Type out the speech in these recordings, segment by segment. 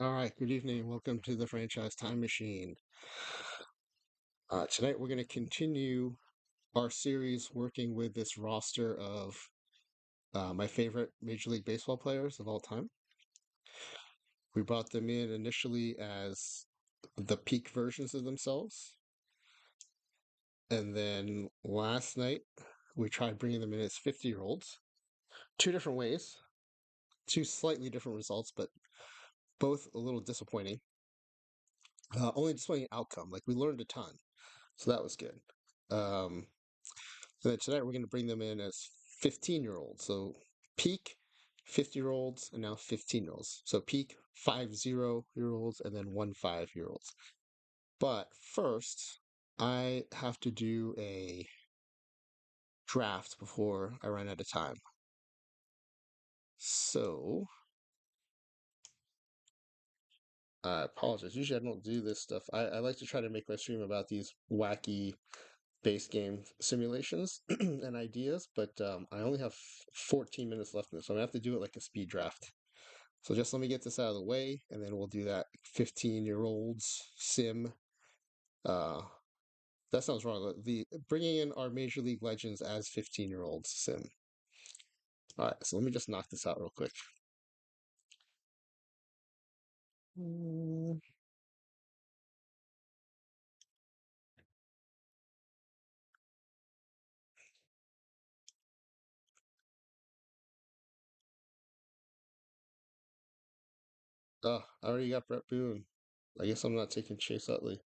All right, good evening. Welcome to the Franchise Time Machine. Tonight we're going to continue our series working with this roster of my favorite Major League Baseball players of all time. We brought them in initially as the peak versions of themselves, and then last night we tried bringing them in as 50-year-olds. Two different ways, two slightly different results, but both a little disappointing. Only disappointing outcome. Like we learned a ton, so that was good. Um, And then tonight we're going to bring them in as 15-year-olds. So peak 50-year-olds and now 15-year-olds. So peak 50-year-olds and then 15-year-olds. But first, I have to do a draft before I run out of time. So I apologize. Usually I don't do this stuff. I like to try to make my stream about these wacky base game simulations and ideas, but I only have 14 minutes left in this, so I'm gonna have to do it like a speed draft. So just let me get this out of the way, and then we'll do that 15-year-olds sim. Uh, that sounds wrong. The bringing in our major league legends as 15-year-olds sim. All right, so let me just knock this out real quick. Mm, Oh, I already got Brett Boone. I guess I'm not taking Chase Utley.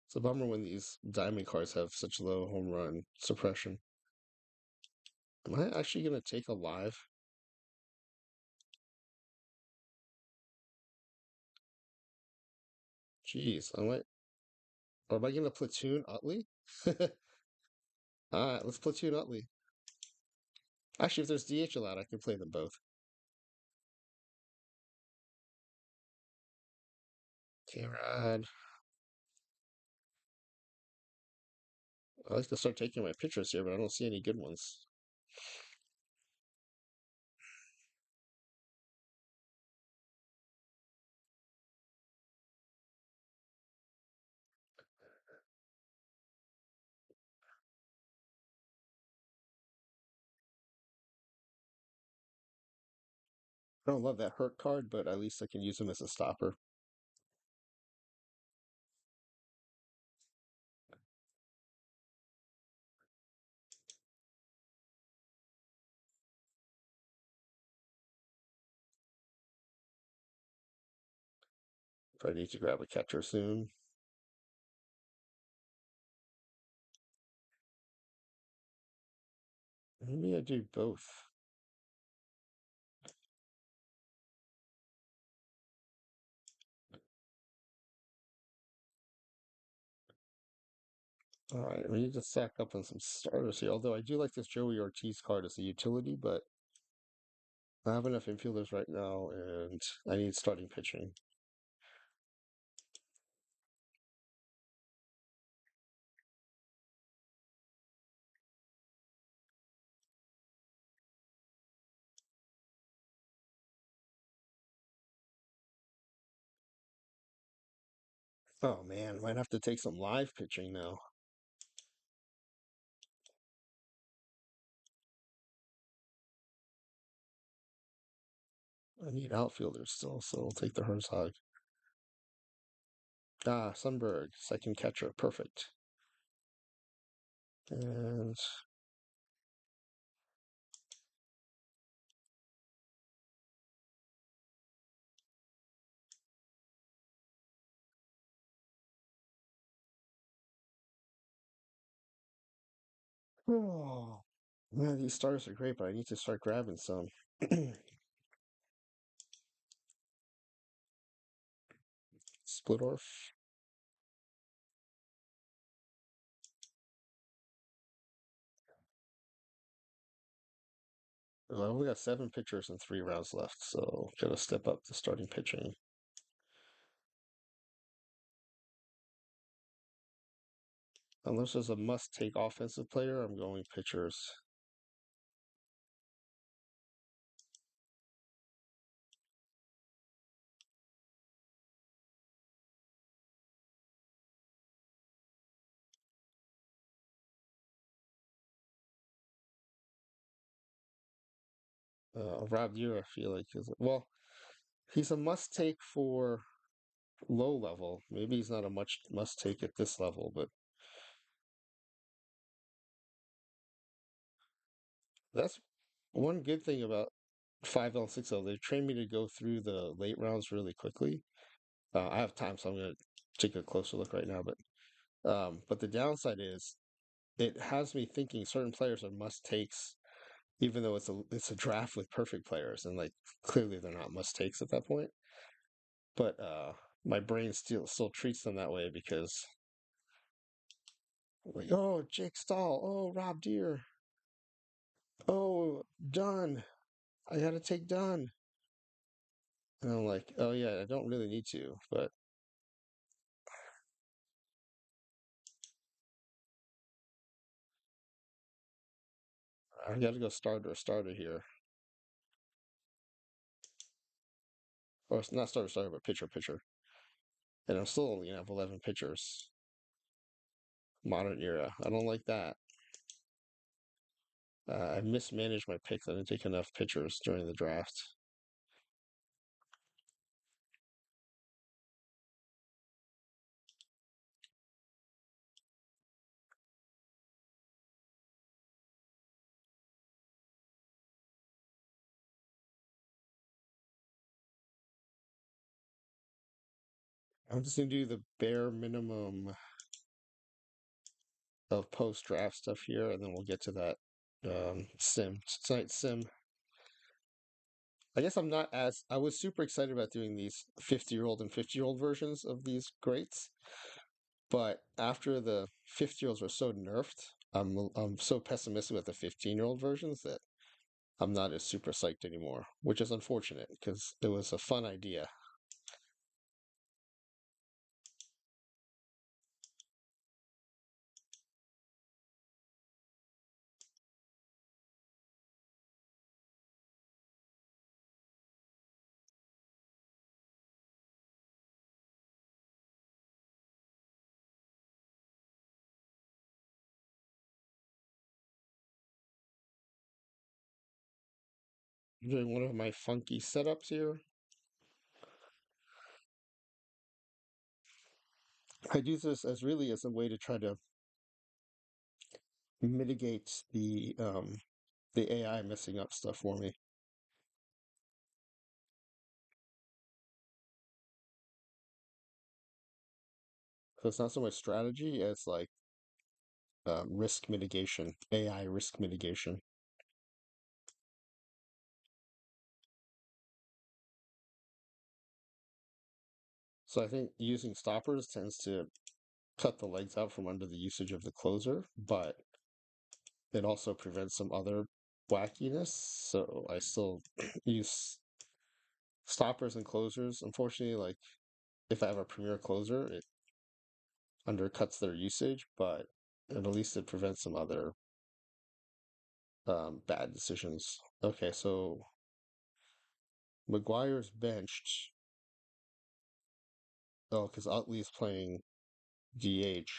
It's a bummer when these diamond cards have such low home run suppression. Am I actually gonna take a live? Jeez, I might. Or am I gonna platoon Utley? All right, let's platoon Utley. Actually, if there's DH allowed, I can play them both. K-Rod. I like to start taking my pictures here, but I don't see any good ones. I don't love that hurt card, but at least I can use him as a stopper. If I need to grab a catcher soon. Maybe I do both. All right, we need to stack up on some starters here. Although I do like this Joey Ortiz card as a utility, but I have enough infielders right now, and I need starting pitching. Oh man, might have to take some live pitching now. I need outfielders still, so I'll take the Herzog. Ah, Sunberg, second catcher, perfect. And oh man, these stars are great, but I need to start grabbing some. Splittorf. Well, we got 7 pitchers and 3 rounds left, so gotta step up the starting pitching. Unless there's a must-take offensive player, I'm going pitchers. Rob Deere, I feel like is well, he's a must-take for low level. Maybe he's not a much must-take at this level, but that's one good thing about 5L 6L. They trained me to go through the late rounds really quickly. I have time, so I'm gonna take a closer look right now. But the downside is it has me thinking certain players are must takes, even though it's a draft with perfect players, and like clearly they're not must takes at that point. But my brain still treats them that way because like, oh, Jake Stahl, oh, Rob Deere, oh, Dunn, I gotta take Dunn. And I'm like, oh yeah, I don't really need to, but I gotta go starter here. Or it's not starter, but pitcher. And I'm still only gonna have 11 pitchers. Modern era. I don't like that. I mismanaged my picks. I didn't take enough pitchers during the draft. I'm just gonna do the bare minimum of post draft stuff here, and then we'll get to that sim. I guess I'm not as I was super excited about doing these 50-year-old and 50-year-old versions of these greats, but after the 50-year-olds were so nerfed, I'm so pessimistic with the 15-year-old versions that I'm not as super psyched anymore, which is unfortunate because it was a fun idea. I'm doing one of my funky setups here. I do this as really as a way to try to mitigate the AI messing up stuff for me. So it's not so much strategy as like risk mitigation, AI risk mitigation. So I think using stoppers tends to cut the legs out from under the usage of the closer, but it also prevents some other wackiness. So I still use stoppers and closers. Unfortunately, like if I have a premier closer, it undercuts their usage, but at least it prevents some other bad decisions. Okay, so McGuire's benched. Oh, because Utley's playing DH.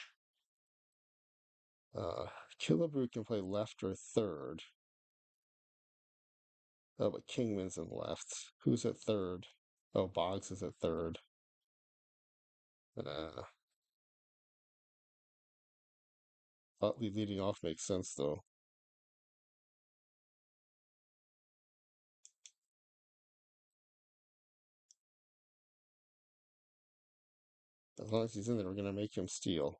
Killebrew can play left or third. Oh, but Kingman's in left. Who's at third? Oh, Boggs is at third. Uh, Utley leading off makes sense though. As long as he's in there, we're gonna make him steal.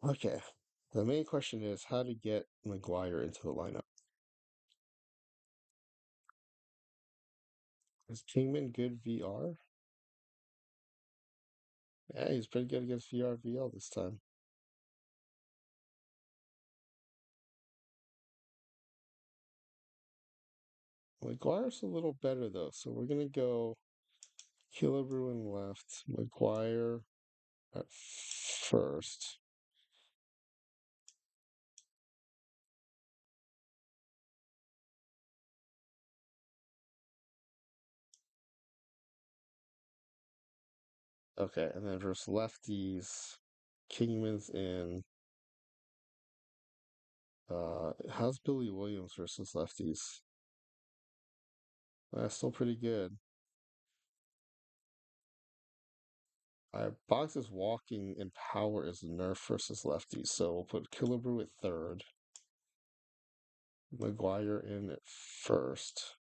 Okay. The main question is how to get McGuire into the lineup. Is Kingman good VR? Yeah, he's pretty good against VR VL this time. McGuire's a little better though, so we're gonna go Killebrew in left, McGuire at first. Okay, and then versus lefties, Kingman's in. How's Billy Williams versus lefties? That's still pretty good. Boggs' walking and power is nerf versus lefties, so we'll put Killebrew at third, McGuire in at first.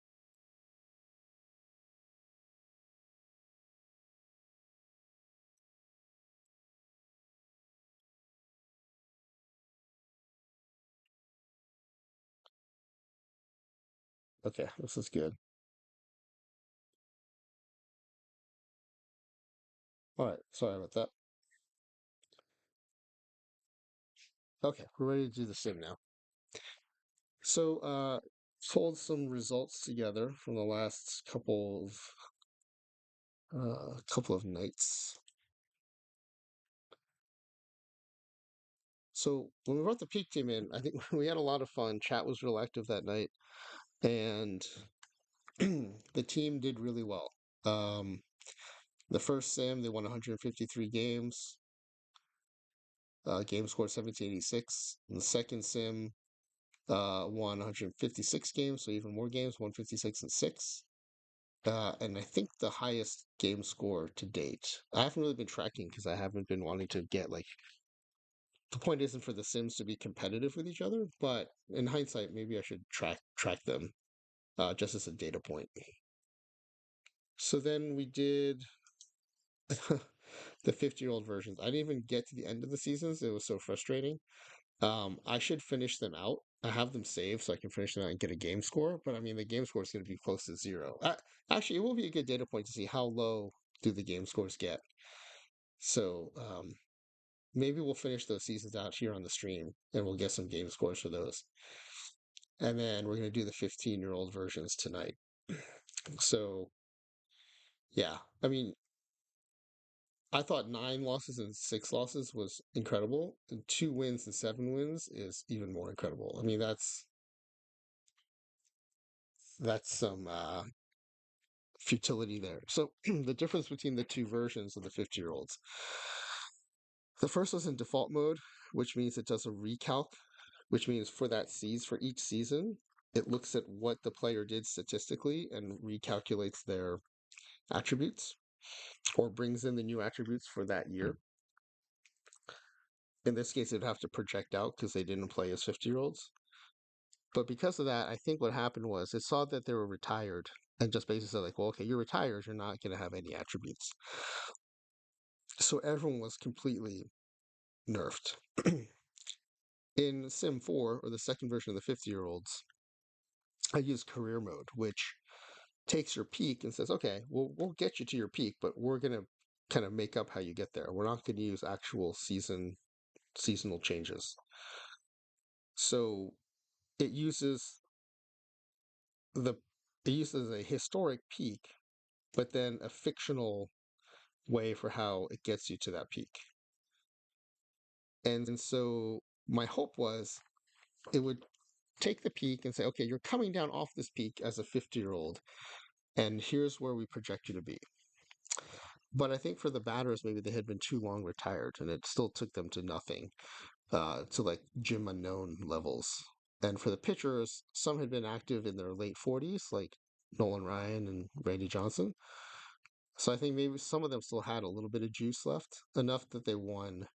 Okay, this is good. All right, sorry about that. Okay, we're ready to do the sim now. So, pulled some results together from the last couple of nights. So when we brought the peak team in, I think we had a lot of fun. Chat was real active that night, and the team did really well. Um, the first sim, they won 153 games. Game score 1786. And the second sim, won 156 games, so even more games, 156 and 6. And I think the highest game score to date. I haven't really been tracking because I haven't been wanting to get like the point isn't for the Sims to be competitive with each other, but in hindsight, maybe I should track them just as a data point. So then we did the 50-year-old versions. I didn't even get to the end of the seasons. It was so frustrating. I should finish them out. I have them saved so I can finish them out and get a game score. But I mean, the game score is going to be close to zero. Actually, it will be a good data point to see how low do the game scores get. So maybe we'll finish those seasons out here on the stream and we'll get some game scores for those. And then we're going to do the 15-year-old versions tonight. So yeah, I mean, I thought 9 losses and 6 losses was incredible. And 2 wins and 7 wins is even more incredible. I mean, that's some futility there. So the difference between the two versions of the 50-year-olds. The first was in default mode, which means it does a recalc, which means for each season, it looks at what the player did statistically and recalculates their attributes or brings in the new attributes for that year. In this case, it'd have to project out because they didn't play as 50-year-olds. But because of that, I think what happened was it saw that they were retired and just basically said, like, well, okay, you're retired, you're not going to have any attributes. So everyone was completely nerfed. In Sim 4, or the second version of the 50-year-olds, I use career mode, which takes your peak and says, okay, we'll get you to your peak, but we're going to kind of make up how you get there. We're not going to use actual seasonal changes. So it uses the it uses a historic peak, but then a fictional way for how it gets you to that peak. And so my hope was it would take the peak and say, okay, you're coming down off this peak as a 50-year-old, and here's where we project you to be. But I think for the batters, maybe they had been too long retired, and it still took them to nothing, to like Jim Unknown levels. And for the pitchers, some had been active in their late 40s, like Nolan Ryan and Randy Johnson. So I think maybe some of them still had a little bit of juice left, enough that they won,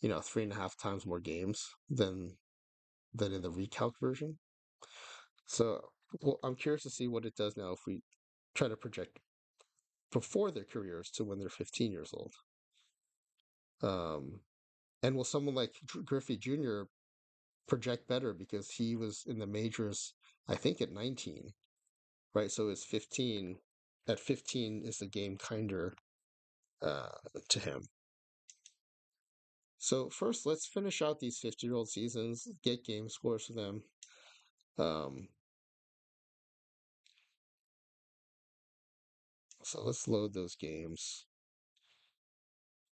3.5 times more games than in the recalc version. So, well, I'm curious to see what it does now if we try to project before their careers to when they're 15 years old. Um, and will someone like Griffey Jr. project better because he was in the majors, I think, at 19, right? So it's 15. At 15 is the game kinder uh, to him. So first, let's finish out these 50-year-old seasons, get game scores for them. Um, So let's load those games.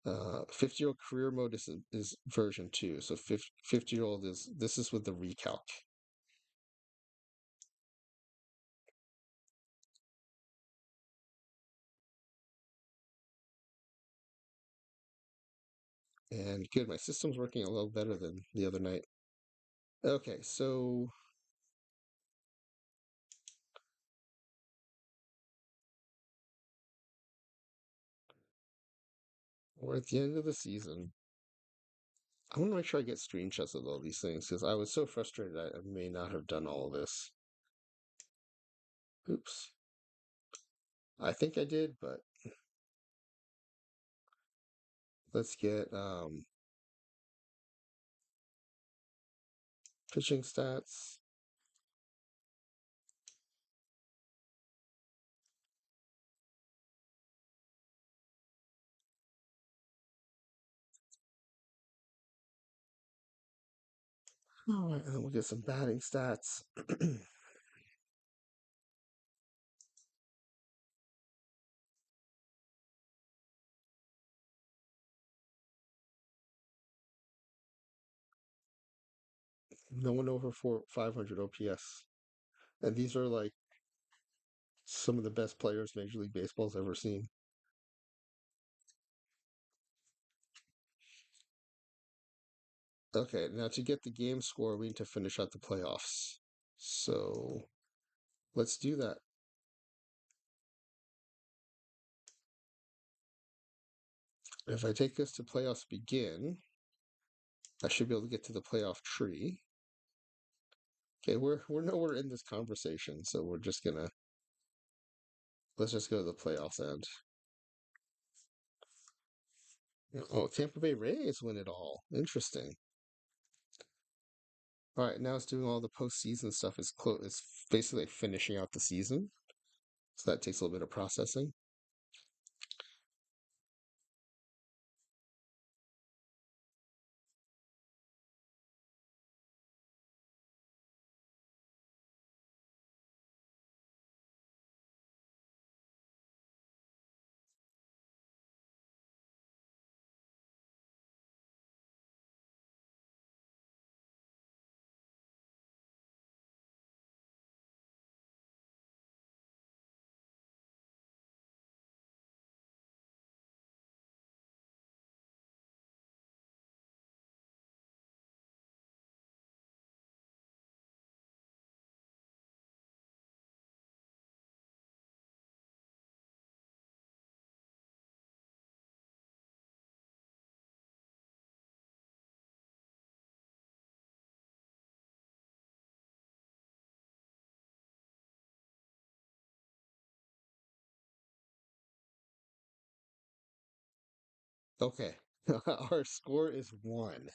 50-year-old career mode is version 2. So 50-year-old is this is with the recalc. And good, my system's working a little better than the other night. Okay, so we're at the end of the season. I want to make sure I get screenshots of all these things because I was so frustrated I may not have done all of this. Oops. I think I did, but let's get pitching stats. All right, and then we'll get some batting stats. No one over 500 OPS. And these are like some of the best players Major League Baseball's ever seen. Okay, now to get the game score, we need to finish out the playoffs. So let's do that. If I take this to playoffs begin, I should be able to get to the playoff tree. Okay, we're nowhere in this conversation, so we're just gonna let's just go to the playoffs end. Oh, Tampa Bay Rays win it all. Interesting. All right, now it's doing all the postseason stuff. It's basically finishing out the season, so that takes a little bit of processing. Okay, our score is 1.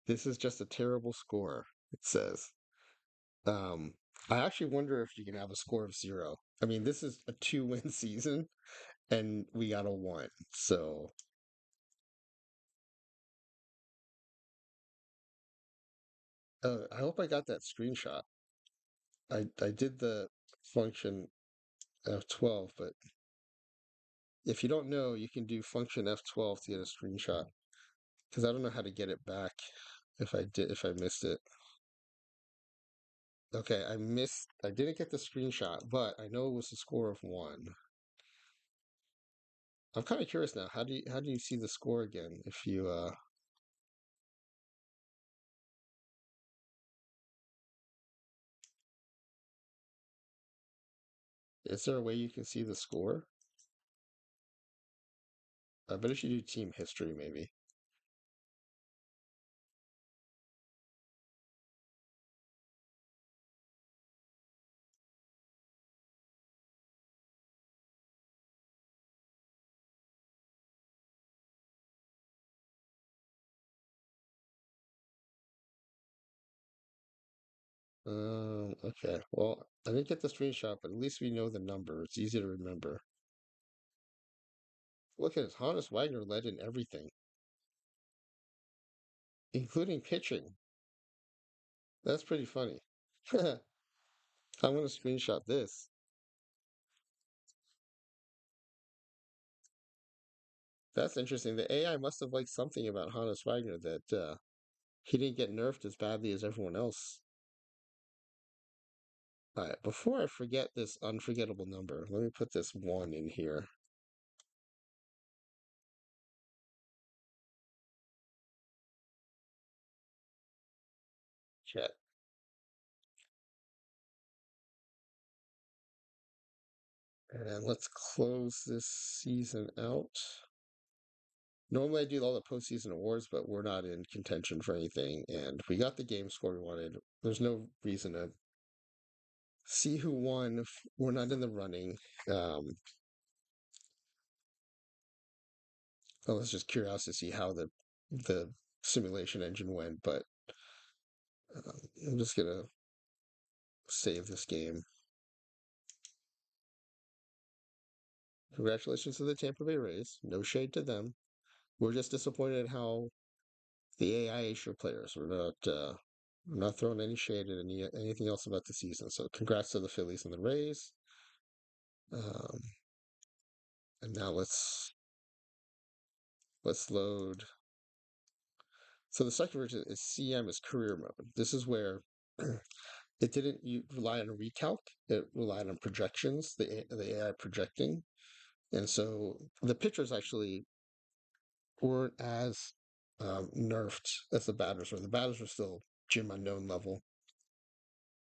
This is just a terrible score. It says. Um, I actually wonder if you can have a score of 0. I mean, this is a 2-win season, and we got a 1. So I hope I got that screenshot. I did the function F12, but if you don't know, you can do function F12 to get a screenshot. Because I don't know how to get it back if I missed it. Okay, I didn't get the screenshot, but I know it was a score of 1. I'm kind of curious now. How do you see the score again if you is there a way you can see the score? I bet if you do team history maybe. Okay. Well, I didn't get the screenshot, but at least we know the number. It's easy to remember. Look at it. Hannes Wagner led in everything, including pitching. That's pretty funny. I'm going to screenshot this. That's interesting. The AI must have liked something about Hannes Wagner that he didn't get nerfed as badly as everyone else. All right, before I forget this unforgettable number, let me put this one in here. Chat. And let's close this season out. Normally I do all the postseason awards, but we're not in contention for anything, and we got the game score we wanted. There's no reason to see who won if we're not in the running. Um, well, it's just curious to see how the simulation engine went, but I'm just gonna save this game. Congratulations to the Tampa Bay Rays. No shade to them. We're just disappointed at how the AI is your players. We're not throwing any shade at anything else about the season. So congrats to the Phillies and the Rays. Um, and now let's load. So the second version is CM is career mode. This is where it didn't rely on a recalc. It relied on projections, the AI projecting. And so the pitchers actually weren't as nerfed as the batters were. The batters were still Jim Unknown level.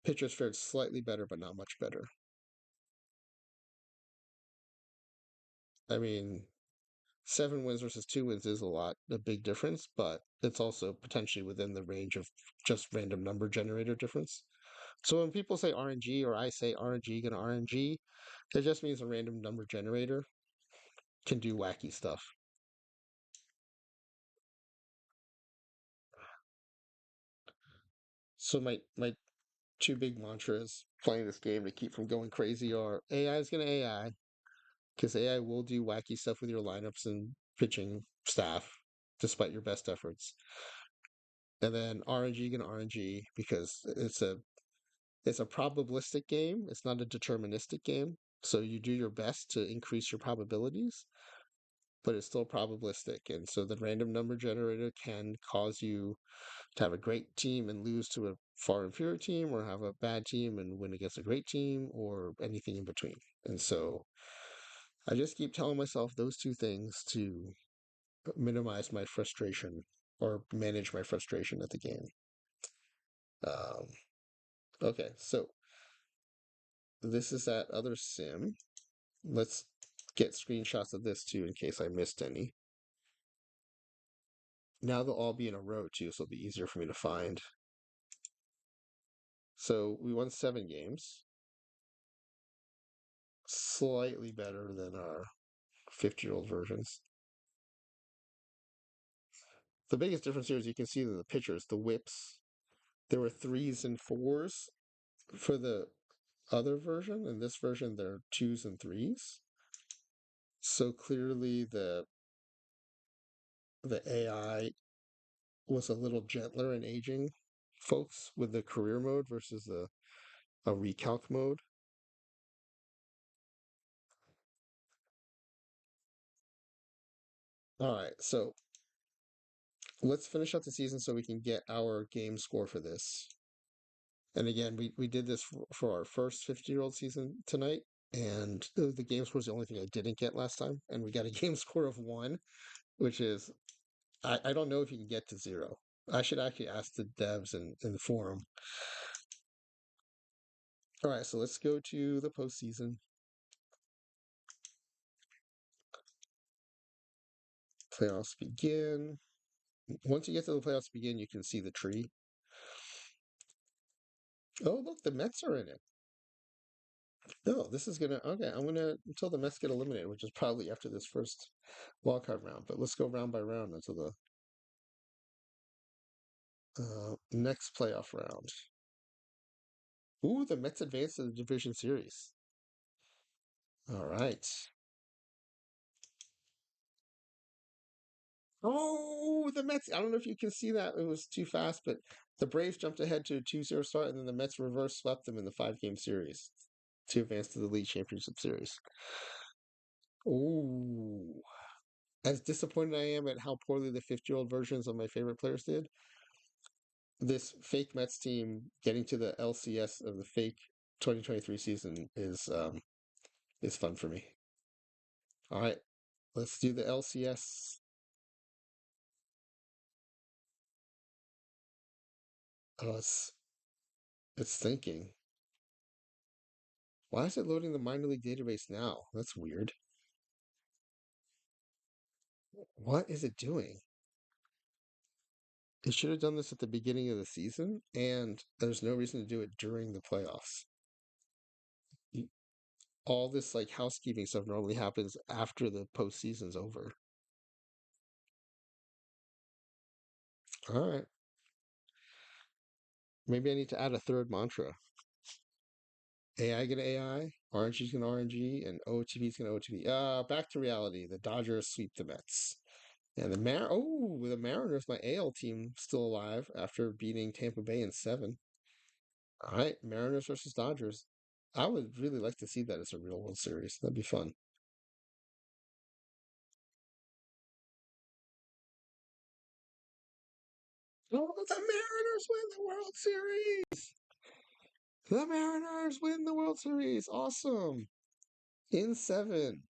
Pitchers fared slightly better, but not much better. I mean, 7 wins versus 2 wins is a big difference, but it's also potentially within the range of just random number generator difference. So when people say RNG or I say RNG gonna RNG, it just means a random number generator can do wacky stuff. So my two big mantras playing this game to keep from going crazy are AI is gonna AI, because AI will do wacky stuff with your lineups and pitching staff despite your best efforts. And then RNG gonna RNG because it's a probabilistic game. It's not a deterministic game. So you do your best to increase your probabilities, but it's still probabilistic. And so the random number generator can cause you to have a great team and lose to a far inferior team, or have a bad team and win against a great team, or anything in between. And so I just keep telling myself those two things to minimize my frustration or manage my frustration at the game. Um, okay, so this is that other sim. Let's get screenshots of this too in case I missed any. Now they'll all be in a row too, so it'll be easier for me to find. So we won 7 games, slightly better than our 50-year-old versions. The biggest difference here is you can see that the pitchers, the whips, there were threes and fours for the other version. In this version, there are twos and threes. So clearly, the AI was a little gentler in aging folks with the career mode versus a recalc mode. All right, so let's finish up the season so we can get our game score for this. And again, we did this for our first 50-year-old season tonight, and the game score was the only thing I didn't get last time, and we got a game score of 1, which is I don't know if you can get to 0. I should actually ask the devs in the forum. All right, so let's go to the postseason. Playoffs begin. Once you get to the playoffs begin, you can see the tree. Oh, look, the Mets are in it. No, this is gonna okay. I'm gonna until the Mets get eliminated, which is probably after this first wildcard round. But let's go round by round until the next playoff round. Ooh, the Mets advanced to the division series. All right. Oh, the Mets. I don't know if you can see that. It was too fast, but the Braves jumped ahead to a 2-0 start, and then the Mets reverse swept them in the 5-game series to advance to the league championship series. Ooh. as disappointed I am at how poorly the 50-year-old versions of my favorite players did, this fake Mets team getting to the LCS of the fake 2023 season is fun for me. All right, let's do the LCS. Oh, it's thinking. Why is it loading the minor league database now? That's weird. What is it doing? It should have done this at the beginning of the season, and there's no reason to do it during the playoffs. All this like housekeeping stuff normally happens after the postseason's over. All right, maybe I need to add a third mantra. AI gonna AI, RNG's gonna RNG, and OOTP's gonna OOTP. Back to reality. The Dodgers sweep the Mets. And the Mariners, my AL team, still alive after beating Tampa Bay in 7. All right, Mariners versus Dodgers. I would really like to see that as a real World Series. That'd be fun. Oh, the Mariners win the World Series! The Mariners win the World Series. Awesome. In 7.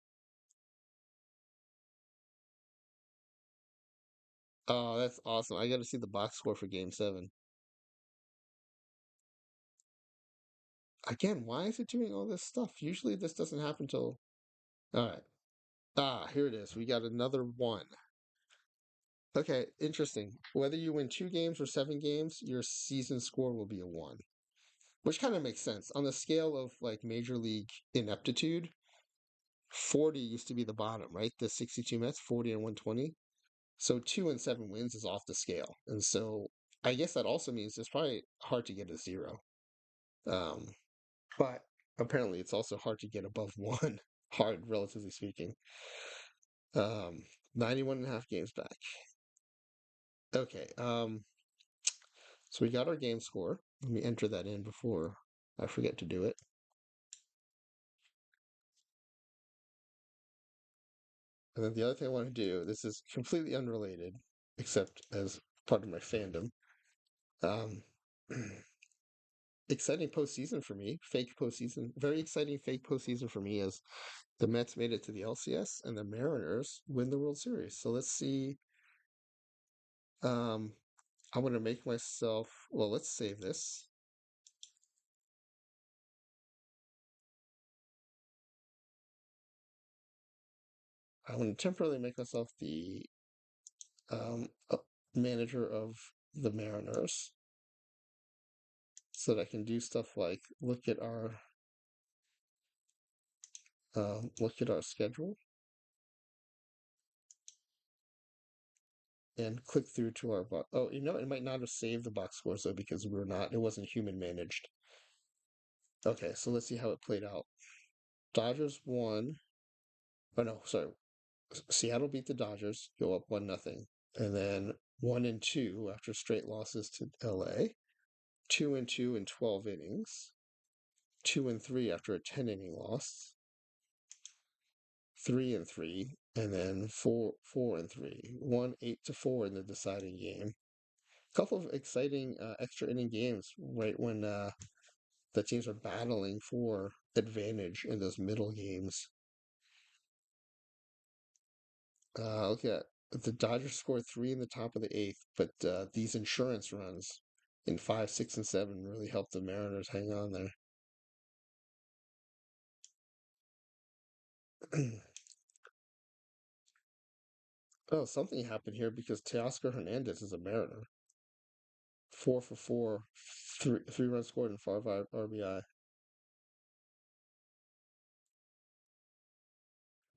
Oh, that's awesome. I got to see the box score for game 7. Again, why is it doing all this stuff? Usually this doesn't happen till. All right. Here it is. We got another 1. Okay, interesting. Whether you win 2 games or 7 games, your season score will be a 1, which kind of makes sense. On the scale of like major league ineptitude, 40 used to be the bottom, right? The 62 Mets, 40 and 120. So 2 and 7 wins is off the scale. And so I guess that also means it's probably hard to get a 0. Um, but apparently it's also hard to get above 1, hard, relatively speaking. Um, 91 and a half games back. Okay. So we got our game score. Let me enter that in before I forget to do it. And then the other thing I want to do, this is completely unrelated, except as part of my fandom. Um, exciting postseason for me. Fake postseason. Very exciting fake postseason for me as the Mets made it to the LCS and the Mariners win the World Series. So let's see. Um, I'm going to make myself, well, let's save this. I'm going to temporarily make myself the manager of the Mariners so that I can do stuff like look at our schedule and click through to our box. Oh, it might not have saved the box scores though because it wasn't human managed. Okay, so let's see how it played out. Dodgers won. Oh no, sorry. Seattle beat the Dodgers, go up 1-0. And then 1-2 after straight losses to LA. 2-2 in 12 innings. 2-3 after a 10-inning loss. 3-3, and then 4-3. 1 8-4 in the deciding game. A couple of exciting extra inning games right when the teams are battling for advantage in those middle games. Look at the Dodgers scored 3 in the top of the 8th, but these insurance runs in 5, 6, and 7 really helped the Mariners hang on there. Oh, something happened here because Teoscar Hernandez is a Mariner. 4 for 4, three runs scored and 5 RBI.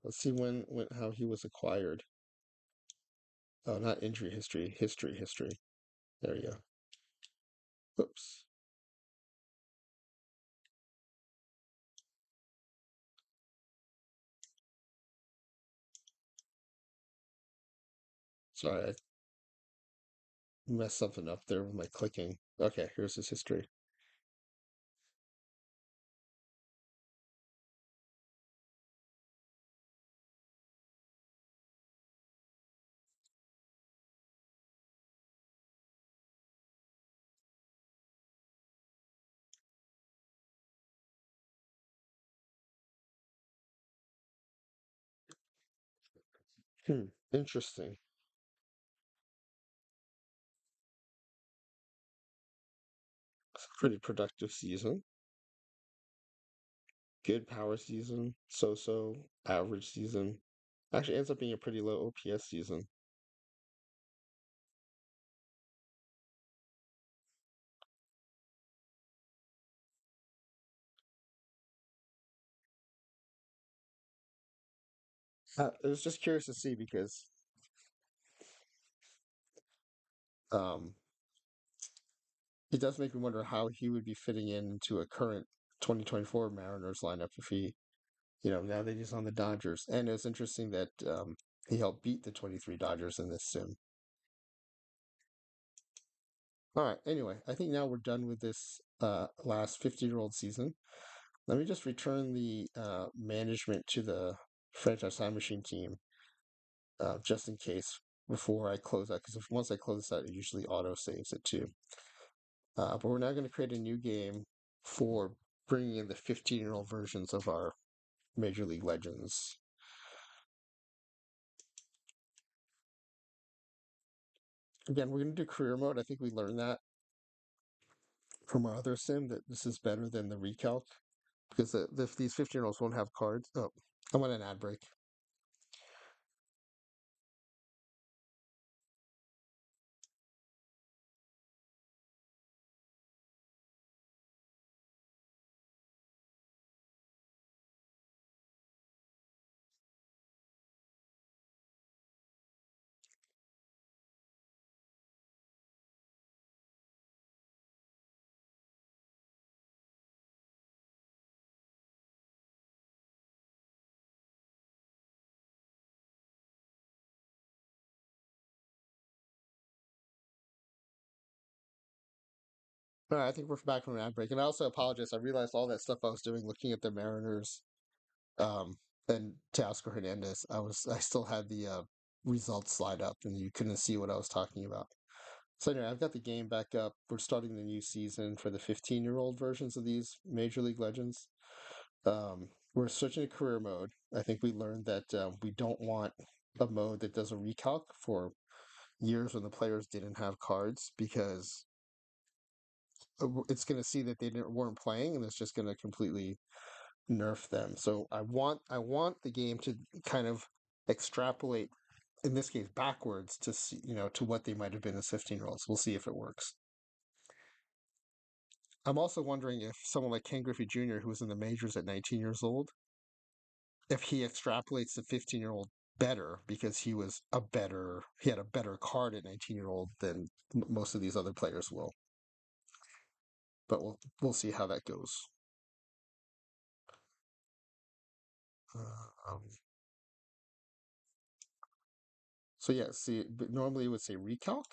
Let's see when how he was acquired. Oh, not injury history, history. There you go. Oops. Sorry, I messed something up there with my clicking. Okay, here's his history. Interesting. It's a pretty productive season. Good power season. So-so average season. Actually ends up being a pretty low OPS season. I was just curious to see because um, it does make me wonder how he would be fitting into a current 2024 Mariners lineup if he, now that he's on the Dodgers. And it's interesting that he helped beat the 23 Dodgers in this sim. All right. Anyway, I think now we're done with this last 50-year-old season. Let me just return the management to the franchise time machine team just in case before I close out. Because once I close this out, it usually auto saves it too. But we're now going to create a new game for bringing in the 15-year-old versions of our Major League Legends. Again, we're going to do career mode. I think we learned that from our other sim that this is better than the recalc because these 15-year-olds won't have cards. Oh, I want an ad break. All right, I think we're back from an ad break. And I also apologize. I realized all that stuff I was doing looking at the Mariners um, and Teoscar Hernandez. I still had the results slide up and you couldn't see what I was talking about. So anyway, I've got the game back up. We're starting the new season for the 15-year-old versions of these Major League Legends. We're switching to career mode. I think we learned that we don't want a mode that does a recalc for years when the players didn't have cards because it's going to see that weren't playing and it's just going to completely nerf them. So I want the game to kind of extrapolate in this case backwards to see to what they might have been as 15-year-olds. We'll see if it works. I'm also wondering if someone like Ken Griffey Jr., who was in the majors at 19 years old, if he extrapolates the 15-year-old better because he had a better card at 19-year-old than most of these other players will. But we'll see how that goes. Um, so yeah, see, but normally it would say recalc,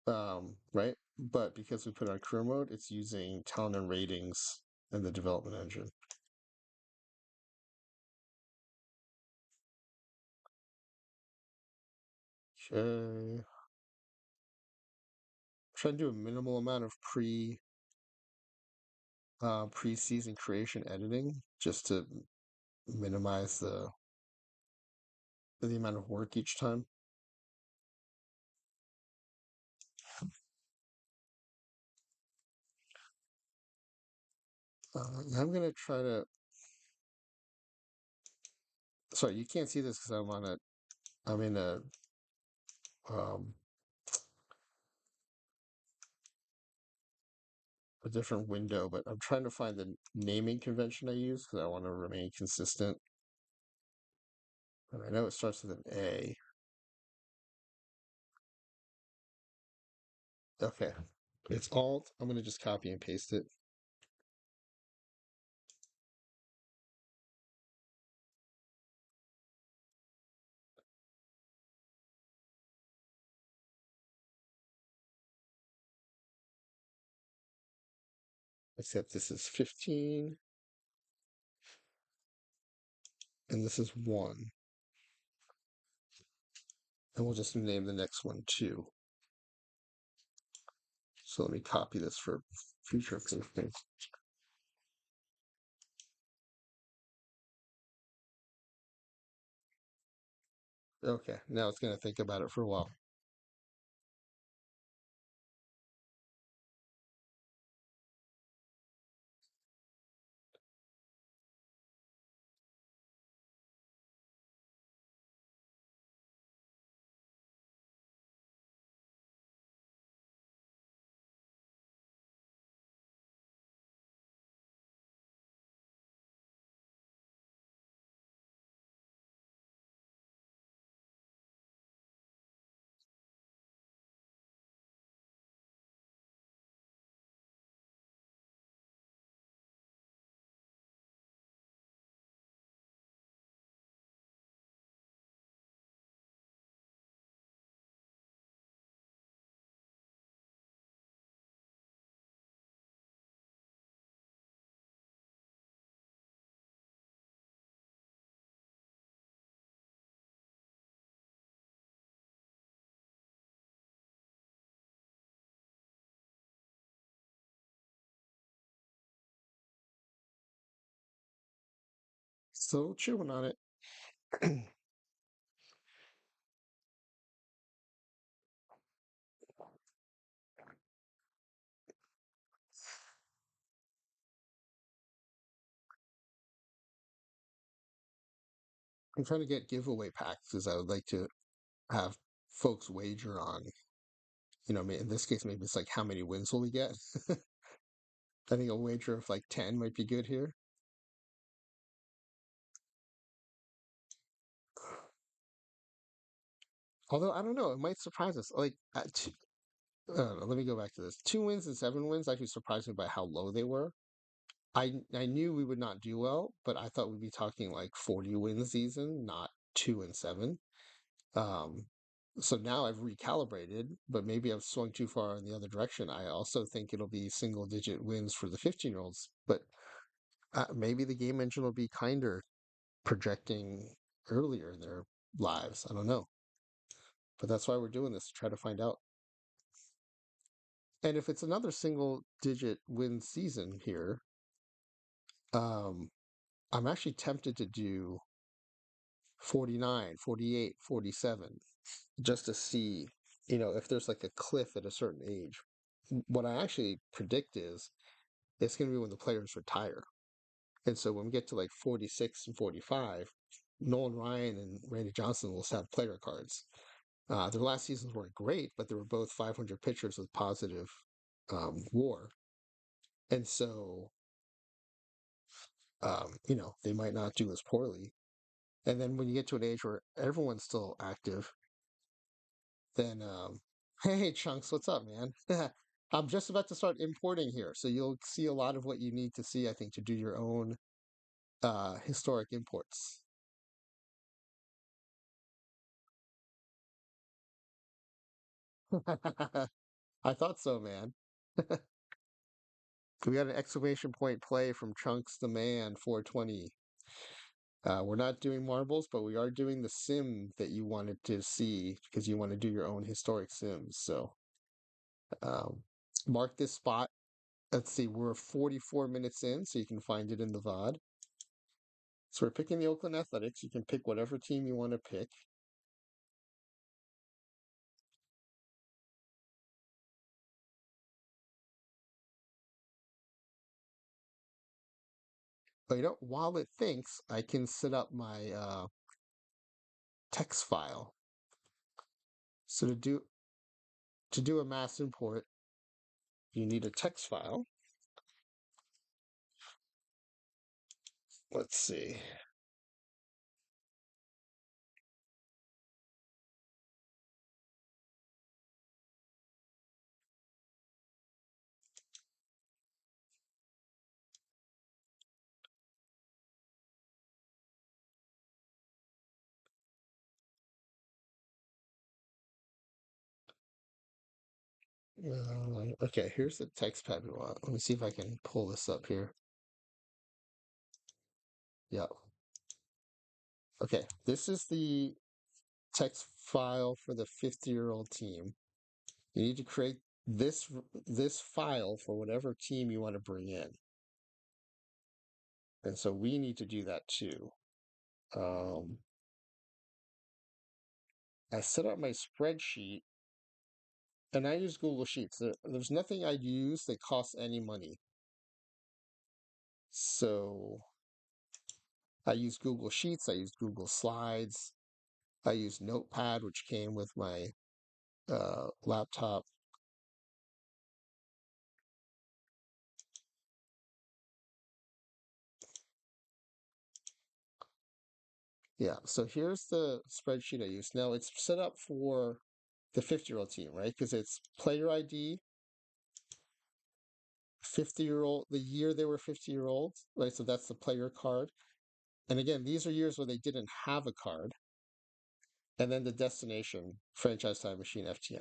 right? But because we put it on career mode, it's using talent and ratings and the development engine. Okay. Try to do a minimal amount of preseason creation editing just to minimize the amount of work each time. I'm gonna try to. Sorry, you can't see this because I'm in um, a different window, but I'm trying to find the naming convention I use because I want to remain consistent. And I know it starts with an A. Okay, it's Alt. I'm gonna just copy and paste it. Except this is 15 and this is 1. And we'll just name the next one 2. So let me copy this for future posting. Okay, now it's gonna think about it for a while. So chewing on it. I'm trying to get giveaway packs because I would like to have folks wager on, in this case, maybe it's like how many wins will we get? I think a wager of like 10 might be good here. Although I don't know, it might surprise us. Like, I don't know, let me go back to this. 2 wins and 7 wins actually surprised me by how low they were. I knew we would not do well, but I thought we'd be talking like 40 win season, not 2 and 7. Um, so now I've recalibrated, but maybe I've swung too far in the other direction. I also think it'll be single digit wins for the 15-year-olds, but maybe the game engine will be kinder projecting earlier in their lives. I don't know. But that's why we're doing this to try to find out. And if it's another single digit win season here, um, I'm actually tempted to do 49, 48, 47, just to see, if there's like a cliff at a certain age. What I actually predict is it's going to be when the players retire. And so when we get to like 46 and 45, Nolan Ryan and Randy Johnson will have player cards. Their last seasons weren't great, but they were both 500 pitchers with positive WAR. And so, they might not do as poorly. And then when you get to an age where everyone's still active, then, hey, Chunks, what's up, man? I'm just about to start importing here. So you'll see a lot of what you need to see, I think, to do your own historic imports. I thought so, man. We got an exclamation point play from Chunks the Man 420. We're not doing marbles, but we are doing the sim that you wanted to see because you want to do your own historic sims. So um, mark this spot. Let's see, we're 44 minutes in, so you can find it in the VOD. So we're picking the Oakland Athletics. You can pick whatever team you want to pick. But while it thinks, I can set up my text file. So to do a mass import, you need a text file. Let's see. Okay, here's the text pad we want. Let me see if I can pull this up here. Yep. Okay, this is the text file for the 50-year-old team. You need to create this file for whatever team you want to bring in. And so we need to do that too. Um, I set up my spreadsheet and I use Google Sheets. There's nothing I use that costs any money. So I use Google Sheets, I use Google Slides, I use Notepad, which came with my laptop. Yeah, so here's the spreadsheet I use. Now it's set up for the 50-year-old team, right? Because it's player ID, 50-year-old, the year they were 50-year-olds, right? So that's the player card. And again, these are years where they didn't have a card. And then the destination, franchise time machine, FTM.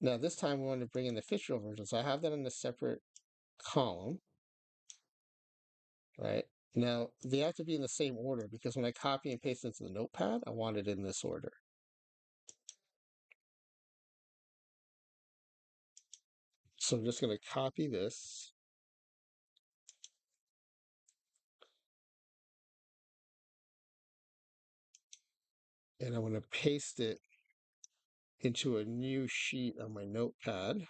Now this time we want to bring in the 50-year-old version. So I have that in a separate column, right? Now they have to be in the same order because when I copy and paste into the notepad, I want it in this order. So I'm just going to copy this. And I'm going to paste it into a new sheet on my notepad.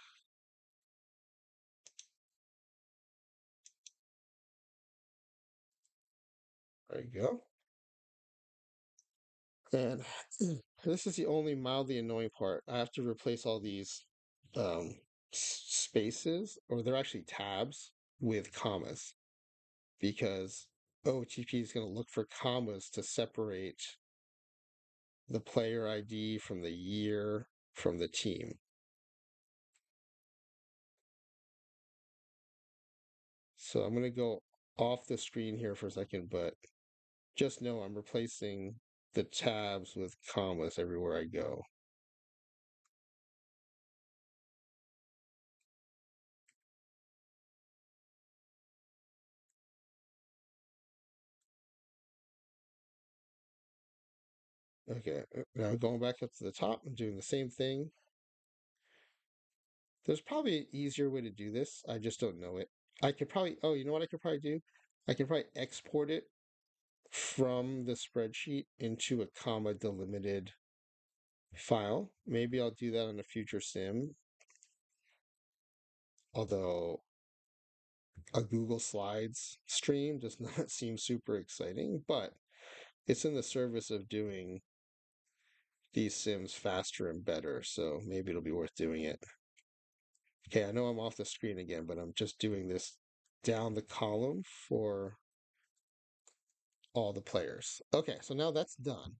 There you go. And this is the only mildly annoying part. I have to replace all these um, spaces, or they're actually tabs, with commas because OOTP is going to look for commas to separate the player ID from the year from the team. So I'm going to go off the screen here for a second, but just know I'm replacing the tabs with commas everywhere I go. Okay, now going back up to the top, I'm doing the same thing. There's probably an easier way to do this. I just don't know it. I could probably, oh, you know what I could probably do? I could probably export it from the spreadsheet into a comma delimited file. Maybe I'll do that on a future sim. Although a Google Slides stream does not seem super exciting, but it's in the service of doing these sims faster and better. So maybe it'll be worth doing it. Okay, I know I'm off the screen again, but I'm just doing this down the column for all the players. Okay, so now that's done.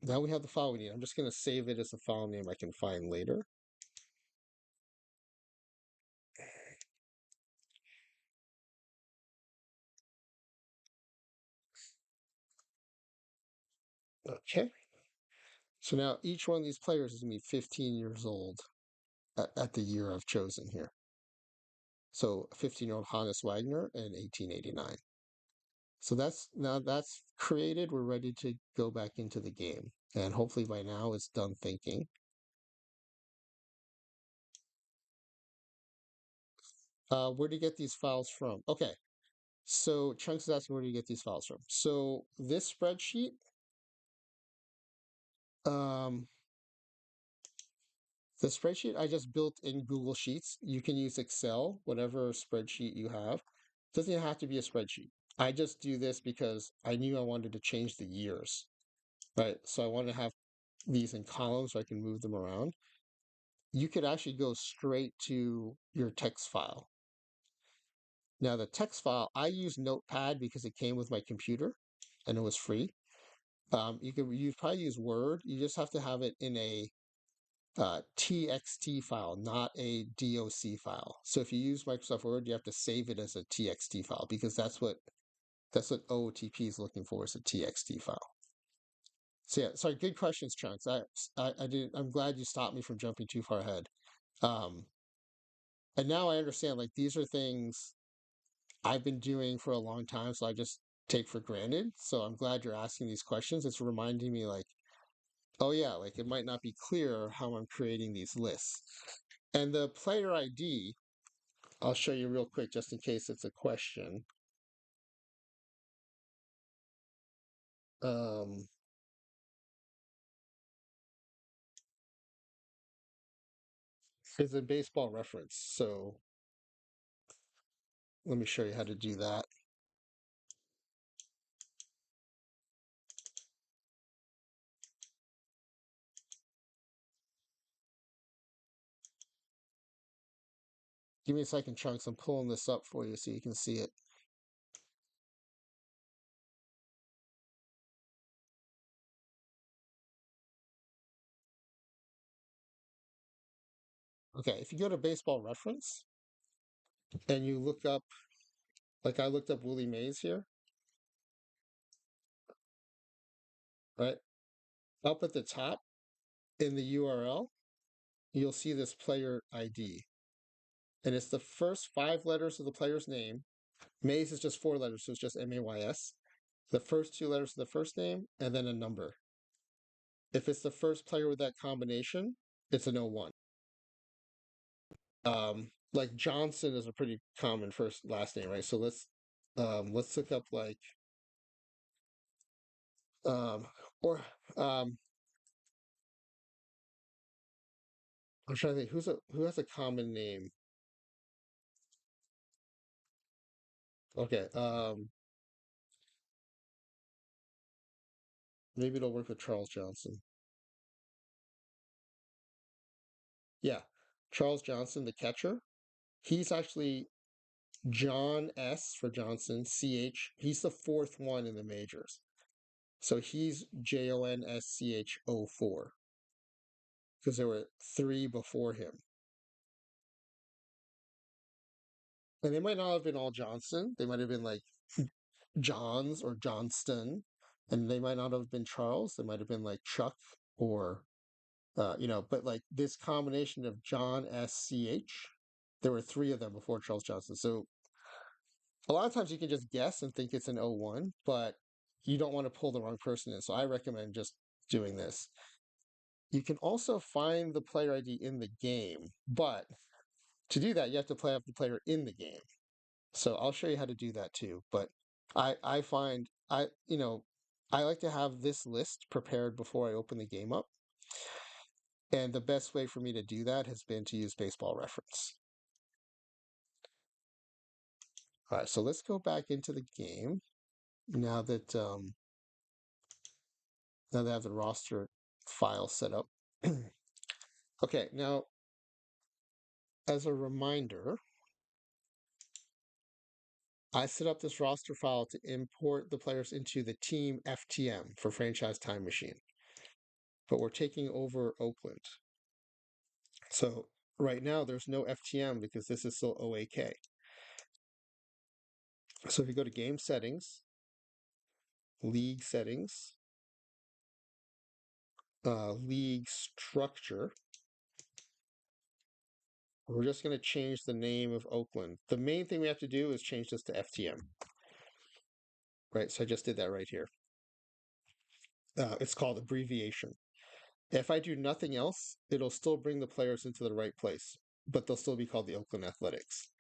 Now we have the file we need. I'm just going to save it as a file name I can find later. Okay. So now each one of these players is going to be 15 years old at the year I've chosen here. So 15-year-old Hannes Wagner in 1889. So that's created. We're ready to go back into the game. And hopefully by now it's done thinking. Where do you get these files from? Okay. So Chunks is asking where do you get these files from? So this spreadsheet, um, the spreadsheet I just built in Google Sheets. You can use Excel, whatever spreadsheet you have. Doesn't have to be a spreadsheet. I just do this because I knew I wanted to change the years, right? So I want to have these in columns so I can move them around. You could actually go straight to your text file. Now, the text file, I use Notepad because it came with my computer and it was free. You probably use Word. You just have to have it in a TXT file, not a DOC file. So if you use Microsoft Word, you have to save it as a TXT file because that's what OOTP is looking for, is a TXT file. So yeah, sorry, good questions, Chunks. I did. I'm glad you stopped me from jumping too far ahead. Um, and now I understand. Like these are things I've been doing for a long time, so I just take for granted. So I'm glad you're asking these questions. It's reminding me, like, oh yeah, like it might not be clear how I'm creating these lists. And the player ID, I'll show you real quick just in case it's a question. Um, is a baseball reference. So let me show you how to do that. Give me a second, Chunks. I'm pulling this up for you so you can see it. Okay, if you go to baseball reference and you look up, like I looked up Willie Mays here, right? Up at the top in the URL, you'll see this player ID. And it's the first 5 letters of the player's name. Mays is just 4 letters, so it's just MAYS. The first 2 letters of the first name, and then a number. If it's the first player with that combination, it's an 01. Like Johnson is a pretty common first last name, right? So let's look up like um or I'm trying to think who has a common name. Okay, maybe it'll work with Charles Johnson. Yeah, Charles Johnson, the catcher. He's actually John S for Johnson, CH. He's the fourth one in the majors. So he's JONSCH04 because there were 3 before him. And they might not have been all Johnson. They might have been like Johns or Johnston. And they might not have been Charles. They might have been like Chuck or, but like this combination of John SCH, there were 3 of them before Charles Johnson. So a lot of times you can just guess and think it's an 01, but you don't want to pull the wrong person in. So I recommend just doing this. You can also find the player ID in the game, but to do that, you have to play up the player in the game. So I'll show you how to do that too. But I find I like to have this list prepared before I open the game up. And the best way for me to do that has been to use baseball reference. All right, so let's go back into the game now that now that I have the roster file set up. Okay, now as a reminder, I set up this roster file to import the players into the team FTM for Franchise Time Machine. But we're taking over Oakland. So right now there's no FTM because this is still OAK. So if you go to game settings, league settings, league structure, we're just going to change the name of Oakland. The main thing we have to do is change this to FTM. Right, so I just did that right here. It's called abbreviation. If I do nothing else, it'll still bring the players into the right place, but they'll still be called the Oakland Athletics.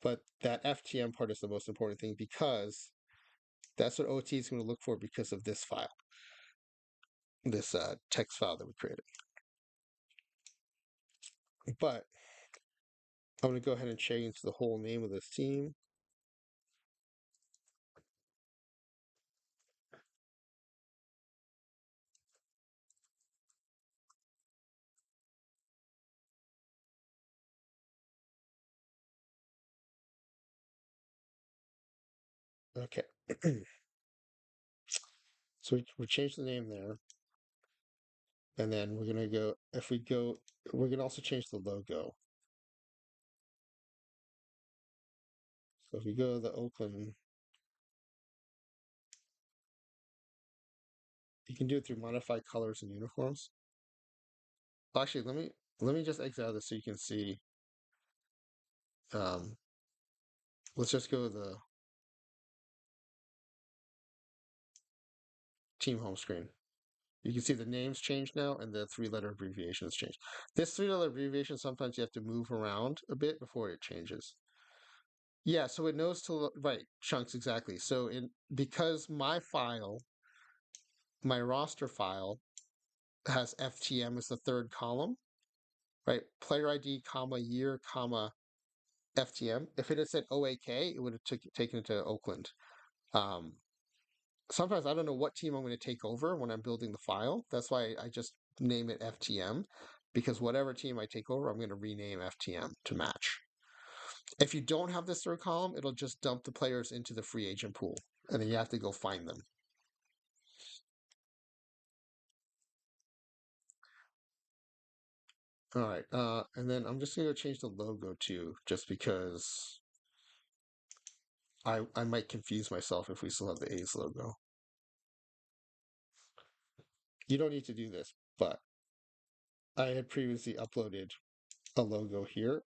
But that FTM part is the most important thing because that's what OT is going to look for because of this file, this text file that we created. But I'm going to go ahead and change the whole name of this team. Okay. So we changed the name there. And then we're going to go, we're going to also change the logo. So if we go to the Oakland, you can do it through modify colors and uniforms. Actually, let me just exit out of this so you can see. Um, let's just go to the team home screen. You can see the names changed now and the 3-letter abbreviation has changed. This 3-letter abbreviation, sometimes you have to move around a bit before it changes. Yeah, so it knows to, right, chunks, exactly. So because my roster file has FTM as the 3rd column, right? Player ID, comma, year, comma, FTM. If it had said OAK, it would have taken it to Oakland. Um, Sometimes I don't know what team I'm going to take over when I'm building the file. That's why I just name it FTM, because whatever team I take over, I'm going to rename FTM to match. If you don't have this third column, it'll just dump the players into the free agent pool, and then you have to go find them. All right, and then I'm just going to change the logo too, just because I might confuse myself if we still have the A's logo. You don't need to do this, but I had previously uploaded a logo here.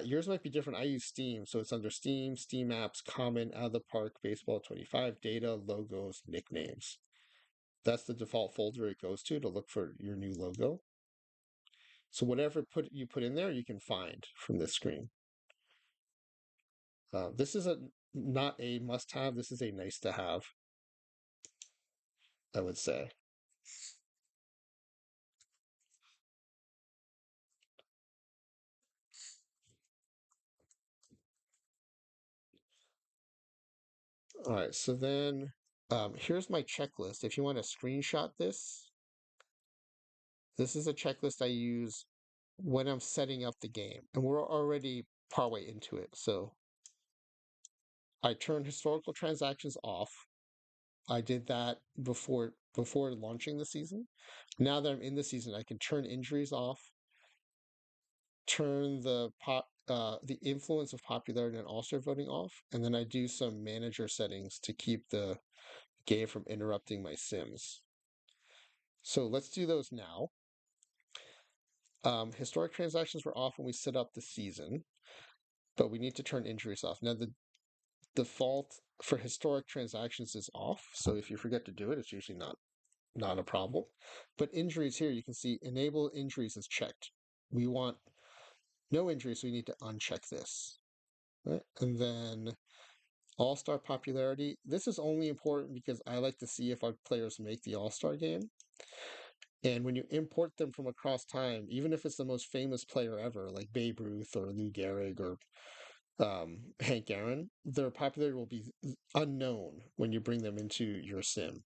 Yours might be different. I use Steam, so it's under Steam, Steam Apps, Common, Out of the Park, Baseball 25, Data, Logos, Nicknames. That's the default folder it goes to look for your new logo. So whatever you put in there, you can find from this screen. This is not a must-have. This is a nice-to-have, I would say. All right, so then here's my checklist. If you want to screenshot this, this is a checklist I use when I'm setting up the game, and we're already partway into it. So I turn historical transactions off. I did that before launching the season. Now that I'm in the season, I can turn injuries off, turn the influence of popularity and all-star voting off, and then I do some manager settings to keep the game from interrupting my sims. So let's do those now. Historic transactions were off when we set up the season, but we need to turn injuries off. Now, the default for historic transactions is off, so if you forget to do it, it's usually not a problem. But injuries here, you can see enable injuries is checked. We want no injuries, so we need to uncheck this. Right? And then all-star popularity. This is only important because I like to see if our players make the all-star game. And when you import them from across time, even if it's the most famous player ever, like Babe Ruth or Lou Gehrig or Hank Aaron, their popularity will be unknown when you bring them into your sim.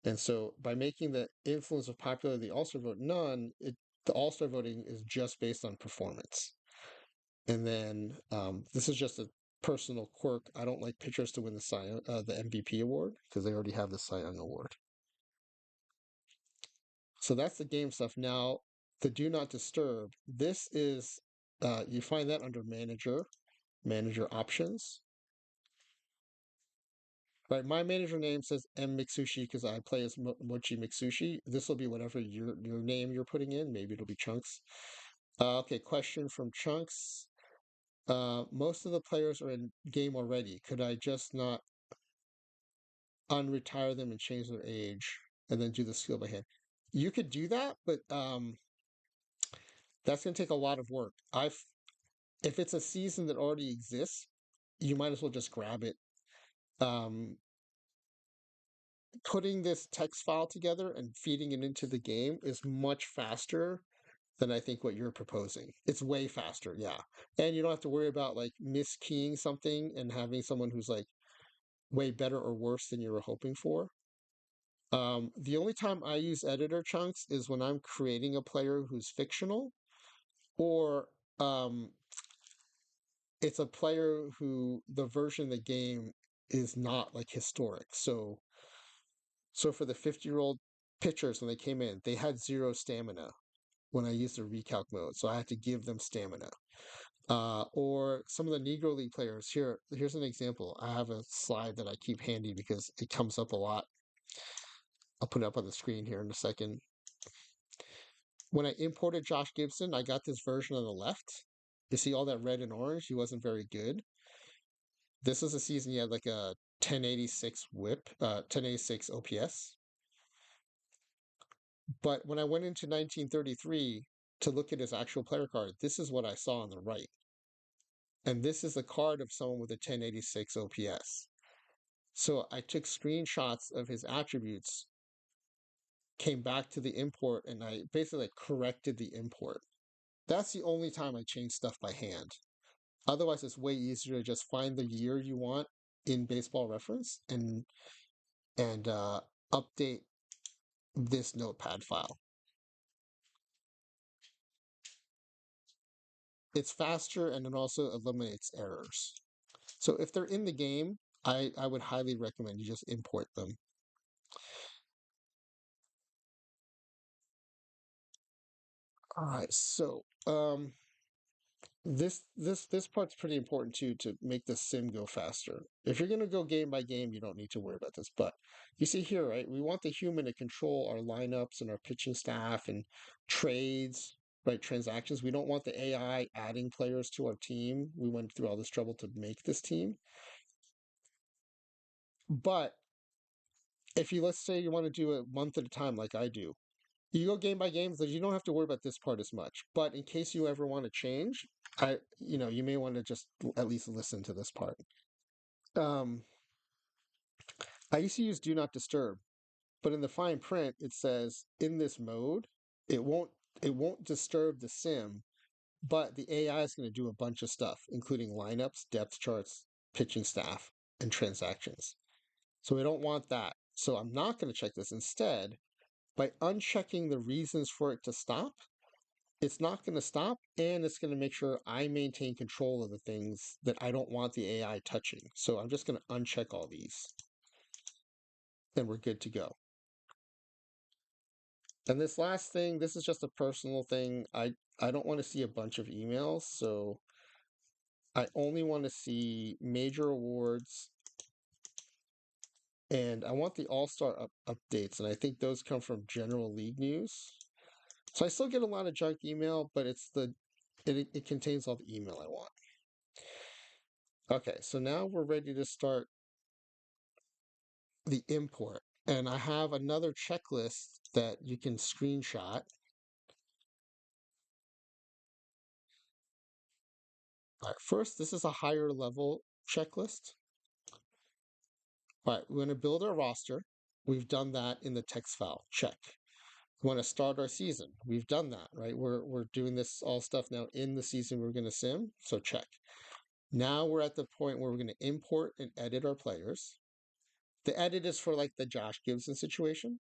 And so by making the influence of popularity of the All-Star vote none, the All-Star voting is just based on performance. And then this is just a personal quirk. I don't like pitchers to win the MVP award because they already have the Cy Young award. So that's the game stuff. Now, the do not disturb. This is you find that under manager options. Right, my manager name says M Mitsushi because I play as Mochi Mitsushi. This will be whatever your name you're putting in. Maybe it'll be Chunks. Okay, question from Chunks. Most of the players are in game already. Could I just not unretire them and change their age and then do the skill by hand? You could do that, but that's going to take a lot of work. If it's a season that already exists, you might as well just grab it. Um, Putting this text file together and feeding it into the game is much faster than I think what you're proposing. It's way faster, yeah. And you don't have to worry about like miskeying something and having someone who's like way better or worse than you were hoping for. The only time I use editor chunks is when I'm creating a player who's fictional, or um, it's a player who the version of the game is not like historic. So for the 50-year-old pitchers when they came in, they had zero stamina when I used the recalc mode, so I had to give them stamina. Or some of the Negro League players. Here's an example. I have a slide that I keep handy because it comes up a lot. I'll put it up on the screen here in a second. When I imported Josh Gibson, I got this version on the left. You see all that red and orange? He wasn't very good. This was a season he had like a 1086 whip, 1086 OPS. But when I went into 1933 to look at his actual player card, this is what I saw on the right. And this is a card of someone with a 1086 OPS. So I took screenshots of his attributes came back to the import and I basically like corrected the import. That's the only time I change stuff by hand. Otherwise, it's way easier to just find the year you want in baseball reference and update this notepad file. It's faster and it also eliminates errors. So if they're in the game, I would highly recommend you just import them. All right, so this part's pretty important too to make the sim go faster. If you're gonna go game by game, you don't need to worry about this. But you see here, right? We want the human to control our lineups and our pitching staff and trades, right? Transactions. We don't want the AI adding players to our team. We went through all this trouble to make this team. But if you let's say you want to do a month at a time like I do, you go game by game, so you don't have to worry about this part as much. But in case you ever want to change, you may want to just at least listen to this part. Um, I used to use do not disturb, but in the fine print it says in this mode, it won't it won't disturb the sim, but the AI is going to do a bunch of stuff, including lineups, depth charts, pitching staff, and transactions. So we don't want that. So I'm not going to check this. Instead, by unchecking the reasons for it to stop, it's not going to stop and it's going to make sure I maintain control of the things that I don't want the AI touching. So I'm just going to uncheck all these and we're good to go. And this last thing, this is just a personal thing. I don't want to see a bunch of emails, so I only want to see major awards and I want the All-Star updates and I think those come from General League News. So I still get a lot of junk email, but it contains all the email I want. Okay, so now we're ready to start the import. And I have another checklist that you can screenshot. All right, first, this is a higher level checklist. All right, we're going to build our roster. We've done that in the text file. Check. We want to start our season. We've done that, right? We're doing this all stuff now in the season we're going to sim. So check. Now we're at the point where we're going to import and edit our players. The edit is for like the Josh Gibson situation.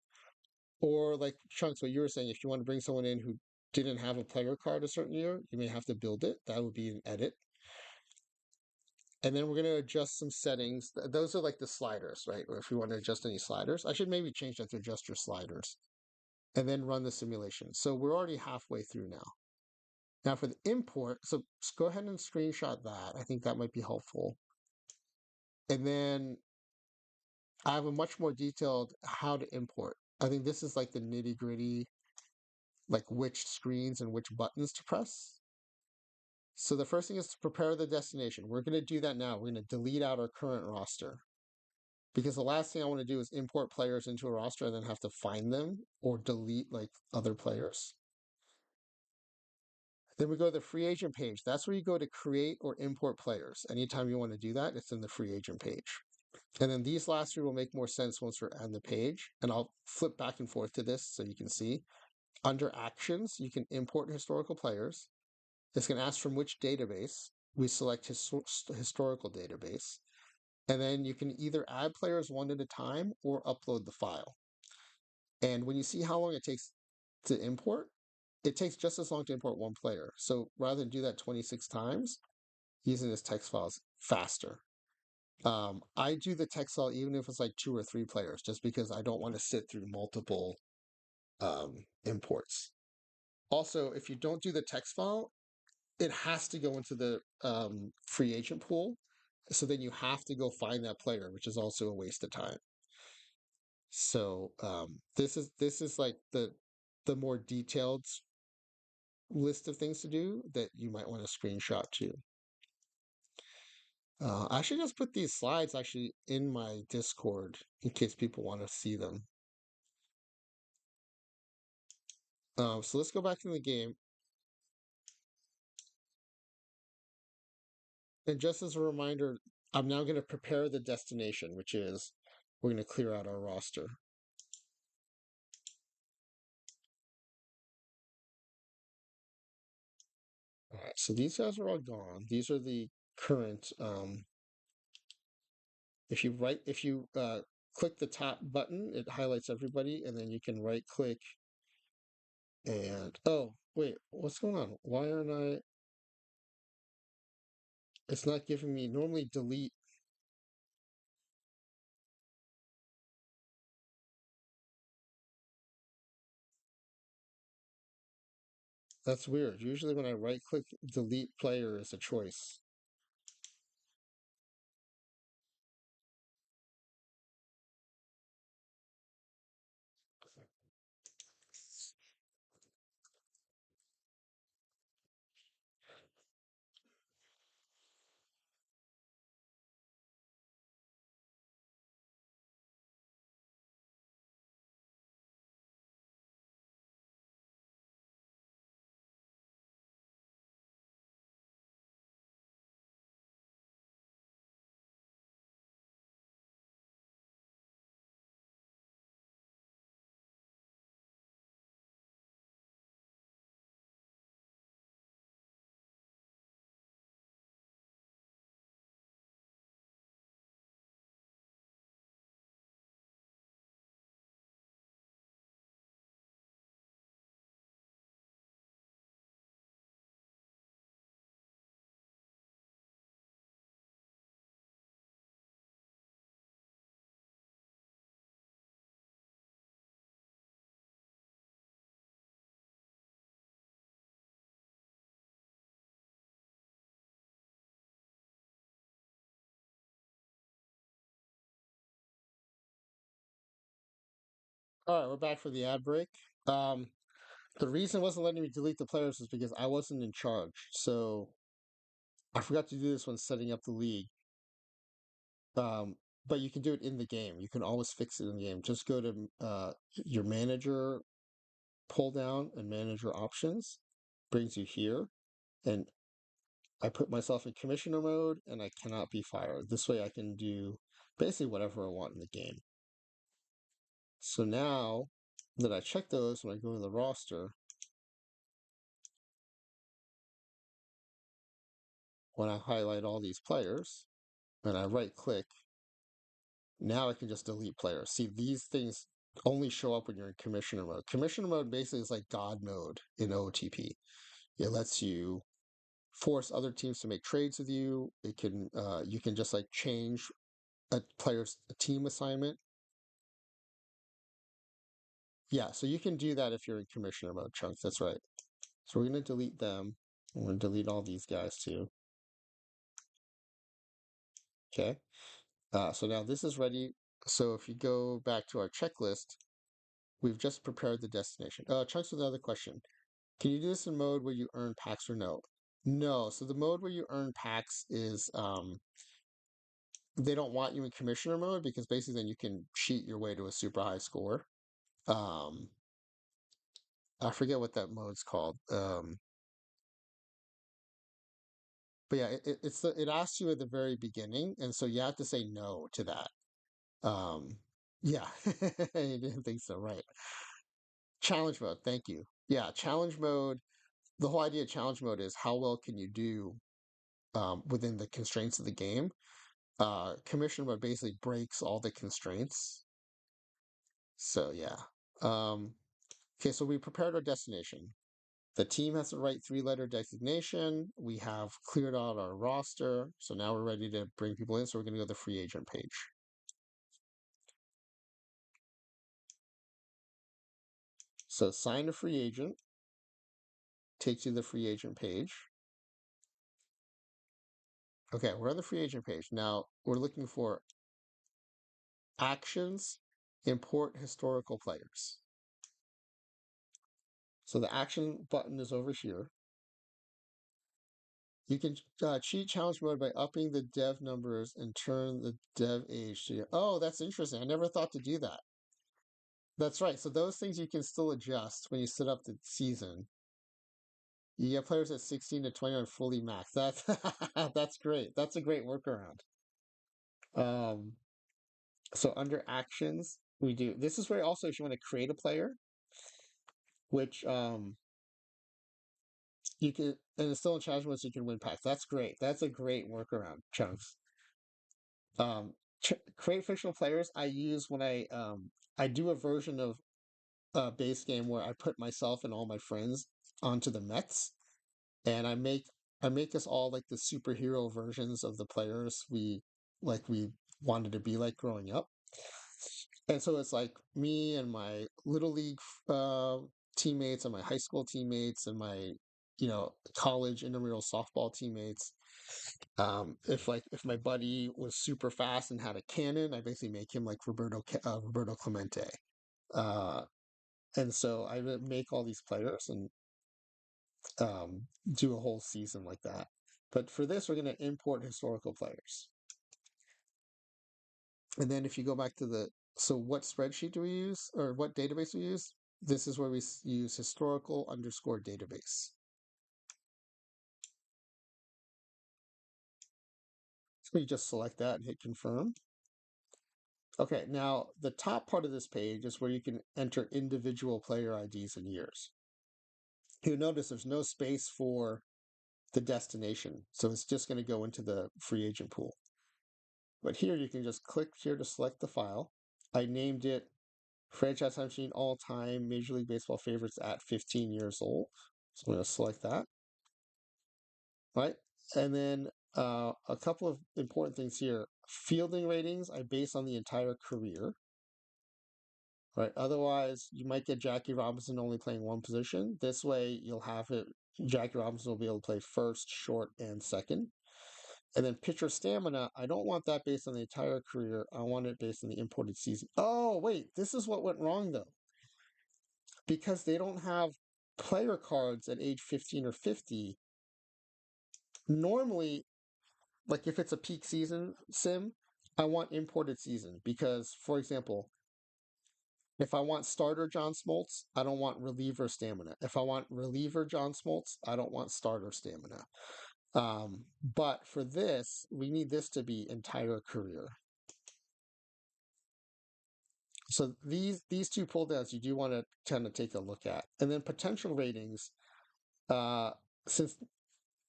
Or like Chunks, what you were saying, if you want to bring someone in who didn't have a player card a certain year, you may have to build it. That would be an edit. And then we're going to adjust some settings. Those are like the sliders, right? Or if you want to adjust any sliders, I should maybe change that to adjust your sliders. And then run the simulation. So we're already halfway through now. Now for the import, so go ahead and screenshot that. I think that might be helpful. And then I have a much more detailed how to import. I think this is like the nitty gritty, like which screens and which buttons to press. So the first thing is to prepare the destination. We're going to do that now. We're going to delete out our current roster because the last thing I want to do is import players into a roster and then have to find them or delete like other players. Then we go to the free agent page. That's where you go to create or import players. Anytime you want to do that, it's in the free agent page. And then these last three will make more sense once we're on the page. And I'll flip back and forth to this so you can see. Under actions, you can import historical players. It's going to ask from which database. We select historical database. And then you can either add players one at a time or upload the file. And when you see how long it takes to import, it takes just as long to import one player. So rather than do that 26 times, using this text file is faster. I do the text file even if it's like 2 or 3 players, just because I don't want to sit through multiple imports. Also, if you don't do the text file, it has to go into the free agent pool. So then you have to go find that player, which is also a waste of time. So this is like the more detailed list of things to do that you might want to screenshot too. I should just put these slides actually in my Discord in case people want to see them. So let's go back to the game. And just as a reminder, I'm now going to prepare the destination, which is we're going to clear out our roster. So these guys are all gone. These are the current. If you click the top button, it highlights everybody, and then you can right click and oh wait, what's going on? Why aren't I? It's not giving me normally delete. That's weird. Usually when I right click, delete player is a choice. All right, we're back for the ad break. Um, the reason it wasn't letting me delete the players is because I wasn't in charge. So I forgot to do this when setting up the league. Um, but you can do it in the game. You can always fix it in the game. Just go to your manager pull down and manager options, brings you here, and I put myself in commissioner mode, and I cannot be fired. This way, I can do basically whatever I want in the game. So now that I check those, when I go to the roster, when I highlight all these players and I right click, now I can just delete players. See, these things only show up when you're in commissioner mode. Commissioner mode basically is like God mode in OOTP. It lets you force other teams to make trades with you. It can you can just like change a player's team assignment. Yeah, so you can do that if you're in commissioner mode, Chunks. That's right. So we're gonna delete them. We're gonna delete all these guys too. Okay. So now this is ready. So if you go back to our checklist, we've just prepared the destination. Chunks with another question. Can you do this in mode where you earn packs or no? No. So the mode where you earn packs is they don't want you in commissioner mode because basically then you can cheat your way to a super high score. Um, I forget what that mode's called. But yeah, it asks you at the very beginning, and so you have to say no to that. Um, yeah, I didn't think so. Right. Challenge mode. Thank you. Yeah, challenge mode. The whole idea of challenge mode is how well can you do within the constraints of the game. Commission mode basically breaks all the constraints. So yeah. Um, okay, so we prepared our destination. The team has the right three-letter designation. We have cleared out our roster. So now we're ready to bring people in. So we're going to go to the free agent page. So sign a free agent takes you to the free agent page. Okay, we're on the free agent page. Now we're looking for actions, import historical players. So the action button is over here. You can cheat challenge mode by upping the dev numbers and turn the dev age to. Oh, that's interesting. I never thought to do that. That's right. So those things you can still adjust when you set up the season. You get players at 16 to 21 fully max. That's that's great. That's a great workaround. Um, so under actions, we do this is where also if you want to create a player, which You can, and it's still in challenge mode, so you can win packs. That's great. That's a great workaround, Chunks. Um, Create fictional players I use when I do a version of a base game where I put myself and all my friends onto the Mets, and I make us all like the superhero versions of the players we wanted to be like growing up. And so it's like me and my little league uh, teammates and my high school teammates and my college intramural softball teammates. If my buddy was super fast and had a cannon, I basically make him like Roberto Clemente. Uh, and so I would make all these players and um, do a whole season like that. But for this, we're going to import historical players. And then if you go back to so what spreadsheet do we use or what database do we use? This is where we use historical underscore database. So you just select that and hit confirm. Okay, now the top part of this page is where you can enter individual player IDs and years. You'll notice there's no space for the destination, so it's just going to go into the free agent pool. But here you can just click here to select the file. I named it Franchise Time Machine All Time Major League Baseball Favorites at 15 years old. So I'm going to select that, right? And then a couple of important things here. Fielding ratings I base on the entire career, right? Otherwise, you might get Jackie Robinson only playing one position. This way, you'll have it. Jackie Robinson will be able to play first, short, and second. And then pitcher stamina, I don't want that based on the entire career. I want it based on the imported season. Oh, wait, this is what went wrong though. Because they don't have player cards at age 15 or 50. Normally, like if it's a peak season sim, I want imported season because, for example, if I want starter John Smoltz, I don't want reliever stamina. If I want reliever John Smoltz, I don't want starter stamina. But for this, we need this to be entire career. So these two pull downs you do want to kind of take a look at. And then potential ratings, uh, since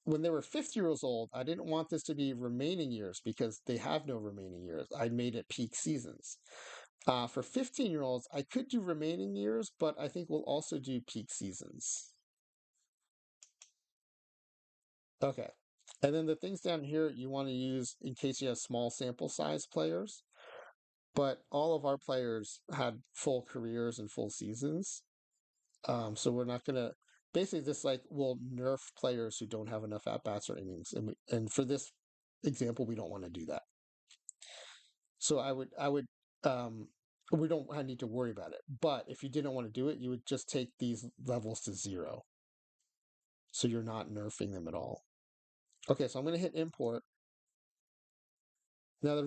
when they were 50 years old, I didn't want this to be remaining years because they have no remaining years. I made it peak seasons. For 15-year-olds, I could do remaining years, but I think we'll also do peak seasons. Okay. And then the things down here you want to use in case you have small sample size players. But all of our players had full careers and full seasons. So we're not going to basically this like will nerf players who don't have enough at bats or innings. And for this example, we don't want to do that. So I would we don't need to worry about it. But if you didn't want to do it, you would just take these levels to 0. So you're not nerfing them at all. Okay, so I'm going to hit import. Now one of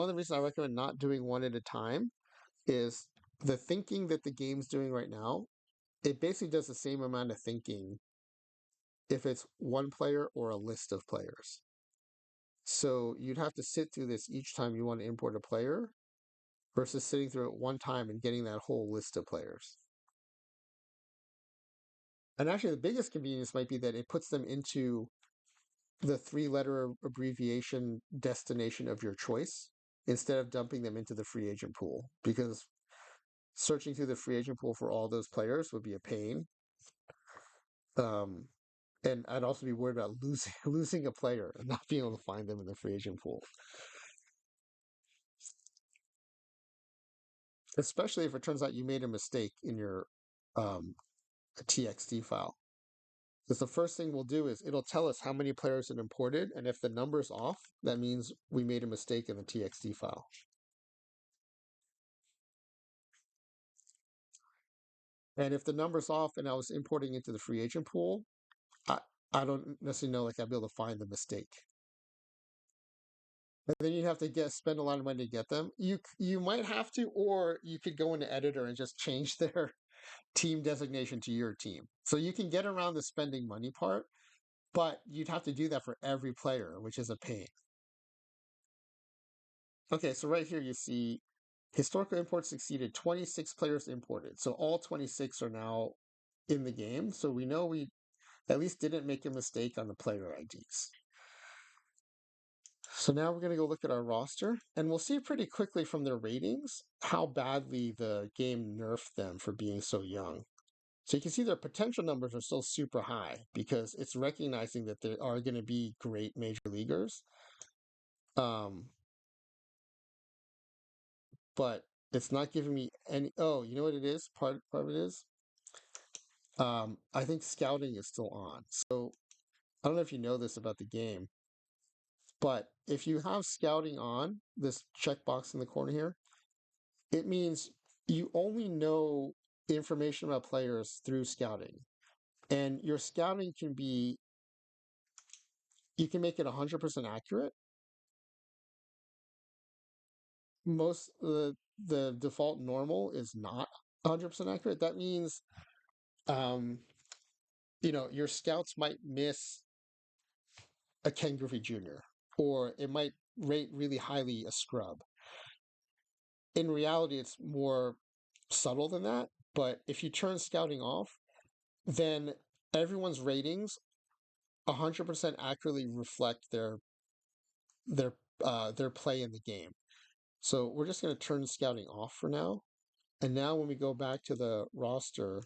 the reasons I recommend not doing one at a time is the thinking that the game's doing right now. It basically does the same amount of thinking if it's one player or a list of players. So you'd have to sit through this each time you want to import a player versus sitting through it one time and getting that whole list of players. And actually, the biggest convenience might be that it puts them into the 3-letter abbreviation destination of your choice instead of dumping them into the free agent pool because searching through the free agent pool for all those players would be a pain. And I'd also be worried about losing a player and not being able to find them in the free agent pool. Especially if it turns out you made a mistake in your TXT file. Because the first thing we'll do is it'll tell us how many players it imported, and if the number's off, that means we made a mistake in the TXT file. And if the number's off and I was importing into the free agent pool, I, I don't necessarily know like I'd be able to find the mistake. And then you'd have to spend a lot of money to get them. You might have to, or you could go into editor and just change their team designation to your team. So you can get around the spending money part, but you'd have to do that for every player, which is a pain. Okay, so right here you see historical imports exceeded 26 players imported. So all 26 are now in the game. So we know at least didn't make a mistake on the player IDs. So now we're going to go look at our roster, and we'll see pretty quickly from their ratings how badly the game nerfed them for being so young. So you can see their potential numbers are still super high because it's recognizing that there are going to be great major leaguers. Um, but it's not giving me any. Oh, you know what it is? Part of it is. I think scouting is still on. So I don't know if you know this about the game, but if you have scouting on, this checkbox in the corner here, it means you only know information about players through scouting. And your scouting can be, you can make it 100% accurate. Most the default normal is not 100% accurate. That means, um, your scouts might miss a Ken Griffey Jr., or it might rate really highly a scrub. In reality, it's more subtle than that. But if you turn scouting off, then everyone's ratings 100% accurately reflect their their play in the game. So we're just going to turn scouting off for now. And now when we go back to the roster,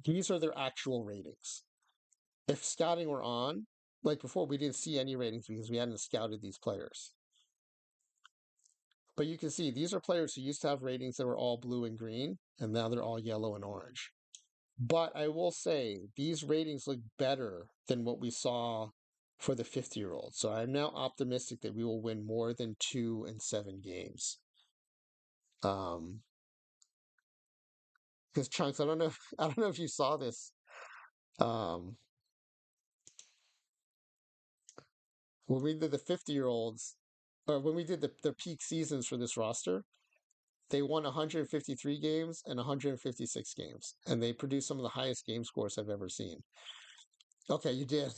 these are their actual ratings. If scouting were on, like before, we didn't see any ratings because we hadn't scouted these players. But you can see these are players who used to have ratings that were all blue and green, and now they're all yellow and orange. But I will say these ratings look better than what we saw for the 50-year-old. So I'm now optimistic that we will win more than 2 in 7 games. Because Chunks, I don't know I don't know if you saw this. Um, when we did the 50-year-olds, or when we did the peak seasons for this roster, they won 153 games and 156 games, and they produced some of the highest game scores I've ever seen. Okay, you did.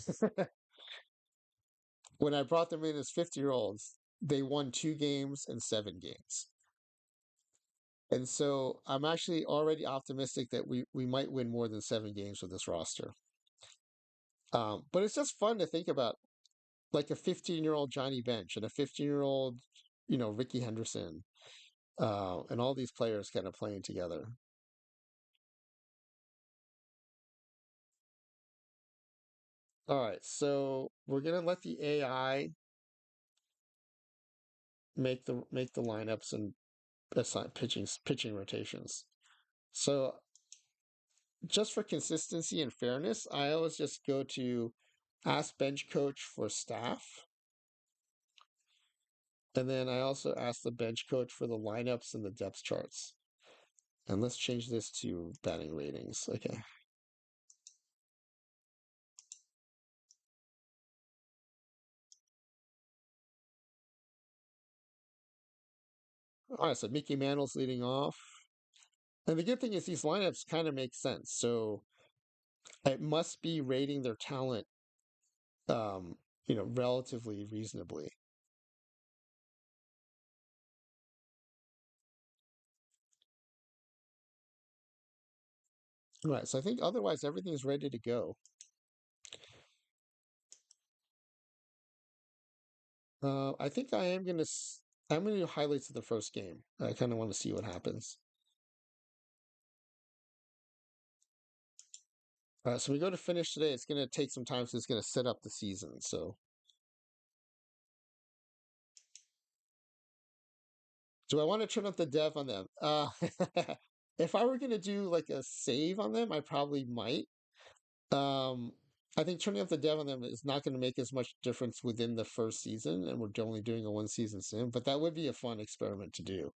When I brought them in as 50-year-olds, they won 2 games and 7 games. And so I'm actually already optimistic that we might win more than 7 games with this roster. But it's just fun to think about, like a 15-year-old Johnny Bench and a 15-year-old, Ricky Henderson, and all these players kind of playing together. All right, so we're gonna let the AI make the lineups and assign pitching rotations. So just for consistency and fairness, I always just go to ask bench coach for staff, and then I also ask the bench coach for the lineups and the depth charts. And let's change this to batting ratings. Okay. All right, so Mickey Mantle's leading off. And the good thing is these lineups kind of make sense. So it must be rating their talent, relatively reasonably. All right, so I think otherwise everything's ready to go. I think I'm gonna do highlights of the first game. I kind of want to see what happens. All right, so we go to finish today. It's gonna take some time, so it's gonna set up the season. So do I want to turn up the dev on them? If I were gonna do like a save on them, I probably might. Um, I think turning up the dev on them is not going to make as much difference within the first season, and we're only doing a 1 season sim. But that would be a fun experiment to do.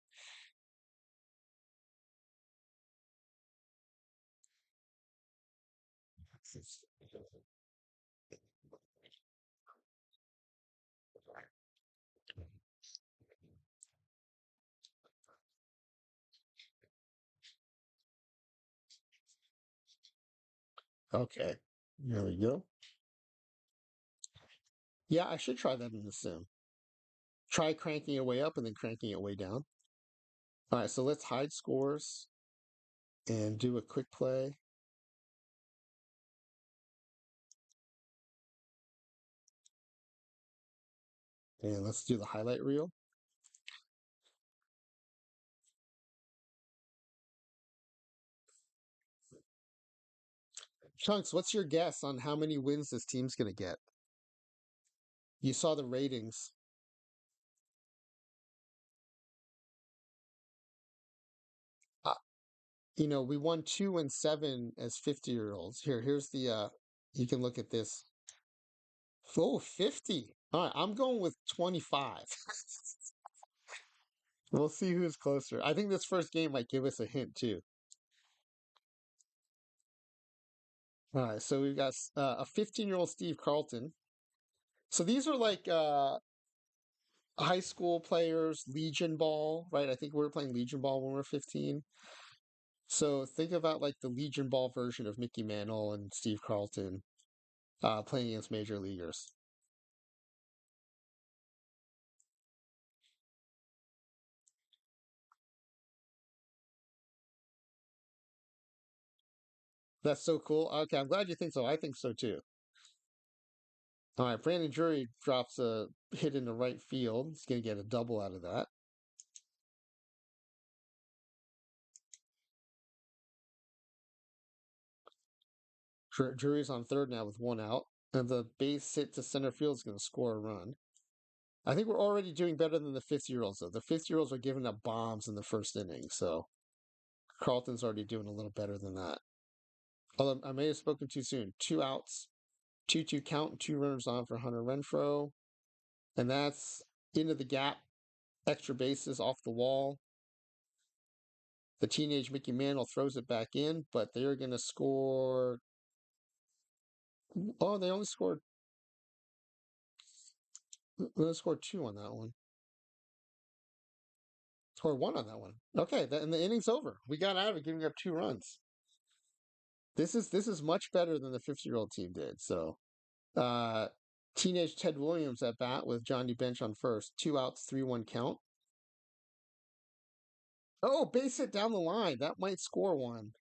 Okay, there we go. Yeah, I should try that in the sim. Try cranking it way up and then cranking it way down. All right, so let's hide scores. and do a quick play. And let's do the highlight reel. Chunks, what's your guess on how many wins this team's going to get? You saw the ratings. Uh, we won 2 and 7 as 50-year-olds. Here's the you can look at this. Oh, 50. All right, I'm going with 25. We'll see who's closer. I think this first game might give us a hint too. All right, so we've got a 15-year-old Steve Carlton. So these are like high school players, Legion Ball, right? I think we were playing Legion Ball when we were 15. So think about like the Legion Ball version of Mickey Mantle and Steve Carlton playing against major leaguers. That's so cool. Okay, I'm glad you think so. I think so too. All right, Brandon Drury drops a hit into right field. He's going to get a double out of that. Drury's on third now with one out, and the base hit to center field is going to score a run. I think we're already doing better than the 50-year-olds, though. The 50-year-olds are giving up bombs in the first inning, so Carlton's already doing a little better than that. Although I may have spoken too soon. 2 outs, 2-2 count, 2 runners on for Hunter Renfroe. And that's into the gap, extra bases off the wall. The teenage Mickey Mantle throws it back in, but they're going to score. Oh, they only scored 2 on that one. Scored 1 on that one. Okay, and the inning's over. We got out of it giving up 2 runs. This is much better than the 50-year-old team did. So, uh, teenage Ted Williams at bat with Johnny Bench on first. 2 outs, 3-1 count. Oh, base hit down the line. That might score one.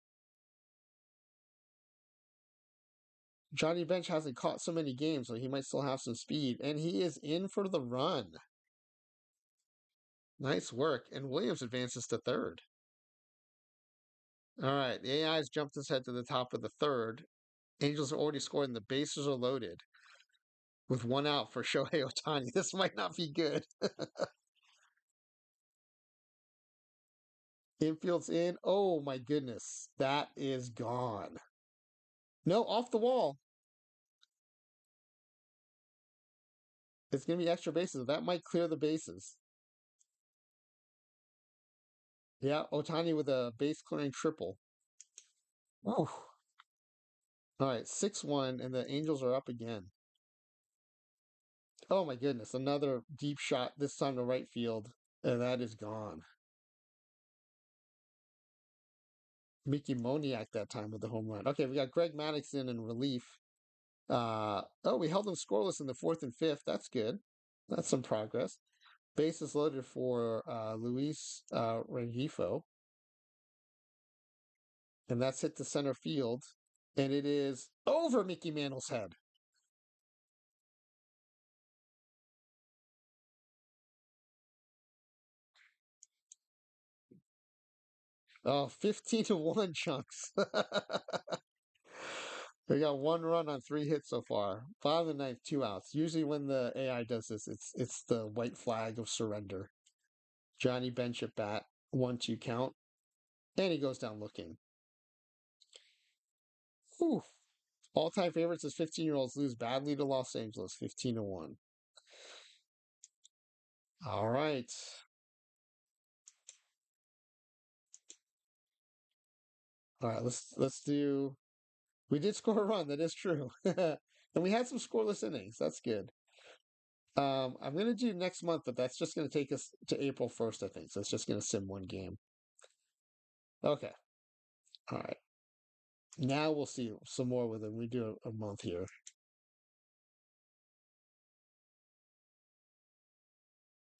Johnny Bench hasn't caught so many games, so he might still have some speed. And he is in for the run. Nice work. And Williams advances to third. All right. The AI's jumped his head to the top of the third. Angels are already scored, and the bases are loaded with 1 out for Shohei Ohtani. This might not be good. Infield's in. Oh, my goodness. That is gone. No, off the wall. It's going to be extra bases. That might clear the bases. Yeah, Otani with a base clearing triple. Oh. All right, 6-1, and the Angels are up again. Oh my goodness, another deep shot, this time to right field, and that is gone. Mickey Moniak that time with the home run. Okay, we got Greg Maddux in relief. We held them scoreless in the fourth and fifth. That's good. That's some progress. Bases loaded for Luis Rengifo. And that's hit to center field. And it is over Mickey Mantle's head. Oh, 15-1 chunks. They got 1 run on 3 hits so far. Bottom of the ninth, 2 outs. Usually when the AI does this, it's the white flag of surrender. Johnny Bench at bat, 1-2 count, and he goes down looking. Whew. All-time favorites is 15-year-olds lose badly to Los Angeles, 15-1. All right. All right, let's do. We did score a run, that is true. And we had some scoreless innings. That's good. I'm gonna do next month, but that's just gonna take us to April 1st, I think. So it's just gonna sim one game. Okay. All right. Now we'll see some more with him. We do a month here.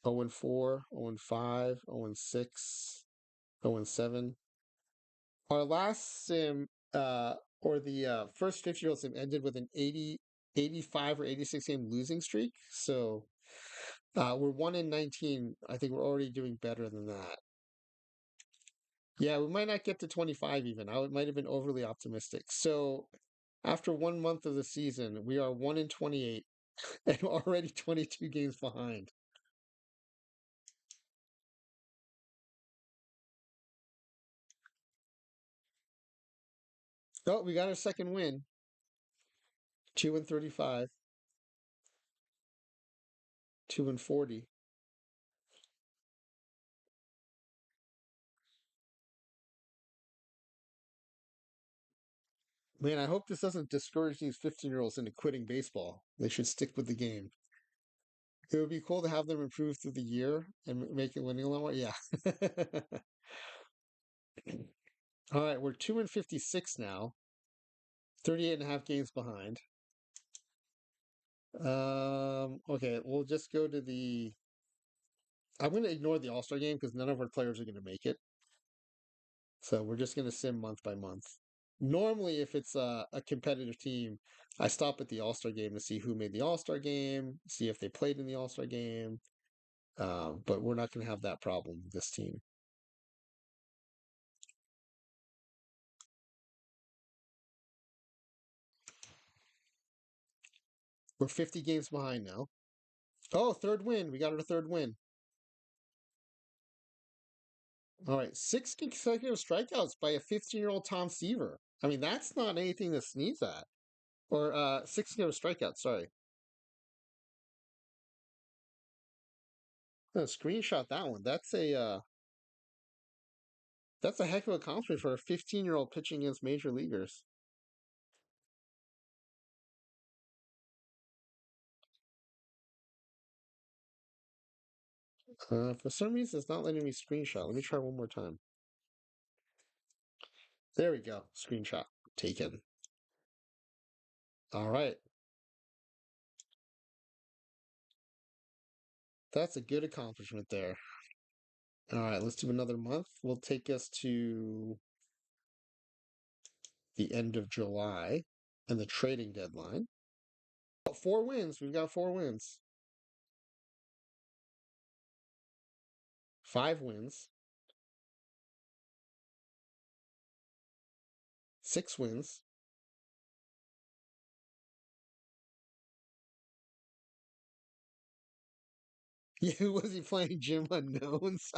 0-4, 0-5, 0-6, 0-7. Our last sim, or the first 50-year-old sim ended with an 85 or 86 game losing streak. So we're 1 in 19. I think we're already doing better than that. Yeah, we might not get to 25 even. I might have been overly optimistic. So after 1 month of the season, we are 1 in 28 and already 22 games behind. Oh, we got our second win. 2 and 35, 2 and 40. Man, I hope this doesn't discourage these 15-year-olds into quitting baseball. They should stick with the game. It would be cool to have them improve through the year and make it winning a lot more. Yeah. All right, we're 2 and 56 now, 38 and a half games behind. Okay, we'll just go to the. I'm going to ignore the All Star game because none of our players are going to make it. So we're just going to sim month by month. Normally, if it's a competitive team, I stop at the All Star game to see who made the All Star game, see if they played in the All Star game. But we're not going to have that problem with this team. We're 50 games behind now. Oh, third win. We got our third win. All right, six consecutive strikeouts by a 15-year-old Tom Seaver. I mean, that's not anything to sneeze at. Or six consecutive strikeouts. Sorry, screenshot that one. That's a heck of a accomplishment for a 15-year-old pitching against major leaguers. For some reason, it's not letting me screenshot. Let me try one more time. There we go. Screenshot taken. All right. That's a good accomplishment there. All right, let's do another month. We'll take us to the end of July and the trading deadline. Oh, 4 wins. We've got 4 wins. 5 wins. 6 wins. Yeah, who was he playing? Jim Unknowns.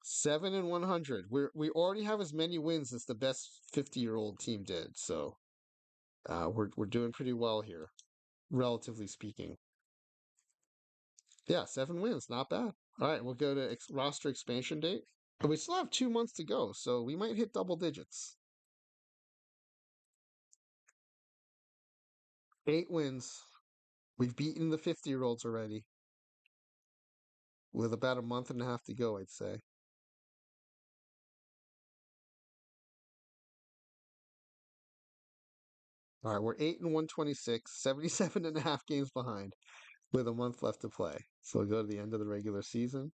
7 and 100. We already have as many wins as the best 50-year-old team did. So we're doing pretty well here, relatively speaking. Yeah, 7 wins, not bad. All right, we'll go to roster expansion date. But we still have 2 months to go, so we might hit double digits. 8 wins. We've beaten the 50-year-olds already, with about a month and a half to go, I'd say. All right, we're 8 and 126, 77 and a half games behind, with a month left to play. So we'll go to the end of the regular season.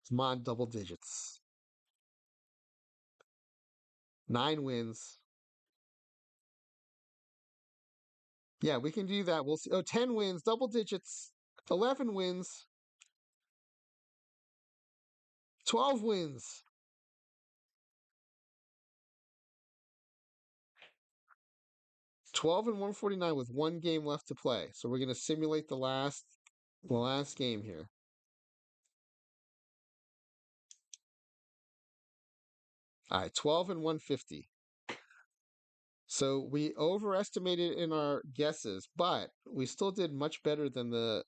Come on, double digits. 9 wins. Yeah, we can do that. We'll see. Oh, 10 wins, double digits. 11 wins. 12 wins. 12 and 149 with 1 game left to play. So we're going to simulate the last game here. All right, 12 and 150. So we overestimated in our guesses, but we still did much better than the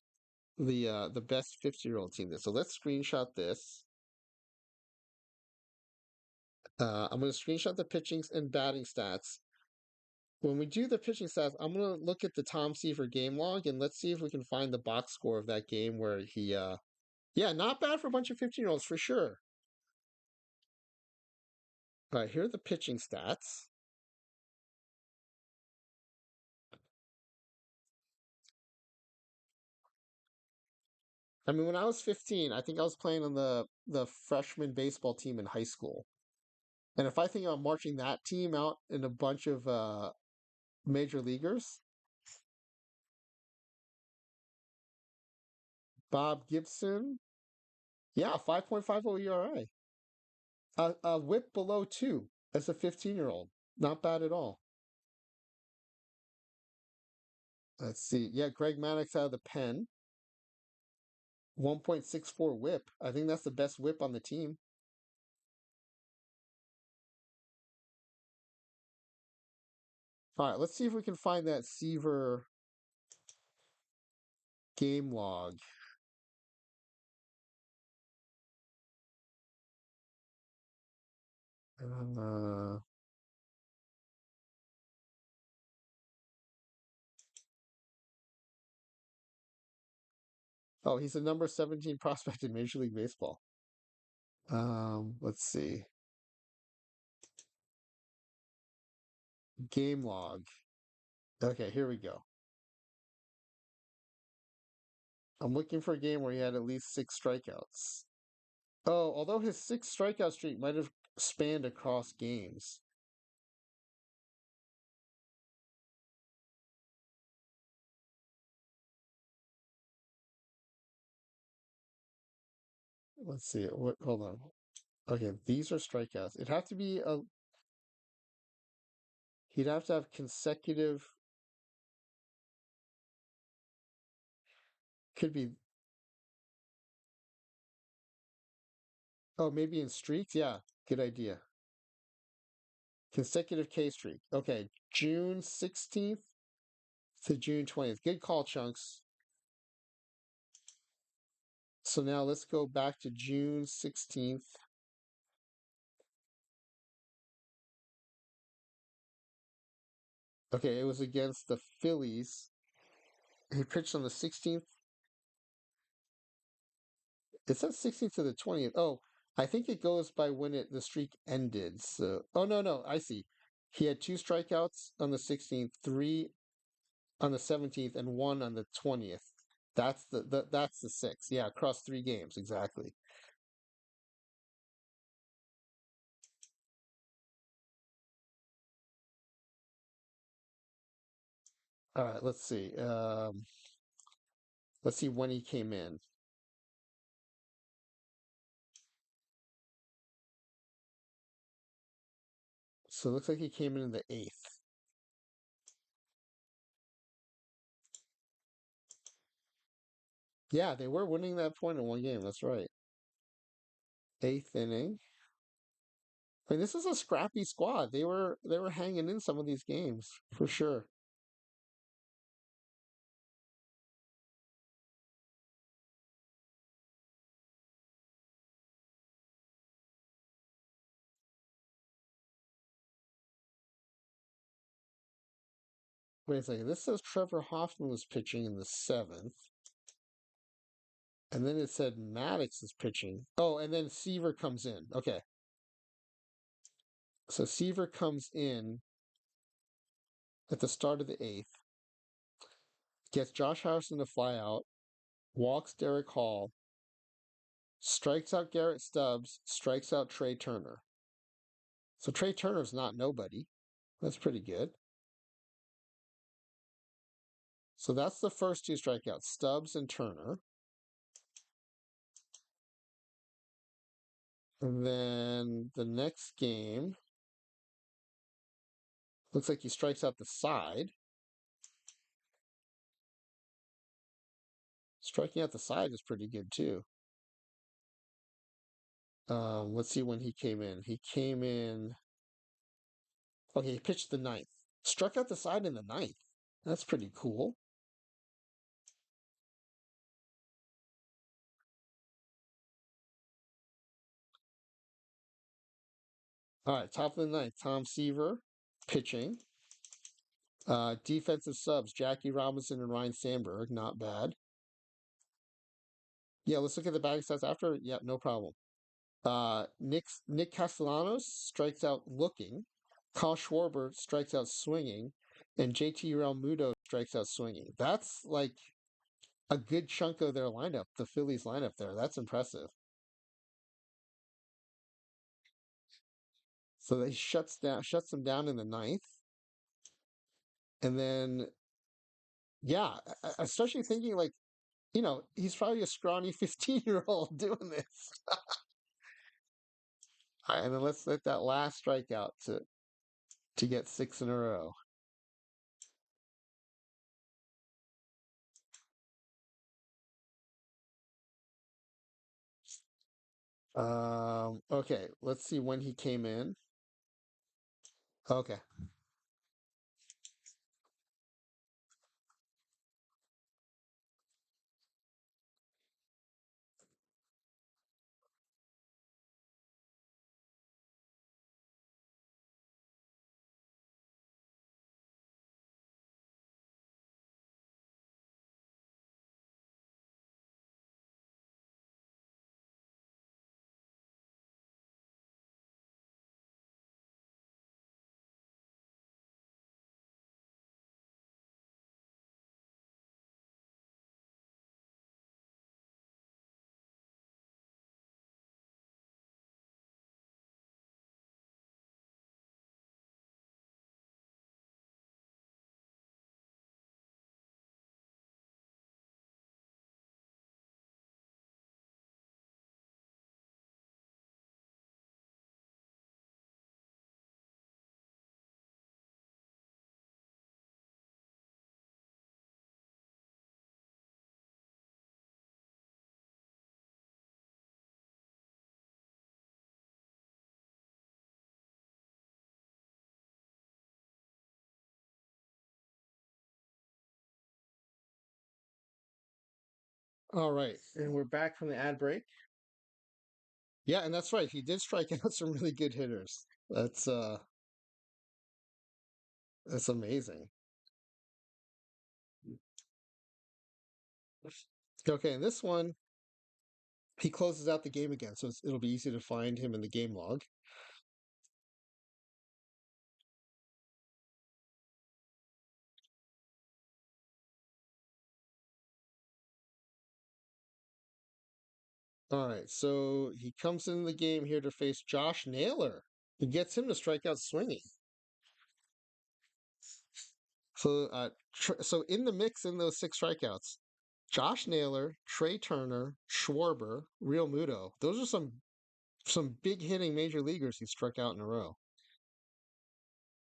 best 50-year-old team did. So let's screenshot this. I'm going to screenshot the pitching and batting stats. When we do the pitching stats, I'm going to look at the Tom Seaver game log and let's see if we can find the box score of that game where he yeah, not bad for a bunch of 15-year-olds for sure. All right, here are the pitching stats. I mean, when I was 15, I think I was playing on the freshman baseball team in high school. And if I think about marching that team out in a bunch of major leaguers, Bob Gibson, yeah, 5.50 ERA, a whip below two as a 15-year-old, not bad at all. Let's see, yeah, Greg Maddux out of the pen, 1.64 whip. I think that's the best whip on the team. All right, let's see if we can find that Seaver game log. Uh, oh, he's a number 17 prospect in Major League Baseball. Let's see. Game log. Okay, here we go. I'm looking for a game where he had at least 6 strikeouts. Oh, although his 6 strikeout streak might have spanned across games. Let's see. What? Hold on. Okay, these are strikeouts. It'd have to be a. He'd have to have consecutive. Could be. Oh, maybe in streaks. Yeah, good idea. Consecutive K streak. Okay, June 16th to June 20th. Good call, Chunks. So now let's go back to June 16th. Okay, it was against the Phillies. He pitched on the 16th. It says 16th to the 20th. Oh, I think it goes by when the streak ended. So, oh no, I see. He had 2 strikeouts on the 16th, three on the 17th, and one on the 20th. That's the six. Yeah, across 3 games exactly. All right, let's see. Let's see when he came in. So it looks like he came in the 8th. Yeah, they were winning that point in 1 game. That's right. 8th inning. I mean, this is a scrappy squad. They were hanging in some of these games for sure. Wait a second. This says Trevor Hoffman was pitching in the 7th, and then it said Maddox is pitching. Oh, and then Seaver comes in. Okay, so Seaver comes in at the start of the 8th, gets Josh Harrison to fly out, walks Derek Hall, strikes out Garrett Stubbs, strikes out Trey Turner. So Trey Turner's not nobody. That's pretty good. So that's the first 2 strikeouts, Stubbs and Turner. And then the next game looks like he strikes out the side. Striking out the side is pretty good too. Let's see when he came in. He came in. Okay, he pitched the 9th. Struck out the side in the 9th. That's pretty cool. All right, top of the 9th, Tom Seaver pitching. Defensive subs, Jackie Robinson and Ryan Sandberg. Not bad. Yeah, let's look at the batting stats after. Yeah, no problem. Nick Castellanos strikes out looking. Kyle Schwarber strikes out swinging. And JT Realmuto strikes out swinging. That's like a good chunk of their lineup, the Phillies lineup there. That's impressive. So they shuts them down in the ninth, and then yeah, especially thinking like he's probably a scrawny 15-year-old doing this. All right, and then let's let that last strikeout to get six in a row. Okay, let's see when he came in. Okay. All right, and we're back from the ad break. Yeah, and that's right. He did strike out some really good hitters. That's amazing. Okay, and this one he closes out the game again, so it'll be easy to find him in the game log. All right, so he comes in the game here to face Josh Naylor. He gets him to strike out swinging. So in the mix in those six strikeouts, Josh Naylor, Trey Turner, Schwarber, Real Muto. Those are some big hitting major leaguers he struck out in a row.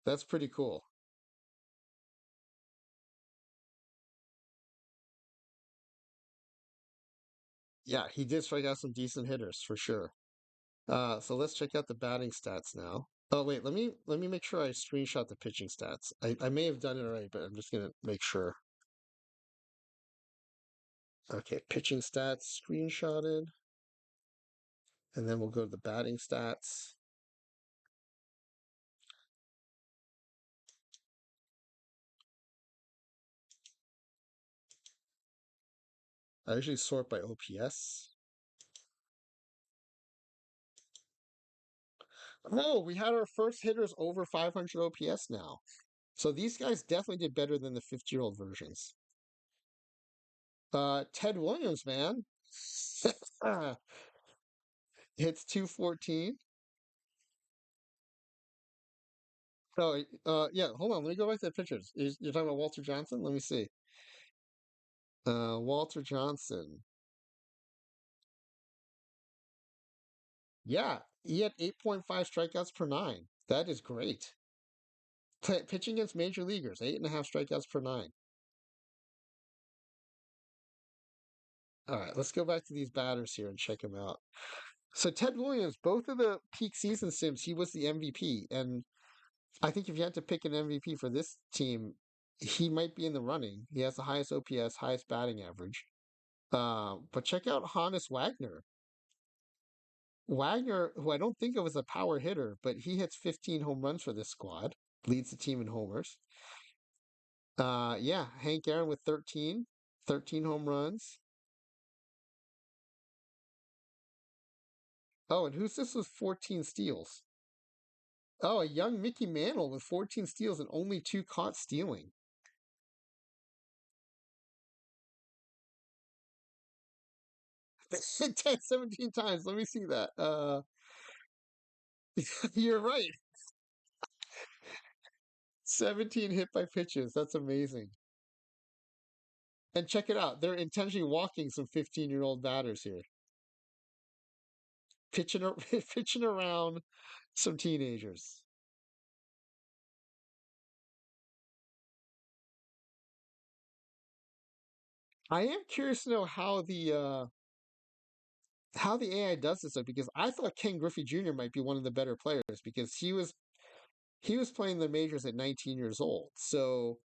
That's pretty cool. Yeah, he did strike out some decent hitters for sure. So let's check out the batting stats now. Oh wait, let me make sure I screenshot the pitching stats. I may have done it already, but I'm just gonna make sure. Okay, pitching stats screenshotted, and then we'll go to the batting stats. I usually sort by OPS. Oh, we had our first hitters over 500 OPS now. So these guys definitely did better than the 50-year-old versions. Ted Williams, man, hits 214. Oh, yeah. Hold on. Let me go back to the pictures. You're talking about Walter Johnson? Let me see. Walter Johnson. Yeah, he had 8.5 strikeouts per nine. That is great. Pitching against major leaguers, 8.5 strikeouts per nine. All right, let's go back to these batters here and check them out. So Ted Williams, both of the peak season sims, he was the MVP, and I think if you had to pick an MVP for this team, he might be in the running. He has the highest OPS, highest batting average. But check out Hannes Wagner. Wagner, who I don't think of as a power hitter, but he hits 15 home runs for this squad, leads the team in homers. Yeah, Hank Aaron with 13 home runs. Oh, and who's this with 14 steals? Oh, a young Mickey Mantle with 14 steals and only two caught stealing. 10, 17 times. Let me see that. You're right. 17 hit by pitches. That's amazing. And check it out. They're intentionally walking some 15-year-old batters here, pitching pitching around some teenagers. I am curious to know how the AI does this though, because I thought Ken Griffey Jr. might be one of the better players because he was playing the majors at 19 years old. So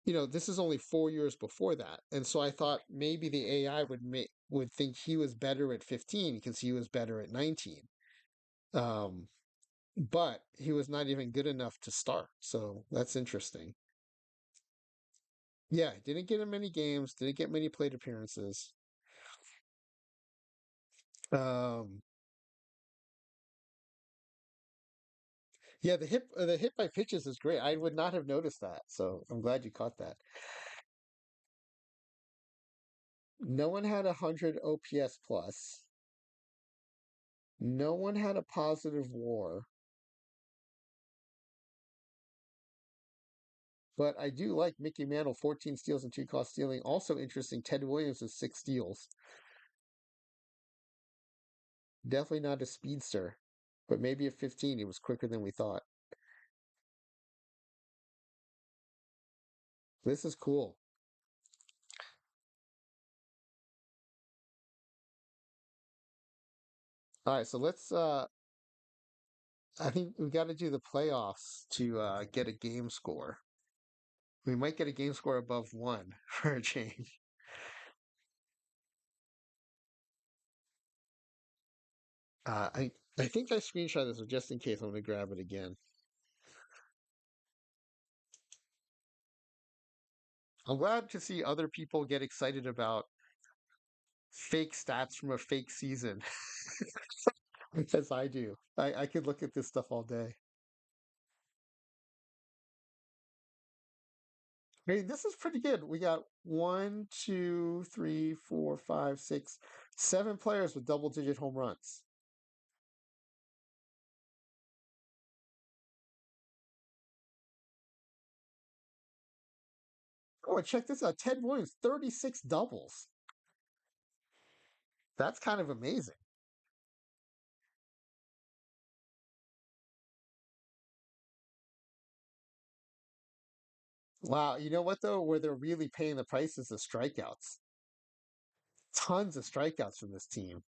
this is only 4 years before that, and so I thought maybe the AI would think he was better at 15 because he was better at 19. Um, but he was not even good enough to start. So that's interesting. Yeah, didn't get in many games, didn't get many plate appearances. Um, yeah, the hit by pitches is great. I would not have noticed that, so I'm glad you caught that. No one had 100 OPS plus. No one had a positive WAR, but I do like Mickey Mantle, 14 steals and 2 caught stealing. Also interesting, Ted Williams with 6 steals. Definitely not a speedster, but maybe at 15 he was quicker than we thought. This is cool. All right, so let's I think we got to do the playoffs to get a game score. We might get a game score above 1 for a change. I think I screenshot this, but just in case, I'm going to grab it again. I'm glad to see other people get excited about fake stats from a fake season, as I do. I could look at this stuff all day. Hey, this is pretty good. We got one, two, three, four, five, six, 7 players with double-digit home runs. Oh, and check this out. Ted Williams, 36 doubles. That's kind of amazing. Wow. You know what, though? Where they're really paying the price is the strikeouts. Tons of strikeouts from this team.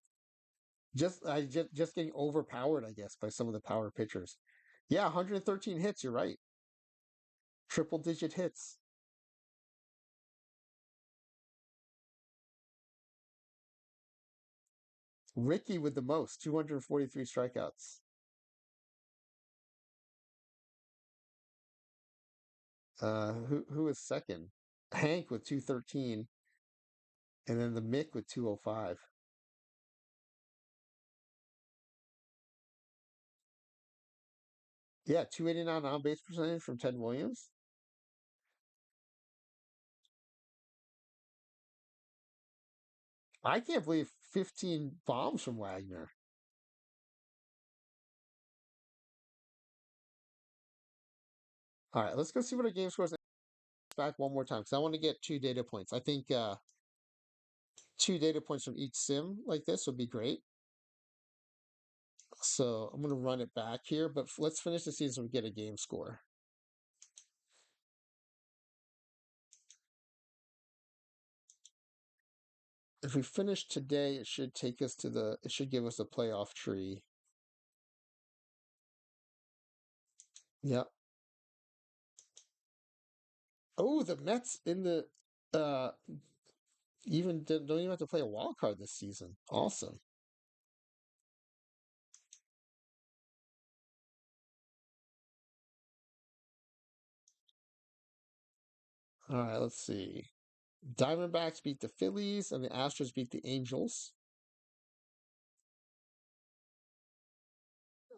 Just getting overpowered, I guess, by some of the power pitchers. Yeah, 113 hits. You're right. Triple digit hits. Ricky with the most, 243 strikeouts. Who is second? Hank with 213, and then the Mick with 205. Yeah, 289 on base percentage from Ted Williams. I can't believe 15 bombs from Wagner. All right, let's go see what our game scores back one more time because I want to get 2 data points. I think 2 data points from each sim like this would be great. So I'm going to run it back here, but let's finish the season so we get a game score. If we finish today, it should take us it should give us a playoff tree. Yep. Oh, the Mets in the uh even don't even have to play a wild card this season. Awesome. All right, let's see. Diamondbacks beat the Phillies and the Astros beat the Angels.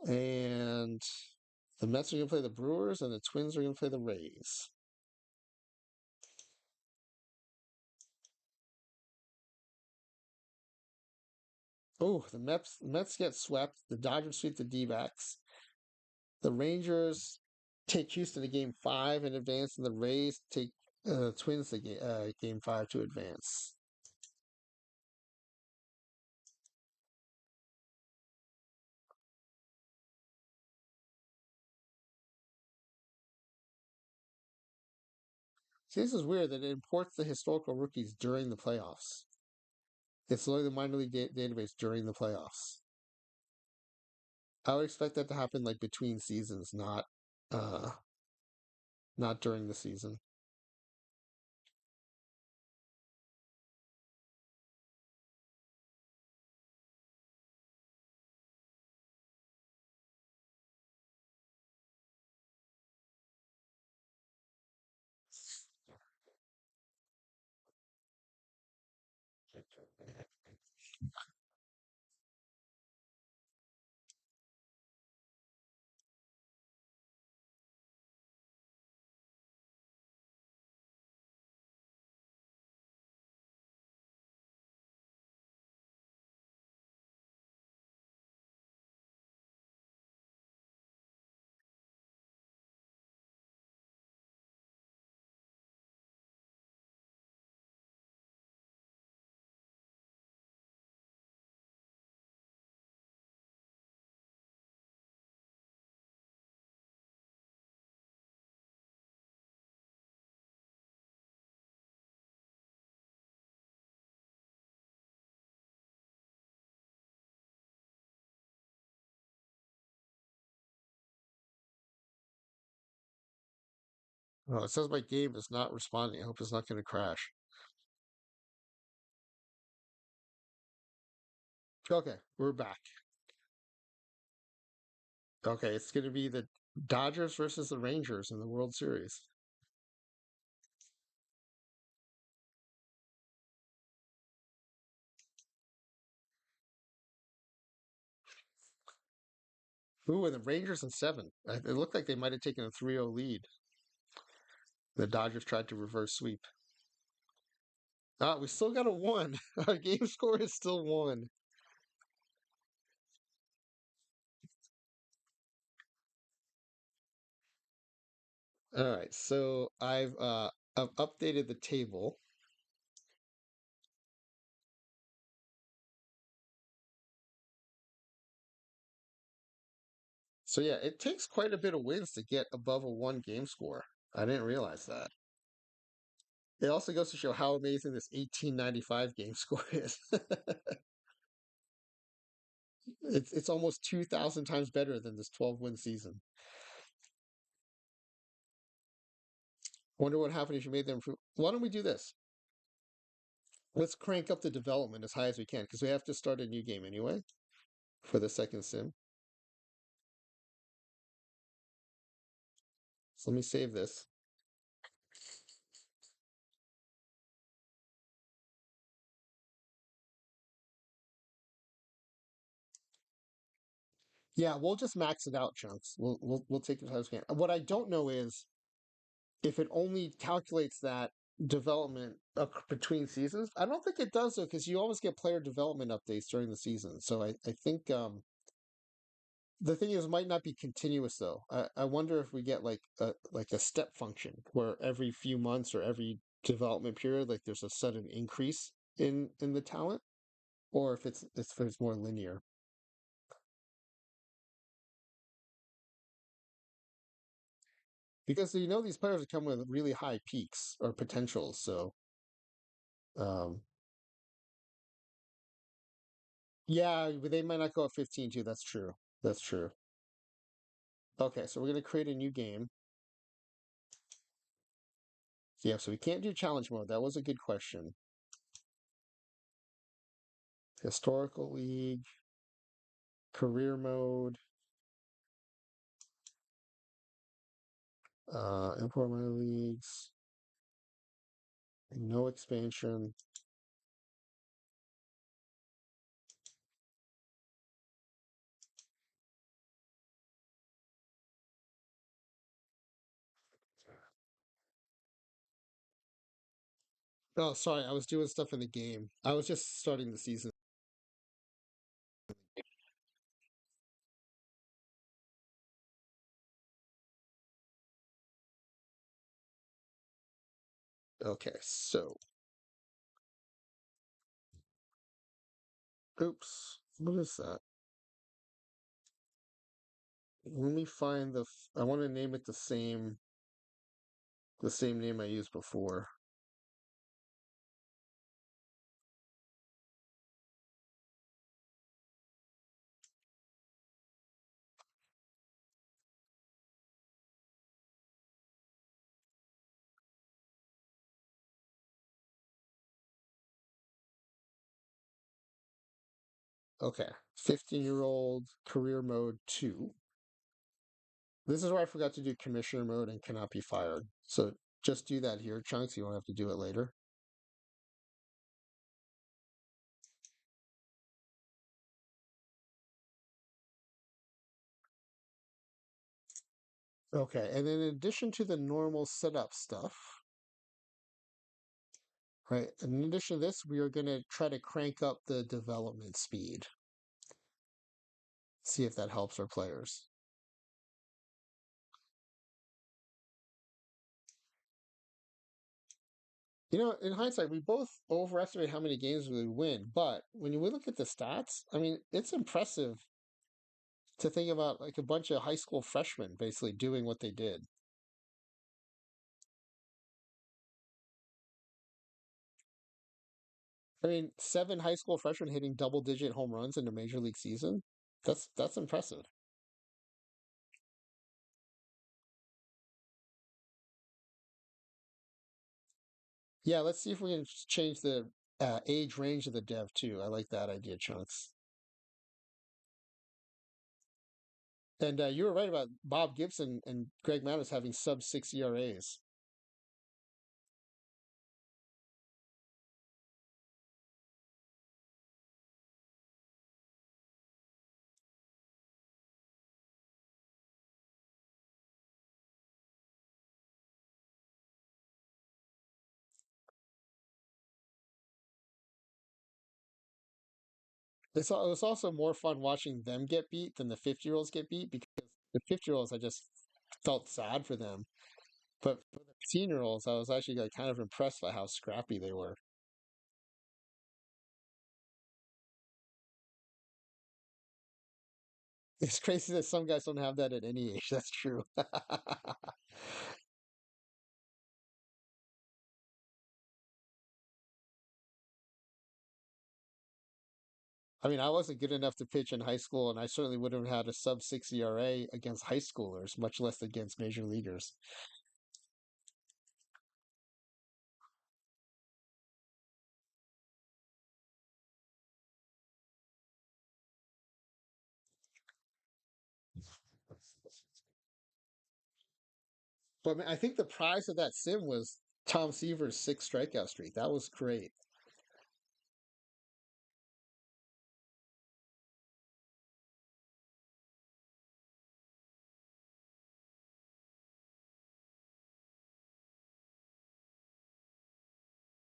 And the Mets are going to play the Brewers and the Twins are going to play the Rays. Oh, the Mets get swept. The Dodgers sweep the D-backs. The Rangers take Houston to game five in advance, and the Rays take Twins to game five to advance. See, this is weird that it imports the historical rookies during the playoffs. It's loading the minor league database during the playoffs. I would expect that to happen like between seasons, uh not during the season. Oh, it says my game is not responding. I hope it's not going to crash. Okay, we're back. Okay, it's going to be the Dodgers versus the Rangers in the World Series. Ooh, and the Rangers in seven. It looked like they might have taken a 3-0 lead. The Dodgers tried to reverse sweep. Ah, we still got a one. Our game score is still one. All right, so I've updated the table. So yeah, it takes quite a bit of wins to get above a one game score. I didn't realize that. It also goes to show how amazing this 1895 game score is. It's almost 2,000 times better than this 12-win season. Wonder what happened if you made them improve. Why don't we do this? Let's crank up the development as high as we can because we have to start a new game anyway for the second sim. So let me save this. Yeah, we'll just max it out, chunks. We'll take it as high as we can. What I don't know is if it only calculates that development between seasons. I don't think it does though, because you always get player development updates during the season. So I think the thing is, it might not be continuous though. I wonder if we get like a step function where every few months or every development period, like there's a sudden increase in the talent, or if it's more linear. Because these players come with really high peaks or potentials. So um, yeah, but they might not go at 15 too. That's true. That's true. Okay, so we're gonna create a new game. Yeah, so we can't do challenge mode. That was a good question. Historical league, career mode, import minor leagues, no expansion. Oh, sorry, I was doing stuff in the game. I was just starting the season. Okay, so oops, what is that? Let me find I want to name it the same name I used before. Okay, 15-year-old career mode 2. This is where I forgot to do commissioner mode and cannot be fired. So just do that here, Chunks. You won't have to do it later. Okay, and then in addition to the normal setup stuff, right, in addition to this, we are going to try to crank up the development speed. See if that helps our players. In hindsight, we both overestimate how many games we would win, but when we look at the stats, I mean, it's impressive to think about like a bunch of high school freshmen basically doing what they did. I mean, 7 high school freshmen hitting double-digit home runs in a major league season. That's impressive. Yeah, let's see if we can change the age range of the dev too. I like that idea, Chunks. And you were right about Bob Gibson and Greg Maddux having sub 6 ERAs. It was also more fun watching them get beat than the 50-year-olds get beat because the 50-year-olds I just felt sad for them, but for the 15-year-olds I was actually like kind of impressed by how scrappy they were. It's crazy that some guys don't have that at any age. That's true. I mean, I wasn't good enough to pitch in high school, and I certainly wouldn't have had a sub 6 ERA against high schoolers, much less against major leaguers. But I, mean, I think the prize of that sim was Tom Seaver's 6 strikeout streak. That was great.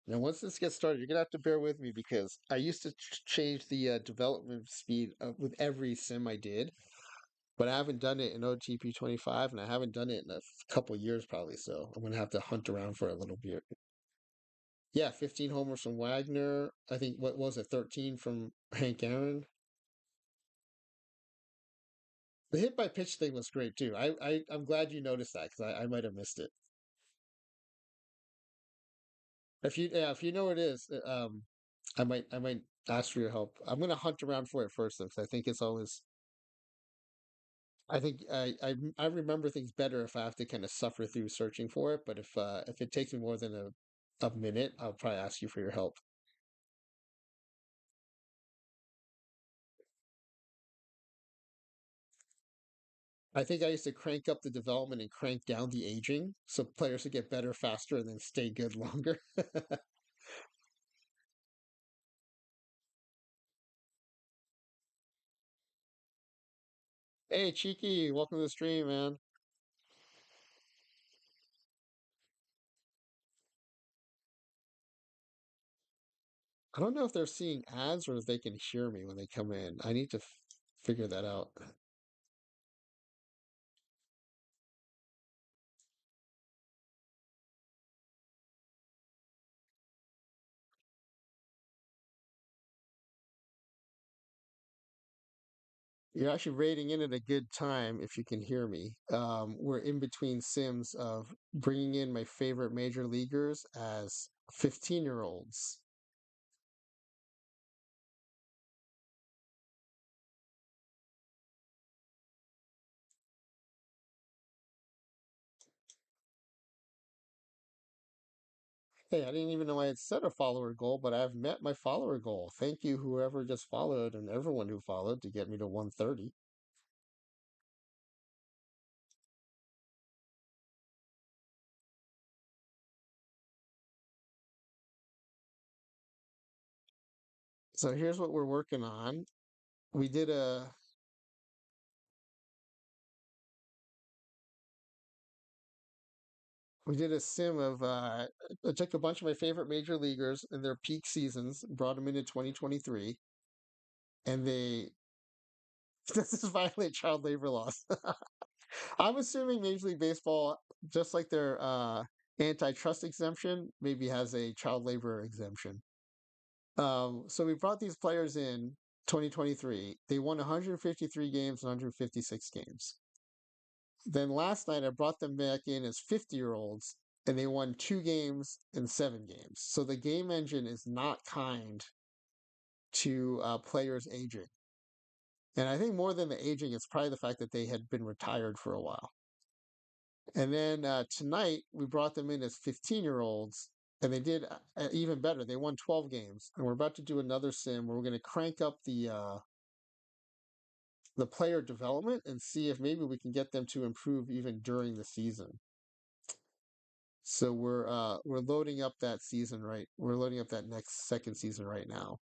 Now, once this gets started, you're gonna have to bear with me because I used to change the development speed with every sim I did, but I haven't done it in OTP 25, and I haven't done it in a couple years probably. So I'm gonna have to hunt around for a little bit. Yeah, 15 homers from Wagner. I think what was it, 13 from Hank Aaron. The hit by pitch thing was great too. I'm glad you noticed that because I might have missed it. If you know what it is, I might ask for your help. I'm gonna hunt around for it first though, because I think it's always I think I remember things better if I have to kind of suffer through searching for it. But if it takes me more than a minute, I'll probably ask you for your help. I think I used to crank up the development and crank down the aging so players would get better faster and then stay good longer. Hey, Cheeky, welcome to the stream, man. I don't know if they're seeing ads or if they can hear me when they come in. I need to figure that out. You're actually rating in at a good time if you can hear me. We're in between sims of bringing in my favorite major leaguers as 15-year-olds. Hey, I didn't even know I had set a follower goal, but I've met my follower goal. Thank you, whoever just followed and everyone who followed to get me to 130. So here's what we're working on. We did a we did a sim of I took a bunch of my favorite major leaguers in their peak seasons, brought them into 2023, and they this is violate child labor laws. I'm assuming Major League Baseball, just like their antitrust exemption, maybe has a child labor exemption. So we brought these players in 2023. They won 153 games, 156 games. Then last night I brought them back in as 50-year-olds, and they won 2 games and 7 games. So the game engine is not kind to players aging. And I think more than the aging, it's probably the fact that they had been retired for a while. And then tonight we brought them in as 15-year-olds, and they did even better. They won 12 games, and we're about to do another sim where we're going to crank up the player development and see if maybe we can get them to improve even during the season. So we're loading up that season right. We're loading up that next second season right now.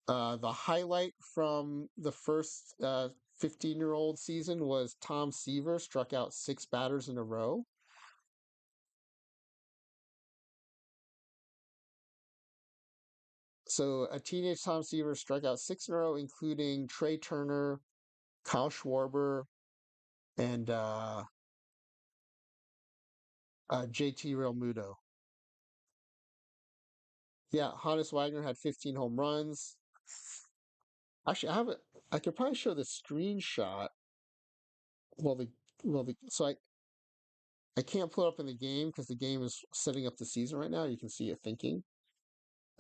The highlight from the first 15-year-old season was Tom Seaver struck out 6 batters in a row. So a teenage Tom Seaver struck out 6 in a row, including Trey Turner, Kyle Schwarber, and JT Realmuto. Yeah, Hannes Wagner had 15 home runs. Actually, I have it. I could probably show the screenshot. Well, I can't pull it up in the game because the game is setting up the season right now. You can see it thinking.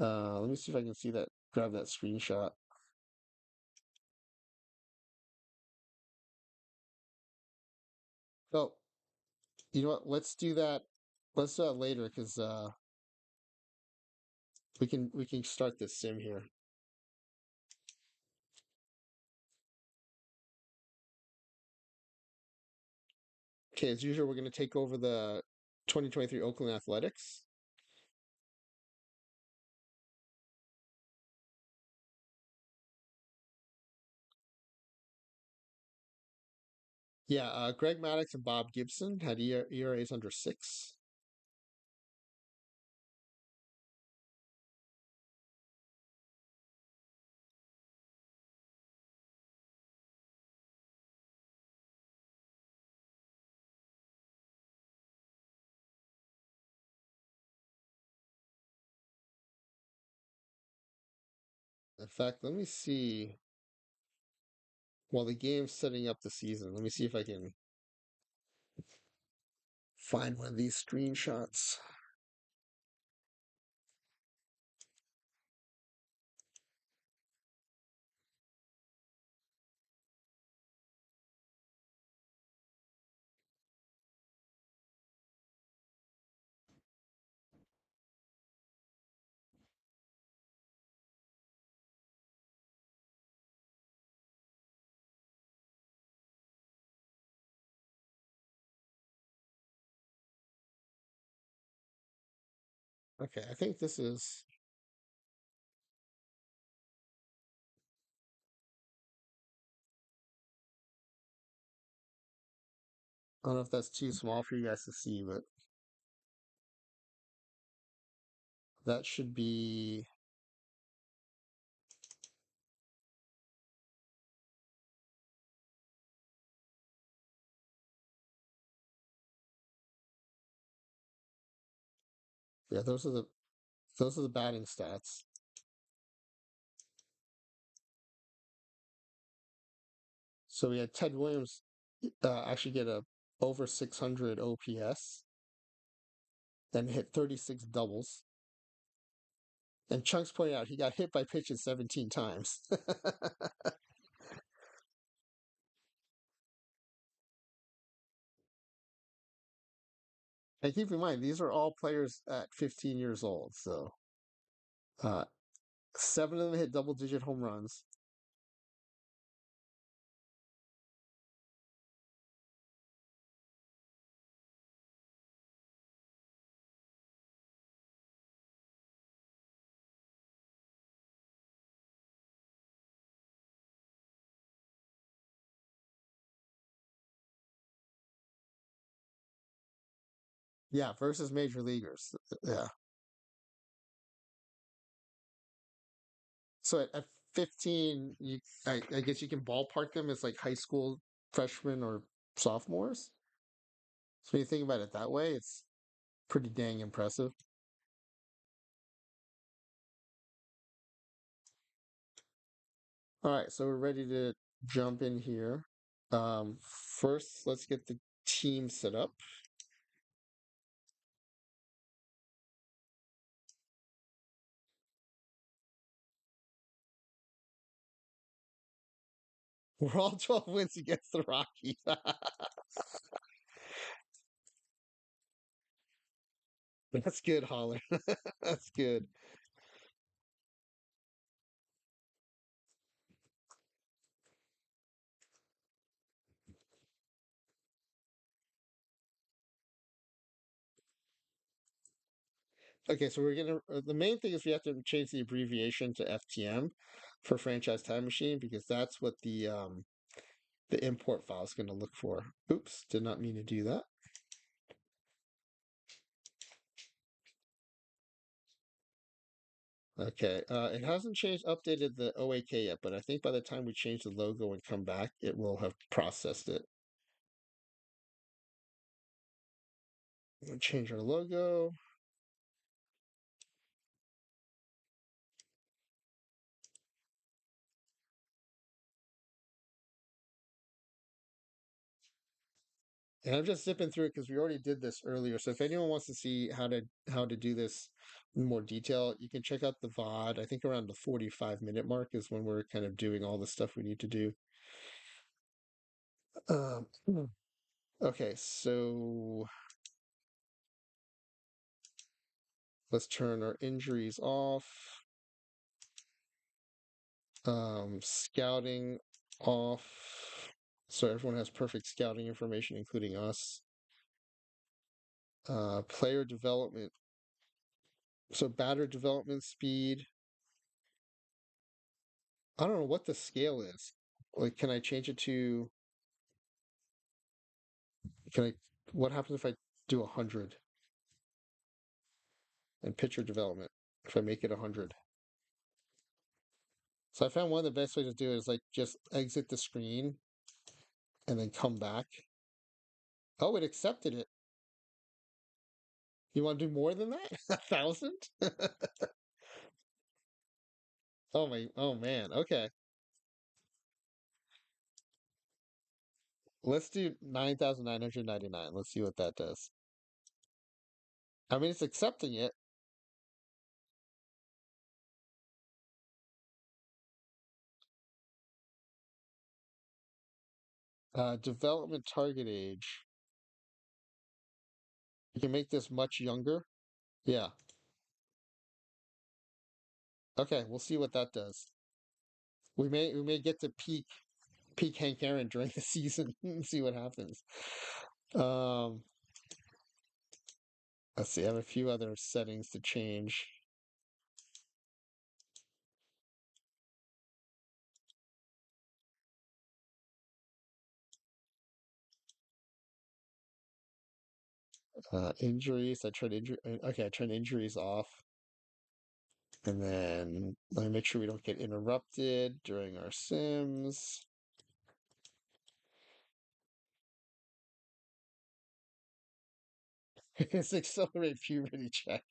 Let me see if I can see that. Grab that screenshot. Oh, you know what? Let's do that. Let's do that later because we can start this sim here. Okay, as usual, we're going to take over the 2023 Oakland Athletics. Yeah, Greg Maddux and Bob Gibson had ERAs under 6. In fact, let me see. While the game's setting up the season, let me see if I can find one of these screenshots. Okay, I think this is. I don't know if that's too small for you guys to see, but that should be. Yeah, those are the batting stats. So we had Ted Williams actually get a over 600 OPS and hit 36 doubles. And Chunks pointed out he got hit by pitches 17 times. And keep in mind, these are all players at 15 years old. So uh, seven of them hit double digit home runs. Yeah, versus major leaguers. Yeah. So at 15, I guess you can ballpark them as like high school freshmen or sophomores. So when you think about it that way, it's pretty dang impressive. All right, so we're ready to jump in here. First, let's get the team set up. We're all 12 wins against the Rockies. That's good, Holler. That's good. Okay, so we're gonna. The main thing is we have to change the abbreviation to FTM for franchise time machine because that's what the import file is going to look for. Oops, did not mean to do that. Okay, it hasn't changed, updated the OAK yet, but I think by the time we change the logo and come back, it will have processed it. We'll change our logo. And I'm just zipping through it because we already did this earlier. So if anyone wants to see how to do this in more detail, you can check out the VOD. I think around the 45-minute mark is when we're kind of doing all the stuff we need to do. Hmm. Okay, so let's turn our injuries off. Scouting off. So everyone has perfect scouting information, including us. Player development. So batter development speed. I don't know what the scale is. Like, can I change it to? Can I? What happens if I do 100 and pitcher development? If I make it 100. So I found one of the best ways to do it is like just exit the screen and then come back. Oh, it accepted it. You want to do more than that? 1,000? Oh my! Oh man. Okay. Let's do 9,999. Let's see what that does. I mean, it's accepting it. Development target age. You can make this much younger. Yeah. Okay, we'll see what that does. We may get to peak Hank Aaron during the season and see what happens. Um, let's see. I have a few other settings to change. Injuries. Okay, I turn injuries off, and then let me make sure we don't get interrupted during our sims. It's accelerate puberty check.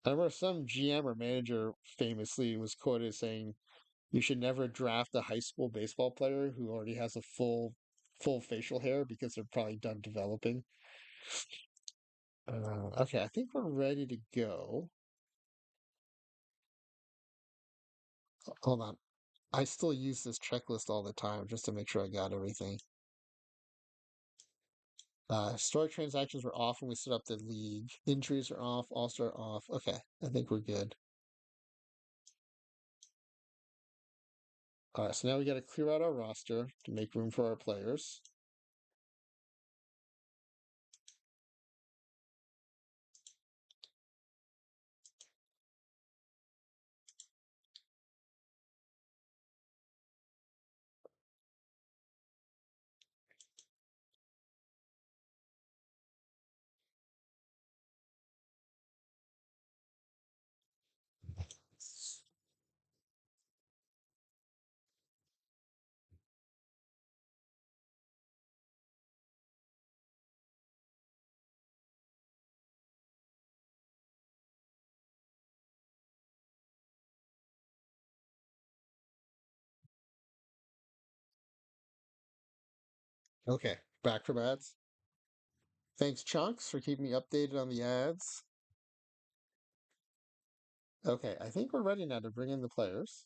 I remember some GM or manager famously was quoted saying you should never draft a high school baseball player who already has a full facial hair because they're probably done developing. Okay, I think we're ready to go. Hold on. I still use this checklist all the time just to make sure I got everything. Historic transactions were off when we set up the league. Injuries are off. All-star off. Okay, I think we're good. All right, so now we got to clear out our roster to make room for our players. Okay, back from ads. Thanks, Chunks, for keeping me updated on the ads. Okay, I think we're ready now to bring in the players.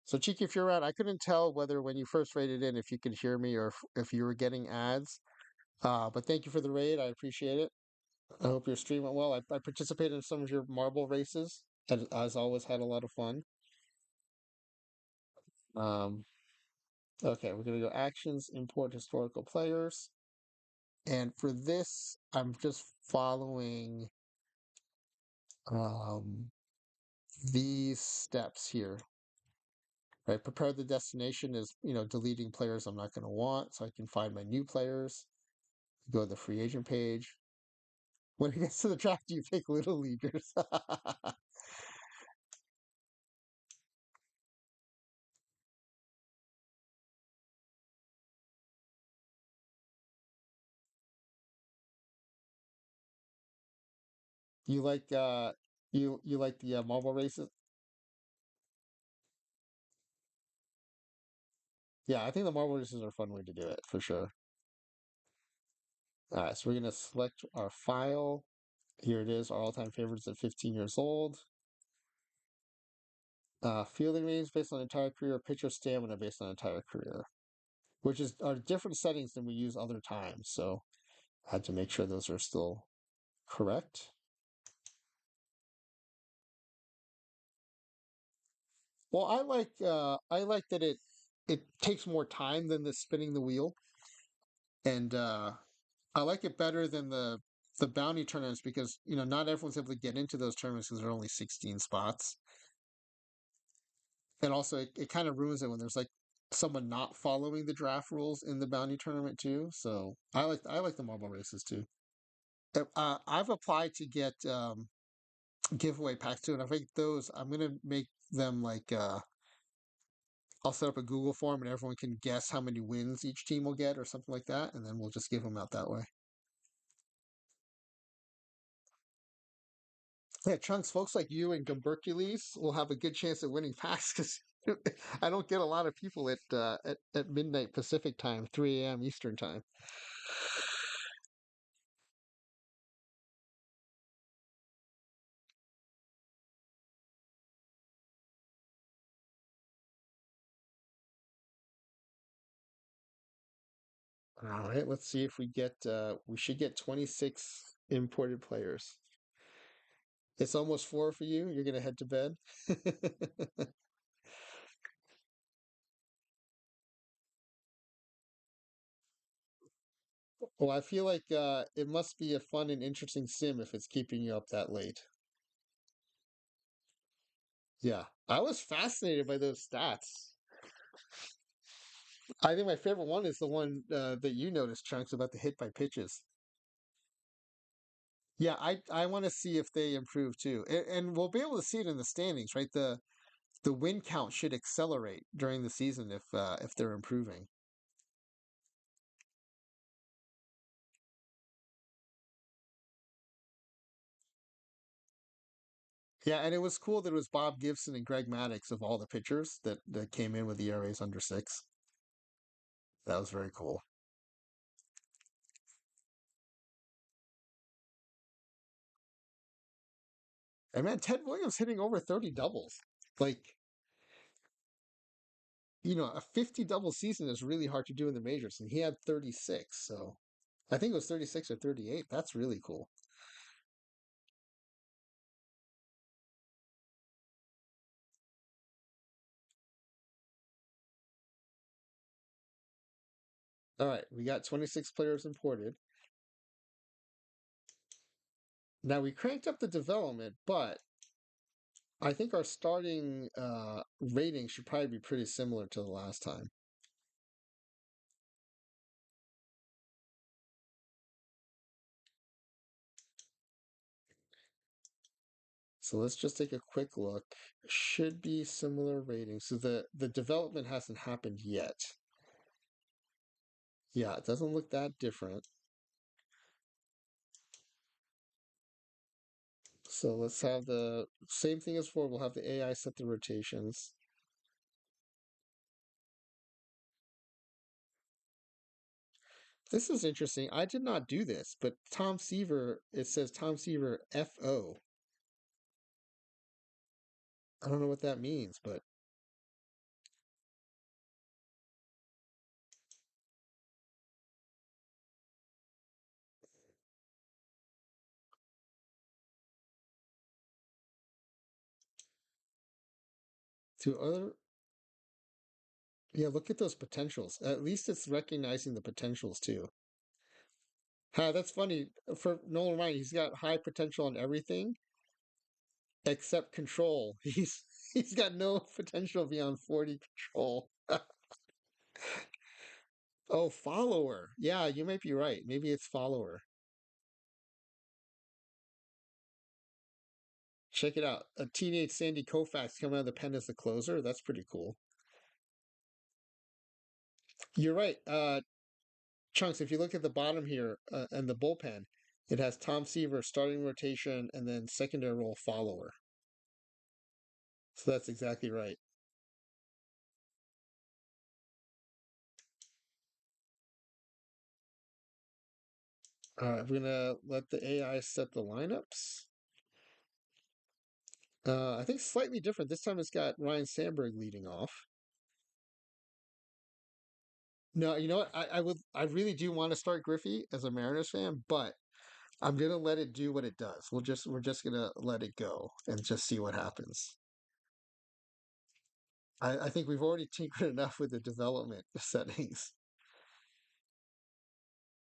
So, Cheeky, if you're around, I couldn't tell whether when you first raided in if you could hear me or if you were getting ads. But thank you for the raid. I appreciate it. I hope your stream went well. I participated in some of your marble races. As always, had a lot of fun. Um, okay, we're gonna go actions, import historical players, and for this, I'm just following um, these steps here. Right, prepare the destination is deleting players I'm not going to want, so I can find my new players. Go to the free agent page. When it gets to the draft, you pick little leaguers. You like you like the marble races? Yeah, I think the marble races are a fun way to do it for sure. All right, so we're gonna select our file. Here it is, our all-time favorites at 15 years old. Fielding range based on entire career, pitcher stamina based on entire career, which is are different settings than we use other times. So I had to make sure those are still correct. Well, I like that it takes more time than the spinning the wheel, and I like it better than the bounty tournaments because not everyone's able to get into those tournaments because there are only 16 spots, and also it kind of ruins it when there's like someone not following the draft rules in the bounty tournament too. So I like the marble races too. I've applied to get giveaway packs too, and I think those I'm gonna make them like I'll set up a Google form and everyone can guess how many wins each team will get or something like that, and then we'll just give them out that way. Yeah, Chunks, folks like you and Gumbercules will have a good chance at winning packs because I don't get a lot of people at midnight Pacific time, 3 a.m. Eastern time. All right, let's see if we should get 26 imported players. It's almost 4 for you. You're gonna head to bed. Well, I feel like it must be a fun and interesting sim if it's keeping you up that late. Yeah, I was fascinated by those stats. I think my favorite one is the one that you noticed, Chunks, about the hit by pitches. Yeah, I want to see if they improve too, and we'll be able to see it in the standings, right? The The win count should accelerate during the season if they're improving. Yeah, and it was cool that it was Bob Gibson and Greg Maddux of all the pitchers that came in with the ERAs under 6. That was very cool. And man, Ted Williams hitting over 30 doubles. Like, a 50 double season is really hard to do in the majors, and he had 36. So I think it was 36 or 38. That's really cool. All right, we got 26 players imported. Now we cranked up the development, but I think our starting rating should probably be pretty similar to the last time. So let's just take a quick look. Should be similar ratings. So the development hasn't happened yet. Yeah, it doesn't look that different. So let's have the same thing as before. We'll have the AI set the rotations. This is interesting. I did not do this, but Tom Seaver, it says Tom Seaver FO. I don't know what that means, but to other, yeah, look at those potentials. At least it's recognizing the potentials too. That's funny. For Nolan Ryan, he's got high potential on everything except control. He's got no potential beyond 40 control. Oh, follower. Yeah, you might be right. Maybe it's follower. Check it out. A teenage Sandy Koufax coming out of the pen as the closer. That's pretty cool. You're right. Chunks, if you look at the bottom here and the bullpen, it has Tom Seaver starting rotation and then secondary role follower. So that's exactly right. All right, we're gonna let the AI set the lineups. I think slightly different. This time it's got Ryan Sandberg leading off. No, you know what? I really do want to start Griffey as a Mariners fan, but I'm gonna let it do what it does. We're just gonna let it go and just see what happens. I think we've already tinkered enough with the development settings.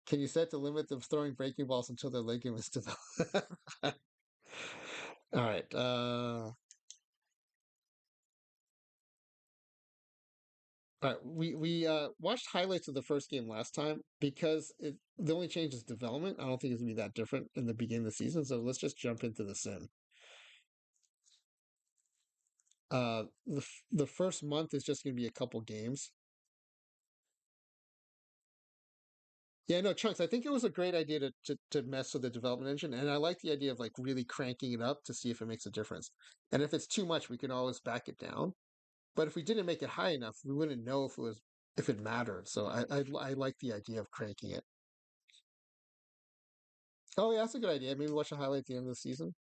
Can you set the limit of throwing breaking balls until their ligaments develop? All right. All right. We watched highlights of the first game last time because the only change is development. I don't think it's gonna be that different in the beginning of the season. So let's just jump into the sim. The first month is just gonna be a couple games. Yeah, no, Chunks, I think it was a great idea to mess with the development engine, and I like the idea of like really cranking it up to see if it makes a difference. And if it's too much, we can always back it down. But if we didn't make it high enough, we wouldn't know if it mattered. So I like the idea of cranking it. Oh yeah, that's a good idea. Maybe watch a highlight at the end of the season,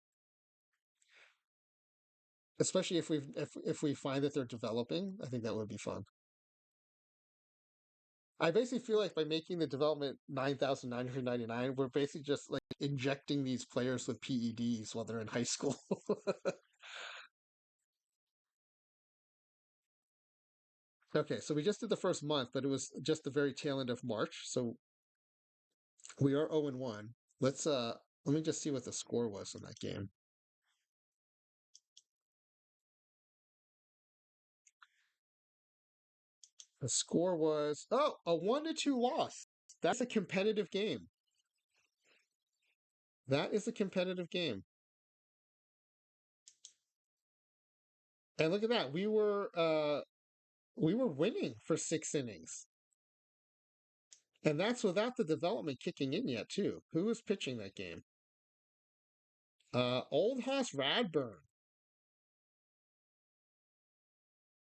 especially if we find that they're developing. I think that would be fun. I basically feel like by making the development 9,999, we're basically just like injecting these players with PEDs while they're in high school. Okay, so we just did the first month, but it was just the very tail end of March. So we are 0 and 1. Let me just see what the score was in that game. The score was a 1-2 loss. That's a competitive game. That is a competitive game. And look at that. We were winning for 6 innings. And that's without the development kicking in yet, too. Who was pitching that game? Old Hoss Radburn.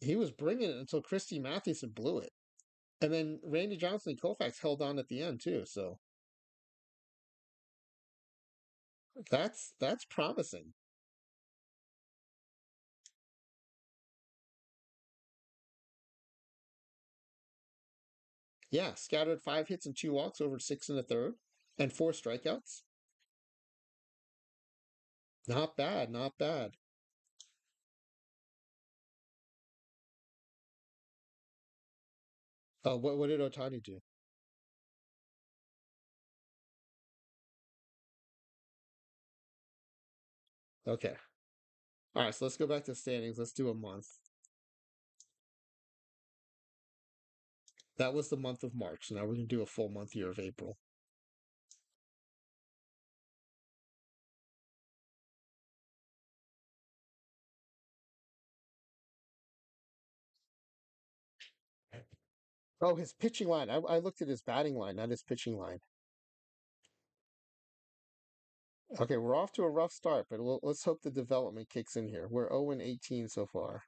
He was bringing it until Christy Mathewson blew it. And then Randy Johnson and Koufax held on at the end, too. So that's promising. Yeah, scattered 5 hits and 2 walks over 6 1/3 and 4 strikeouts. Not bad, not bad. What did Otani do? Okay. All right, so let's go back to standings. Let's do a month. That was the month of March. So now we're going to do a full month here of April. Oh, his pitching line. I looked at his batting line, not his pitching line. Okay, we're off to a rough start, but let's hope the development kicks in here. We're 0-18 so far.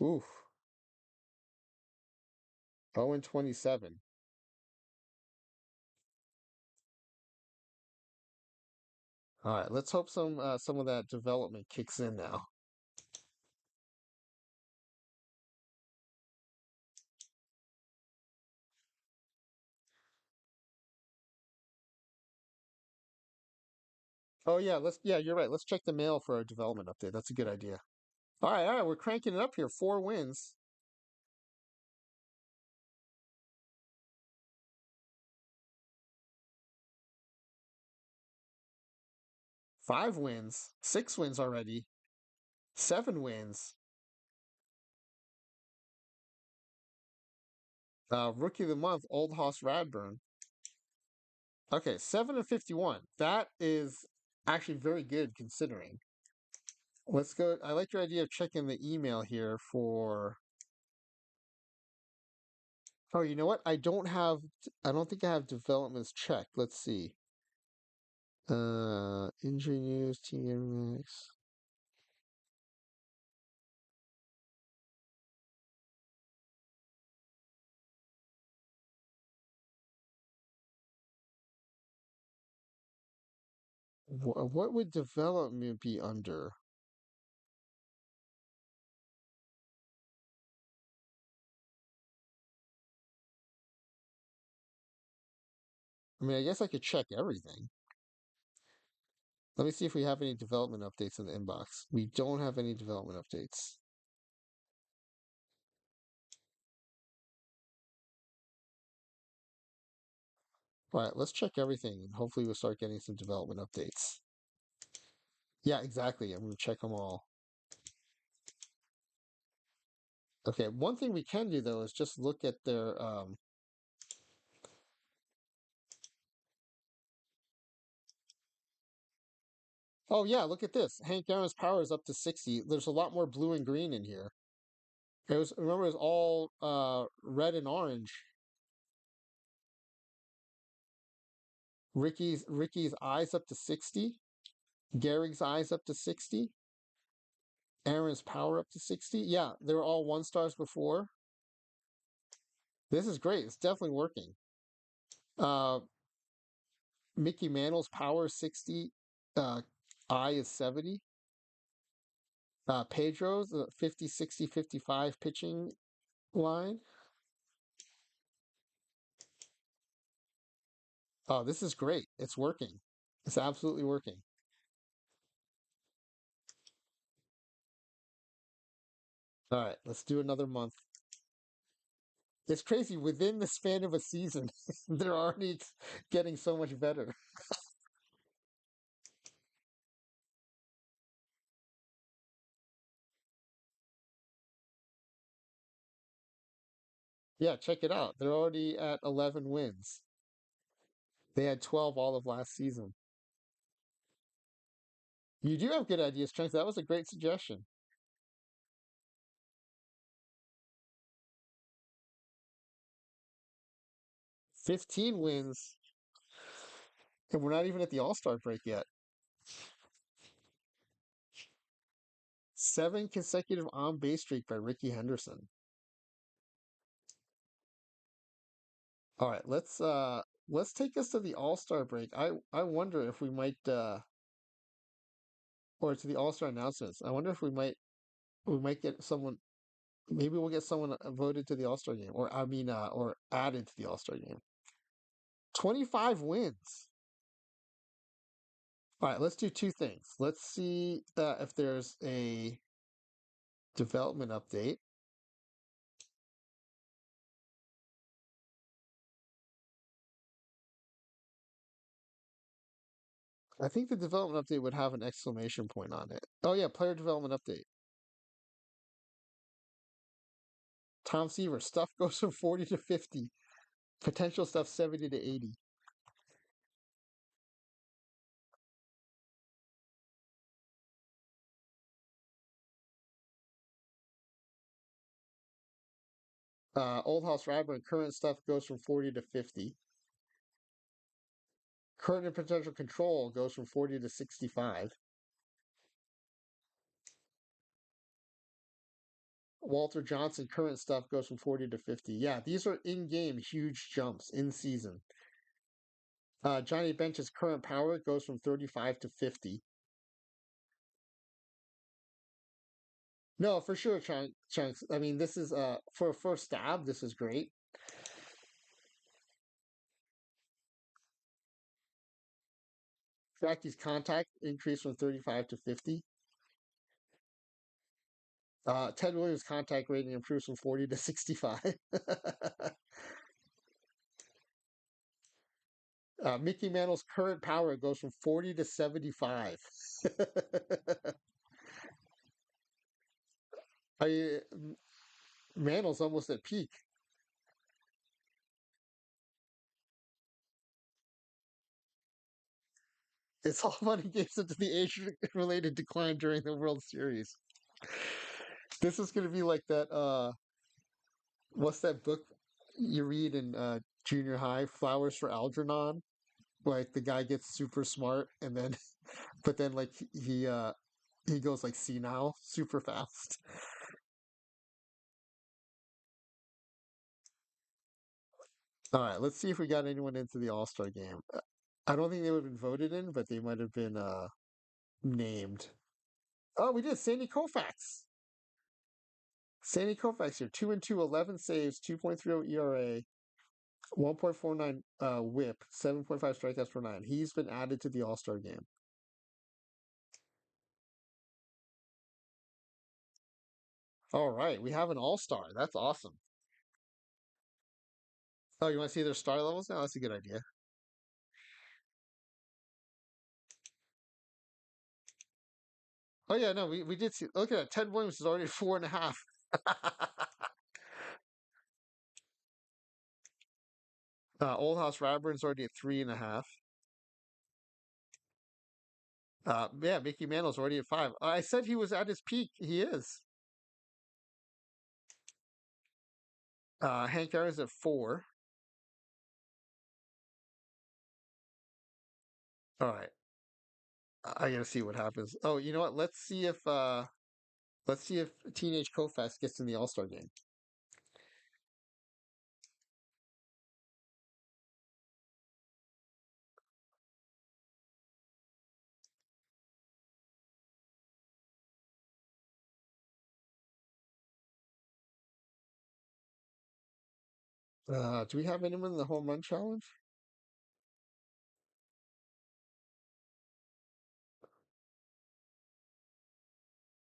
Oof. 0-27. All right, let's hope some of that development kicks in now. Oh yeah, you're right. Let's check the mail for our development update. That's a good idea. All right, we're cranking it up here. 4 wins. 5 wins. 6 wins already. 7 wins. Rookie of the month, Old Hoss Radburn. Okay, 7-51. That is actually very good considering. Let's go. I like your idea of checking the email here for. Oh, you know what? I don't have. I don't think I have developments checked. Let's see. Injury news, team mix. What would development be under? I mean, I guess I could check everything. Let me see if we have any development updates in the inbox. We don't have any development updates. All right, let's check everything and hopefully we'll start getting some development updates. Yeah, exactly. I'm going to check them all. Okay, one thing we can do though is just look at their. Oh yeah, look at this. Hank Aaron's power is up to 60. There's a lot more blue and green in here. Remember it was all red and orange. Ricky's eyes up to 60. Gehrig's eyes up to 60. Aaron's power up to 60. Yeah, they were all 1 stars before. This is great. It's definitely working. Uh, Mickey Mantle's power 60. Uh, eye is 70. Pedro's 50, 60, 55 pitching line. Oh, this is great. It's working. It's absolutely working. All right, let's do another month. It's crazy. Within the span of a season, they're already getting so much better. Yeah, check it out. They're already at 11 wins. They had 12 all of last season. You do have good ideas, Chunks. That was a great suggestion. 15 wins, and we're not even at the All Star break yet. 7 consecutive on base streak by Ricky Henderson. All right, let's take us to the All Star break. I wonder if we might or to the All Star announcements. I wonder if we might get someone. Maybe we'll get someone voted to the All Star game, or I mean, or added to the All Star game. 25 wins. All right, let's do two things. Let's see if there's a development update. I think the development update would have an exclamation point on it. Oh yeah, player development update. Tom Seaver, stuff goes from 40 to 50. Potential stuff 70 to 80. Old House Radburn, current stuff goes from 40 to 50. Current and potential control goes from 40 to 65. Walter Johnson, current stuff goes from 40 to 50. Yeah, these are in game huge jumps in season. Johnny Bench's current power goes from 35 to 50. No, for sure, Chunks. I mean, this is for a first stab, this is great. Jackie's contact increased from 35 to 50. Ted Williams' contact rating improves from 40 to 65. Mickey Mantle's current power goes from 40 to 75. I Mantle's almost at peak. It's all fun and games up to the age-related decline during the World Series. This is going to be like that. What's that book you read in junior high? Flowers for Algernon. Like the guy gets super smart, and then, but then like he goes like senile super fast. All right, let's see if we got anyone into the All Star game. I don't think they would have been voted in, but they might have been named. Oh, we did. Sandy Koufax. Sandy Koufax here. 2 and 2, 11 saves, 2.30 ERA, 1.49 whip, 7.5 strikeouts per nine. He's been added to the All Star game. All right, we have an All Star. That's awesome. Oh, you want to see their star levels now? That's a good idea. Oh yeah, no, we did see. Look at that. Ted Williams is already at 4.5. Old House Radburn's already at 3.5. Yeah, Mickey Mantle's already at 5. I said he was at his peak. He is. Hank Aaron's at 4. All right, I gotta see what happens. Oh, you know what? Let's see if Teenage Koufax gets in the All Star game. Do we have anyone in the home run challenge?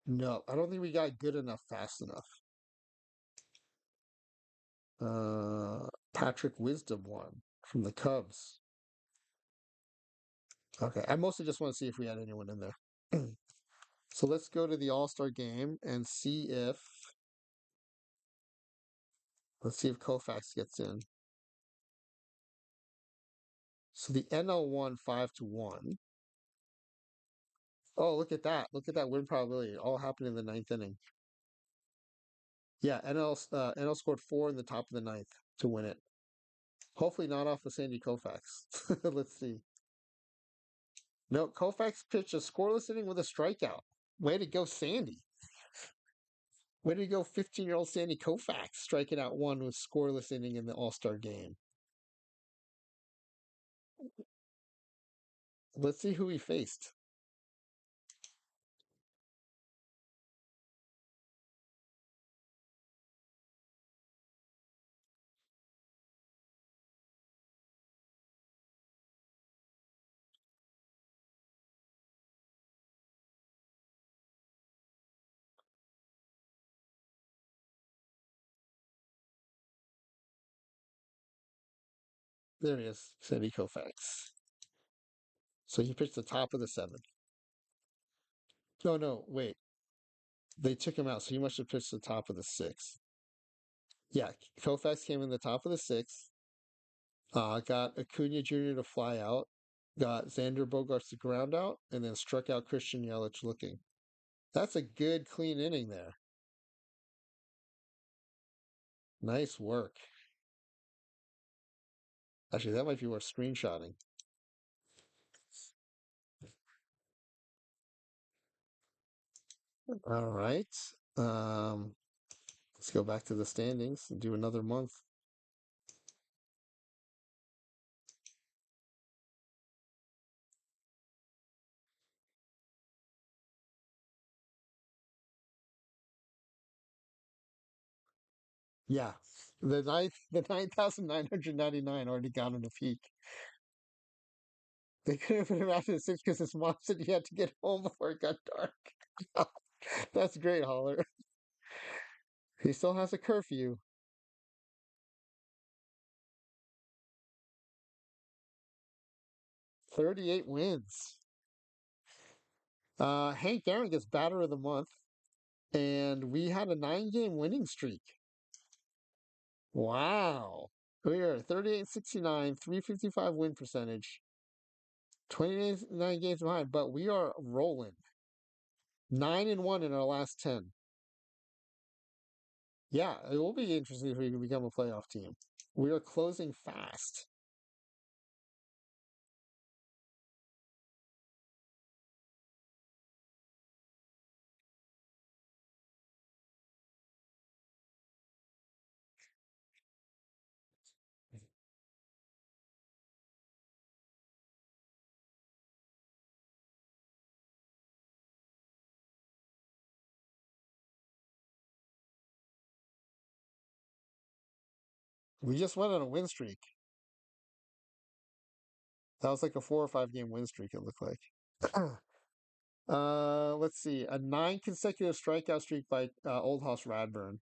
No, I don't think we got good enough fast enough. Patrick Wisdom won from the Cubs. Okay, I mostly just want to see if we had anyone in there. So let's go to the All Star game and see if let's see if Koufax gets in. So the NL won 5-1. Oh, look at that. Look at that win probability. All happened in the ninth inning. Yeah, NL scored four in the top of the ninth to win it. Hopefully not off of Sandy Koufax. Let's see. No, Koufax pitched a scoreless inning with a strikeout. Way to go, Sandy. Way to go, 15-year-old Sandy Koufax, striking out one with scoreless inning in the All-Star game. Let's see who he faced. There he is, Sandy Koufax. So he pitched the top of the seventh. No, no, wait. They took him out, so he must have pitched the top of the sixth. Yeah, Koufax came in the top of the sixth. Got Acuna Jr. to fly out. Got Xander Bogaerts to ground out, and then struck out Christian Yelich looking. That's a good, clean inning there. Nice work. Actually, that might be worth screenshotting. All right. Um, let's go back to the standings and do another month. Yeah, the 9,999 already got in a peak. They could have been around at six because his mom said he had to get home before it got dark. That's great, Holler. He still has a curfew. 38 wins. Hank Aaron gets batter of the month, and we had a 9 game winning streak. Wow. We are 38-69, 355 win percentage, 29 games behind, but we are rolling. 9-1 in our last 10. Yeah, it will be interesting if we can become a playoff team. We are closing fast. We just went on a win streak. That was like a 4 or 5 game win streak, it looked like. Let's see. A 9 consecutive strikeout streak by Old House Radburn.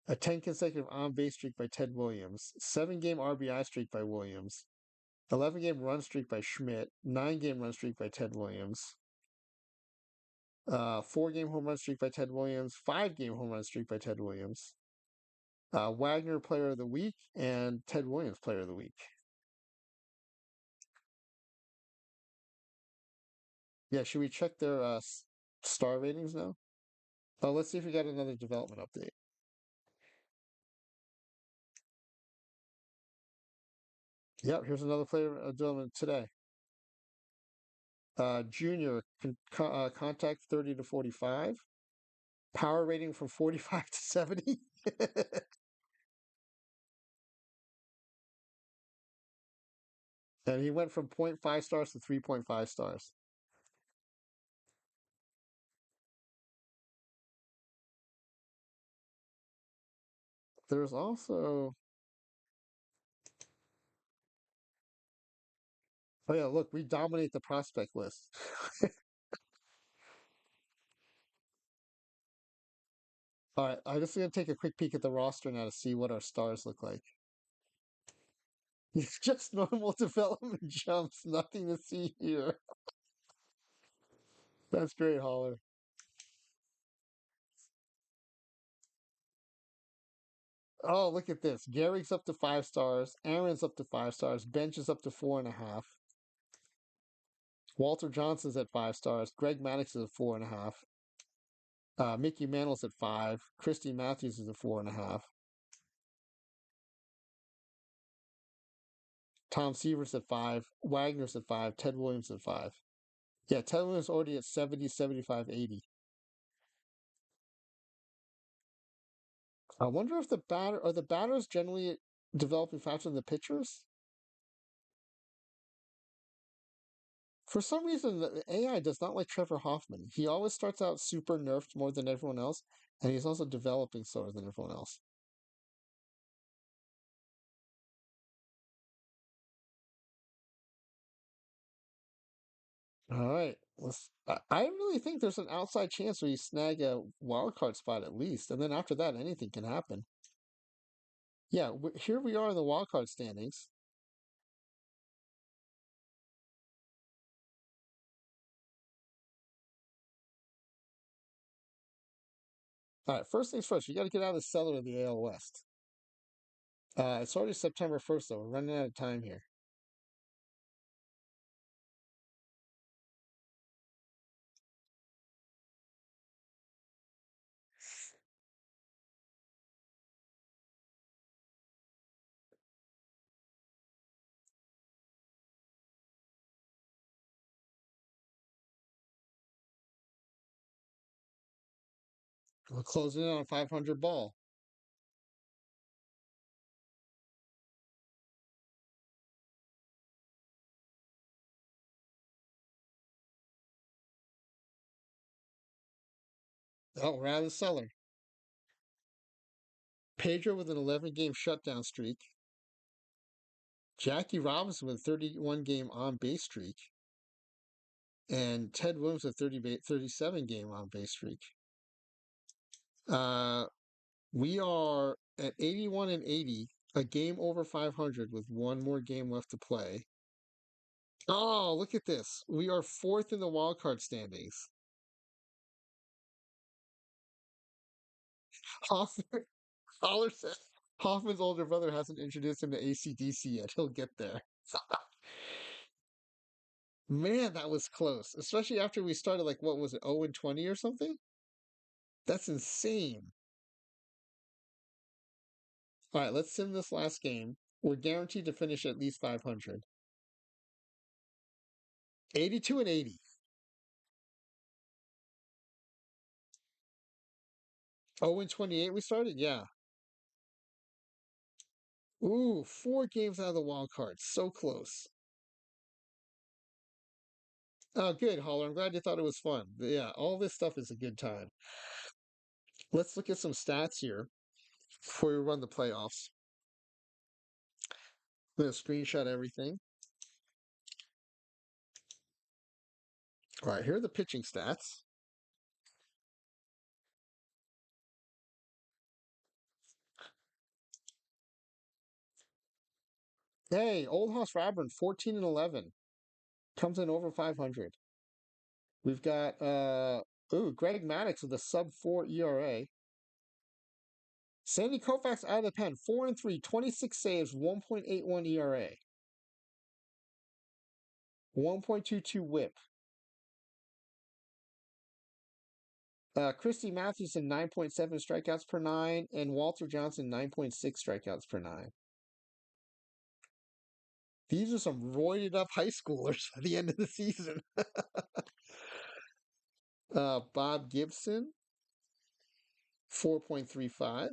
A 10 consecutive on base streak by Ted Williams. 7 game RBI streak by Williams. 11 game run streak by Schmidt. 9 game run streak by Ted Williams. 4 game home run streak by Ted Williams. 5 game home run streak by Ted Williams. Wagner Player of the Week and Ted Williams Player of the Week. Yeah, should we check their star ratings now? Oh, let's see if we got another development update. Yep, here's another player development today. Junior contact 30 to 45. Power rating from 45 to 70. And he went from zero point 0.5 stars to 3.5 stars. There's also, oh yeah, look, we dominate the prospect list. All right, I'm just gonna take a quick peek at the roster now to see what our stars look like. It's just normal development jumps, nothing to see here. That's great, Holler. Oh, look at this. Gary's up to 5 stars. Aaron's up to 5 stars. Bench is up to 4.5. Walter Johnson's at 5 stars. Greg Maddux is at 4.5. Mickey Mantle's at 5. Christy Matthews is at 4.5. Tom Seaver's at 5. Wagner's at 5. Ted Williams at 5. Yeah, Ted Williams already at 70, 75, 80. I wonder if the batters generally developing faster than the pitchers? For some reason, the AI does not like Trevor Hoffman. He always starts out super nerfed more than everyone else, and he's also developing slower than everyone else. All right, I really think there's an outside chance we snag a wild card spot at least, and then after that, anything can happen. Yeah, here we are in the wild card standings. All right, first things first, you got to get out of the cellar of the AL West. It's already September 1st, though. We're running out of time here. We're closing in on 500 ball. Oh, we're out of the cellar. Pedro with an 11-game shutdown streak. Jackie Robinson with a 31-game on base streak. And Ted Williams with a 37-game on base streak. Uh, we are at 81 and 80, a game over 500 with one more game left to play. Oh, look at this. We are fourth in the wild card standings. Hoffman, Holler said Hoffman's older brother hasn't introduced him to ACDC yet. He'll get there. Man, that was close. Especially after we started, like, what was it, 0 and 20 or something? That's insane. All right, let's sim this last game. We're guaranteed to finish at least 500. 82 and 80. 0 and 28 we started? Yeah. Ooh, 4 games out of the wild card. So close. Oh, good, Holler. I'm glad you thought it was fun. Yeah, all this stuff is a good time. Let's look at some stats here before we run the playoffs. I'm going to screenshot everything. All right, here are the pitching stats. Hey, Old House Radburn, 14 and 11. Comes in over 500. We've got Greg Maddux with a sub 4 ERA. Sandy Koufax out of the pen, 4 and 3, 26 saves, 1.81 ERA, 1.22 WHIP. Christy Mathewson, 9.7 strikeouts per nine, and Walter Johnson, 9.6 strikeouts per nine. These are some roided up high schoolers at the end of the season. Bob Gibson, 4.35.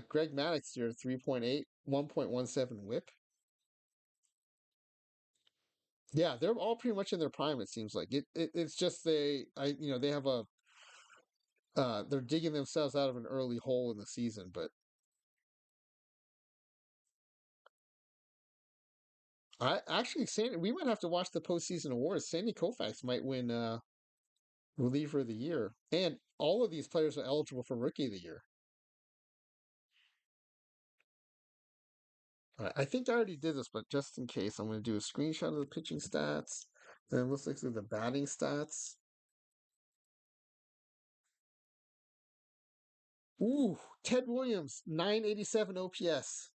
Greg Maddux here, 3.8, 1.17 WHIP. Yeah, they're all pretty much in their prime. It seems like it's just they have a they're digging themselves out of an early hole in the season. But I actually, we might have to watch the postseason awards. Sandy Koufax might win reliever of the year, and all of these players are eligible for rookie of the year. I think I already did this, but just in case, I'm going to do a screenshot of the pitching stats. Then let's look at the batting stats. Ooh, Ted Williams, 987 OPS.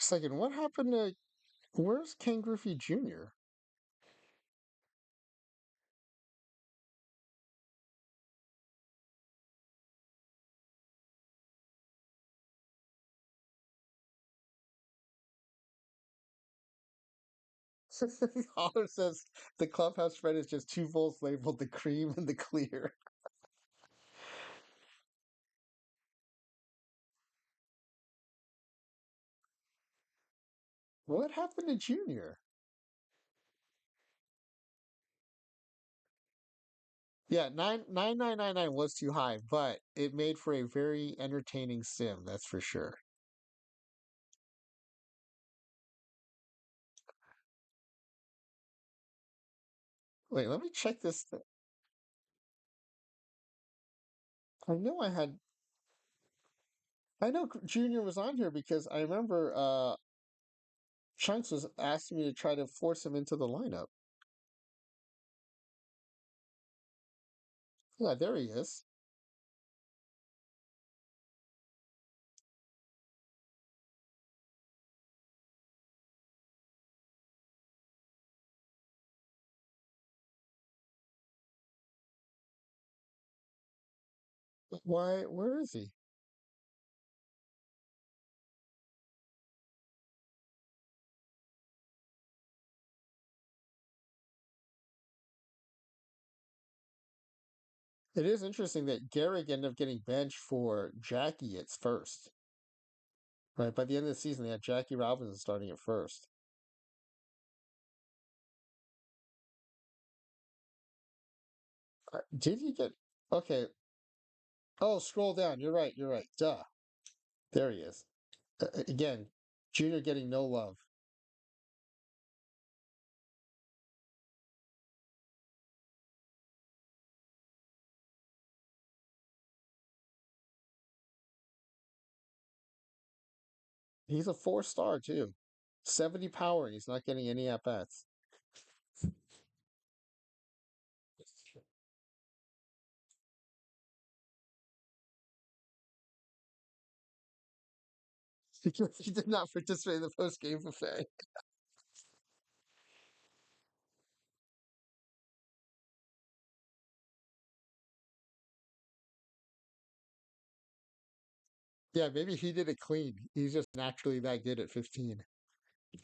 second. What happened to where's Ken Griffey Jr.? Holler says the clubhouse spread is just two bowls labeled the cream and the clear. What happened to Junior? Yeah, 9999 was too high, but it made for a very entertaining sim, that's for sure. Wait, let me check this. I know I know Junior was on here because I remember Chunks was asking me to try to force him into the lineup. Yeah, there he is. Why? Where is he? It is interesting that Garrick ended up getting benched for Jackie at first. Right, by the end of the season, they had Jackie Robinson starting at first. Did he get? Okay. Oh, scroll down. You're right. You're right. Duh. There he is. Again, Junior getting no love. He's a 4 star too. 70 power, and he's not getting any at bats. Because he did not participate in the post game buffet. Yeah, maybe he did it clean. He's just naturally that good at 15.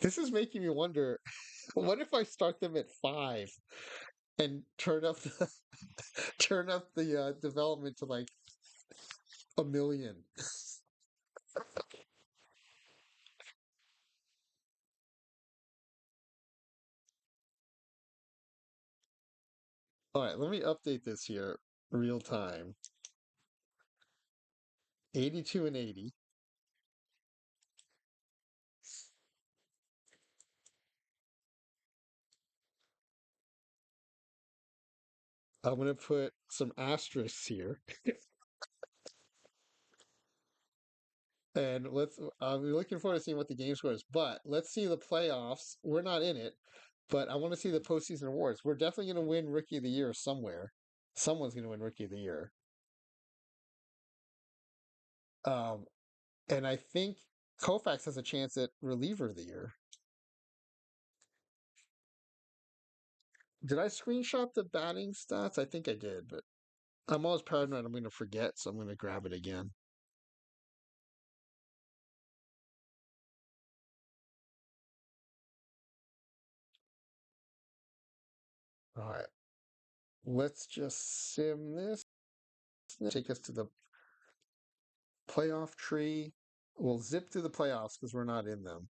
This is making me wonder, what if I start them at 5 and turn up the development to like a million? All right, let me update this here real time. 82 and 80. I'm going to put some asterisks here. And I'm looking forward to seeing what the game score is. But let's see the playoffs. We're not in it, but I want to see the postseason awards. We're definitely going to win Rookie of the Year somewhere. Someone's going to win Rookie of the Year. Um, and I think Koufax has a chance at Reliever of the Year. Did I screenshot the batting stats? I think I did, but I'm always paranoid I'm going to forget, so I'm going to grab it again. All right. Let's just sim this. Take us to the playoff tree. We'll zip through the playoffs because we're not in them.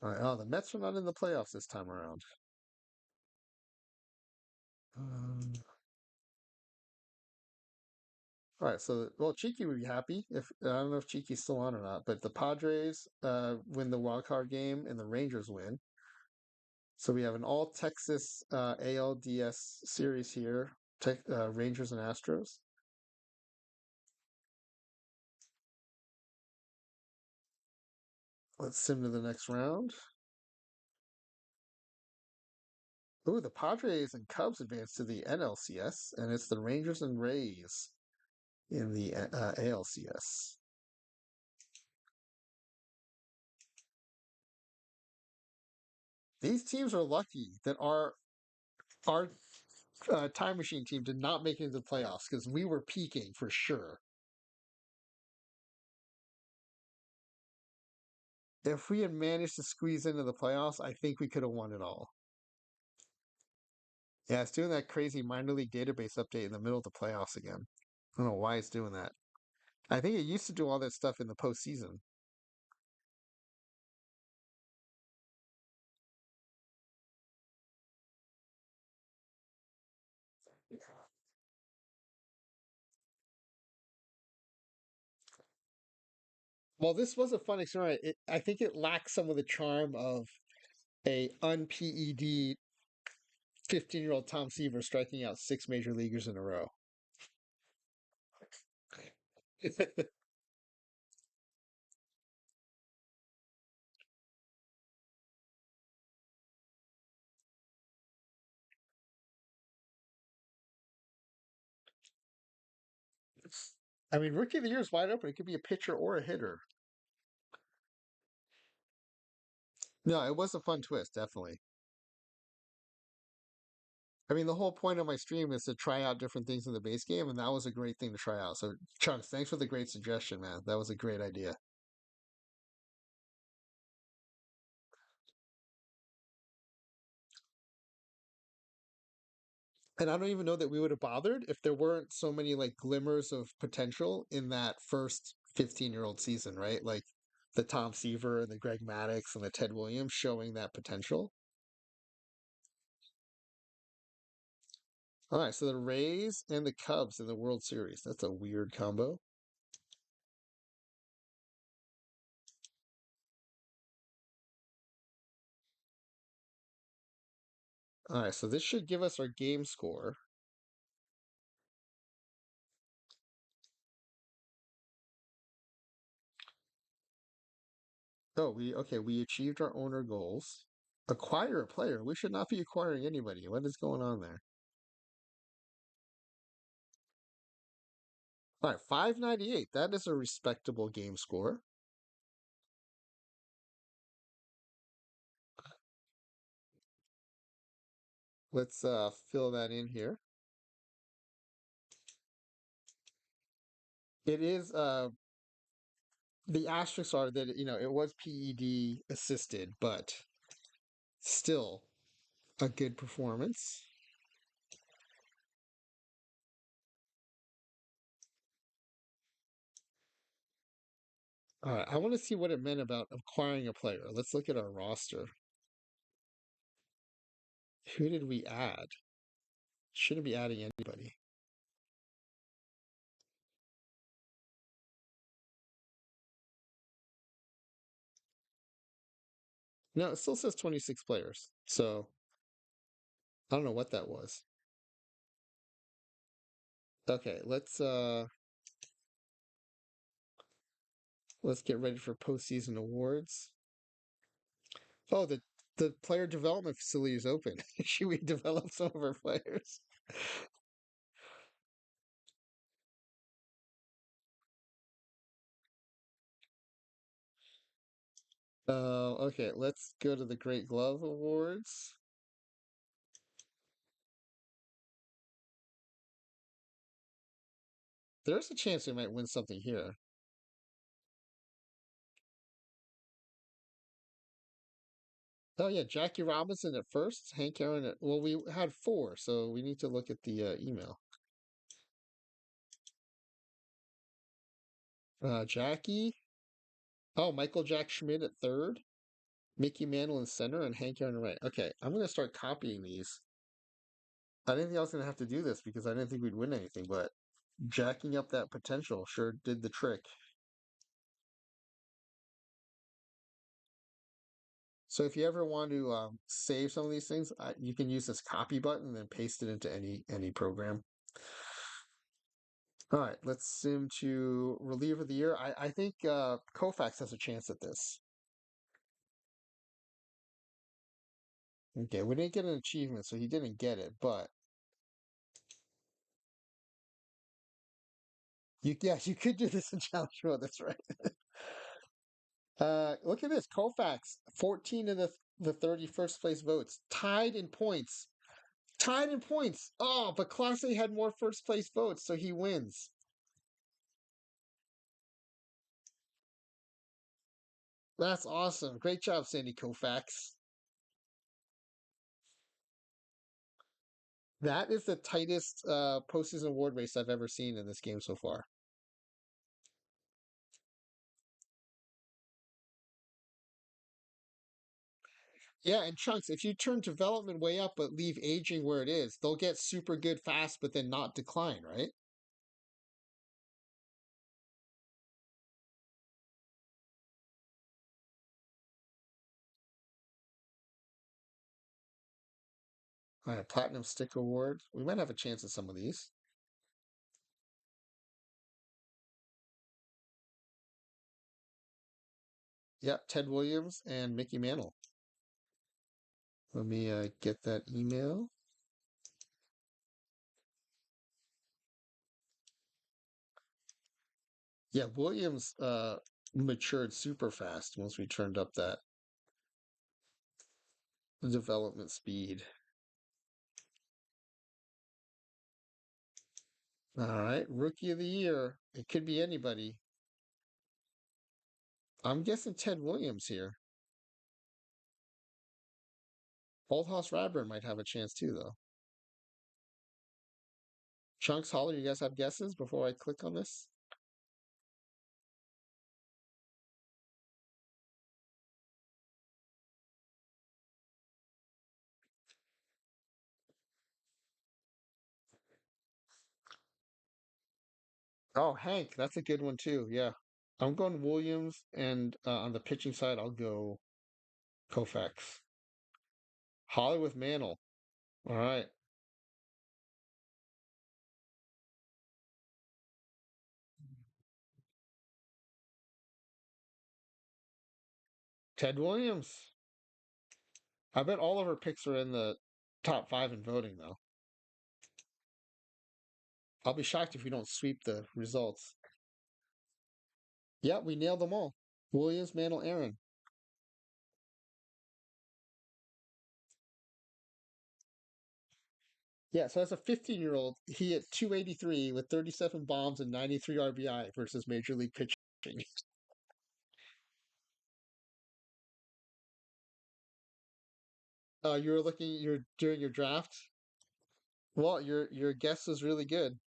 All right. Oh, the Mets are not in the playoffs this time around. All right. So, well, Cheeky would be happy if I don't know if Cheeky's still on or not, but the Padres win the wild card game and the Rangers win. So we have an all Texas ALDS series here. Rangers and Astros. Let's sim to the next round. Ooh, the Padres and Cubs advance to the NLCS, and it's the Rangers and Rays in the ALCS. These teams are lucky that our time machine team did not make it into the playoffs because we were peaking for sure. If we had managed to squeeze into the playoffs, I think we could have won it all. Yeah, it's doing that crazy minor league database update in the middle of the playoffs again. I don't know why it's doing that. I think it used to do all that stuff in the postseason. Well, this was a fun experiment. I think it lacks some of the charm of a unPED 15-year-old Tom Seaver striking out six major leaguers in a row. I mean, rookie of the year is wide open. It could be a pitcher or a hitter. No, it was a fun twist, definitely. I mean, the whole point of my stream is to try out different things in the base game, and that was a great thing to try out. So, Chunks, thanks for the great suggestion, man. That was a great idea. And I don't even know that we would have bothered if there weren't so many like glimmers of potential in that first 15-year-old season, right? Like the Tom Seaver and the Greg Maddux and the Ted Williams showing that potential. All right, so the Rays and the Cubs in the World Series. That's a weird combo. All right, so this should give us our game score. Oh, we achieved our owner goals. Acquire a player. We should not be acquiring anybody. What is going on there? All right, 598. That is a respectable game score. Let's fill that in here. It is the asterisks are that it was PED assisted, but still a good performance. All right, I want to see what it meant about acquiring a player. Let's look at our roster. Who did we add? Shouldn't be adding anybody. No, it still says 26 players. So I don't know what that was. Okay, let's get ready for postseason awards. Oh, the player development facility is open. Should we develop some of our players? Okay, let's go to the Great Glove Awards. There's a chance we might win something here. Oh yeah, Jackie Robinson at first, Hank Aaron at, well, we had four, so we need to look at the email. Jackie. Oh, Michael Jack Schmidt at third, Mickey Mantle in center, and Hank Aaron right. Okay, I'm gonna start copying these. I didn't think I was gonna have to do this because I didn't think we'd win anything, but jacking up that potential sure did the trick. So if you ever want to save some of these things, you can use this copy button and then paste it into any program. All right, let's sim to reliever of the year. I think Koufax has a chance at this. Okay, we didn't get an achievement, so he didn't get it. But yes, you could do this in challenge mode. That's right. Look at this. Koufax, 14 of the 31st place votes, tied in points. Tied in points. Oh, but Clase had more first place votes, so he wins. That's awesome. Great job, Sandy Koufax. That is the tightest postseason award race I've ever seen in this game so far. Yeah, and Chunks, if you turn development way up but leave aging where it is, they'll get super good fast but then not decline, right? All right, Platinum Stick Award. We might have a chance at some of these. Yep, Ted Williams and Mickey Mantle. Let me get that email. Yeah, Williams matured super fast once we turned up that development speed. All right, Rookie of the Year. It could be anybody. I'm guessing Ted Williams here. Old House Radburn might have a chance too, though. Chunks Holler, you guys have guesses before I click on this? Oh, Hank, that's a good one too. Yeah. I'm going Williams, and on the pitching side, I'll go Koufax. Holly with Mantle. All right. Ted Williams. I bet all of her picks are in the top five in voting, though. I'll be shocked if we don't sweep the results. Yeah, we nailed them all. Williams, Mantle, Aaron. Yeah, so as a 15-year-old, he hit 283 with 37 bombs and 93 RBI versus Major League pitching. You were looking, you're doing your draft. Well, your guess was really good.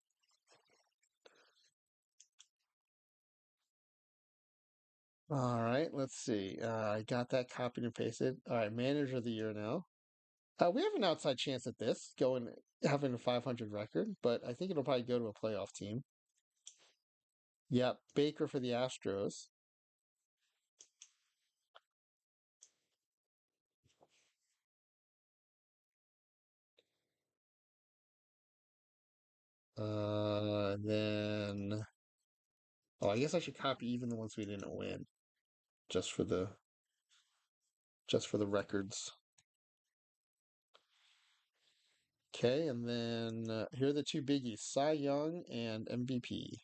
All right, let's see. I got that copied and pasted. All right, manager of the year now. We have an outside chance at this, going having a 500 record, but I think it'll probably go to a playoff team. Yep, Baker for the Astros. Then oh, I guess I should copy even the ones we didn't win, just for the just for the records. Okay, and then here are the two biggies: Cy Young and MVP.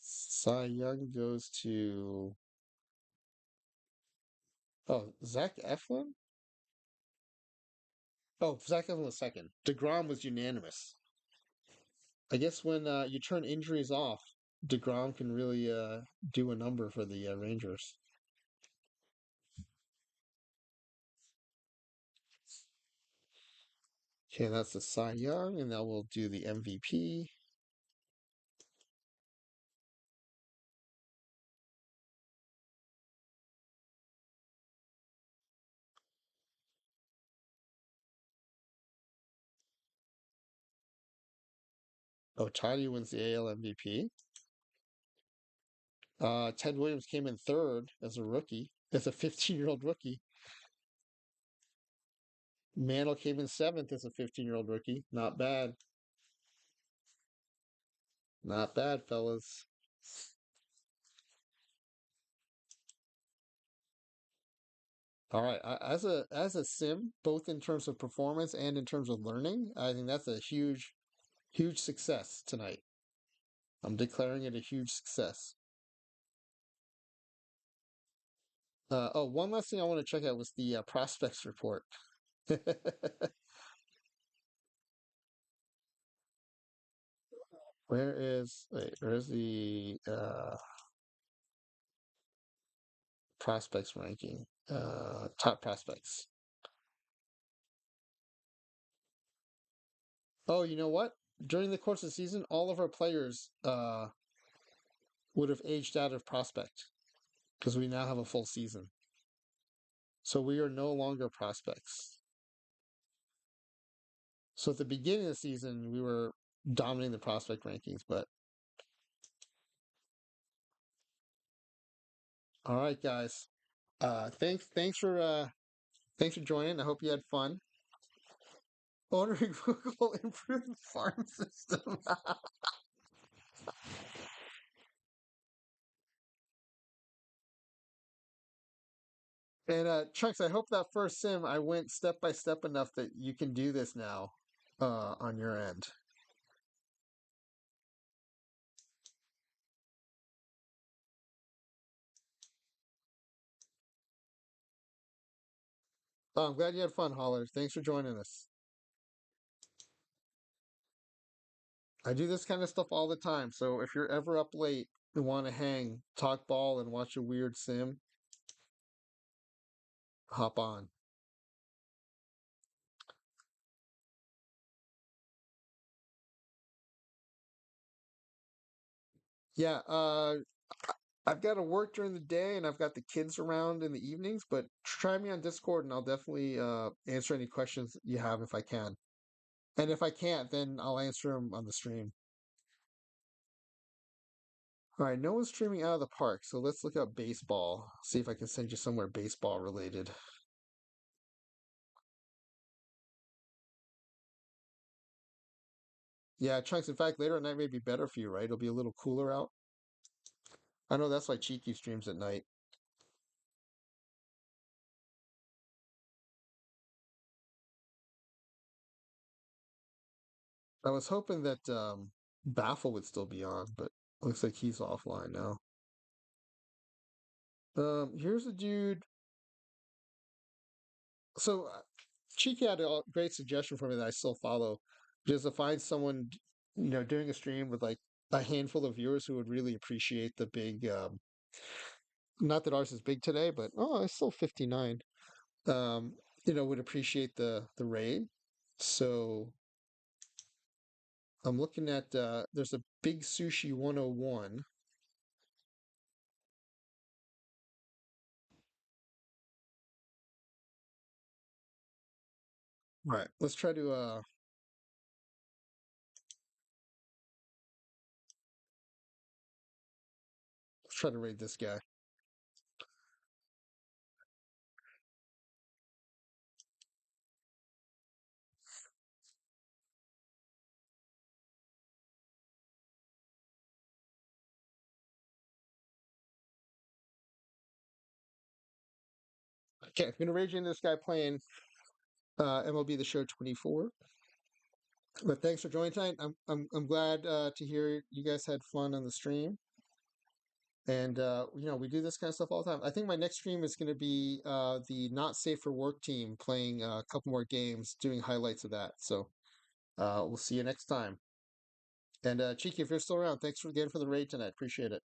Cy Young goes to Zach Eflin. Oh, Zach Eflin was second. DeGrom was unanimous. I guess when you turn injuries off, DeGrom can really do a number for the Rangers. Okay, that's the Cy Young, and now we'll do the MVP. Otani wins the AL MVP. Ted Williams came in third as a rookie, as a 15-year-old rookie. Mantle came in seventh as a 15-year-old rookie. Not bad. Not bad, fellas. All right, as a sim, both in terms of performance and in terms of learning, I think that's a huge success tonight. I'm declaring it a huge success. Oh, one last thing I want to check out was the prospects report. Where's the prospects ranking? Top prospects. Oh, you know what? During the course of the season, all of our players would have aged out of prospect because we now have a full season. So we are no longer prospects. So at the beginning of the season, we were dominating the prospect rankings. But all right, guys. Thanks for joining. I hope you had fun. Ordering Google improved farm system. And Chunks, I hope that first sim I went step by step enough that you can do this now on your end. Oh, I'm glad you had fun, Holler. Thanks for joining us. I do this kind of stuff all the time, so if you're ever up late and want to hang, talk ball, and watch a weird sim, hop on. Yeah, I've got to work during the day and I've got the kids around in the evenings, but try me on Discord and I'll definitely answer any questions you have if I can. And if I can't, then I'll answer them on the stream. All right, no one's streaming out of the park, so let's look up baseball. See if I can send you somewhere baseball related. Yeah, Chunks, in fact, later at night may be better for you, right? It'll be a little cooler out. I know that's why Cheeky streams at night. I was hoping that Baffle would still be on, but looks like he's offline now. Here's a dude. So Cheeky had a great suggestion for me that I still follow, just to find someone, doing a stream with like a handful of viewers who would really appreciate the big. Not that ours is big today, but oh, it's still 59. Um, would appreciate the raid. So I'm looking at there's a Big Sushi 101. Right. Let's try to raid this guy. Okay, I'm gonna raid you into this guy playing MLB The Show 24. But thanks for joining tonight. I'm glad to hear you guys had fun on the stream. And we do this kind of stuff all the time. I think my next stream is going to be the Not Safe for Work team playing a couple more games, doing highlights of that. So we'll see you next time. And Cheeky, if you're still around, thanks for again for the raid tonight. Appreciate it.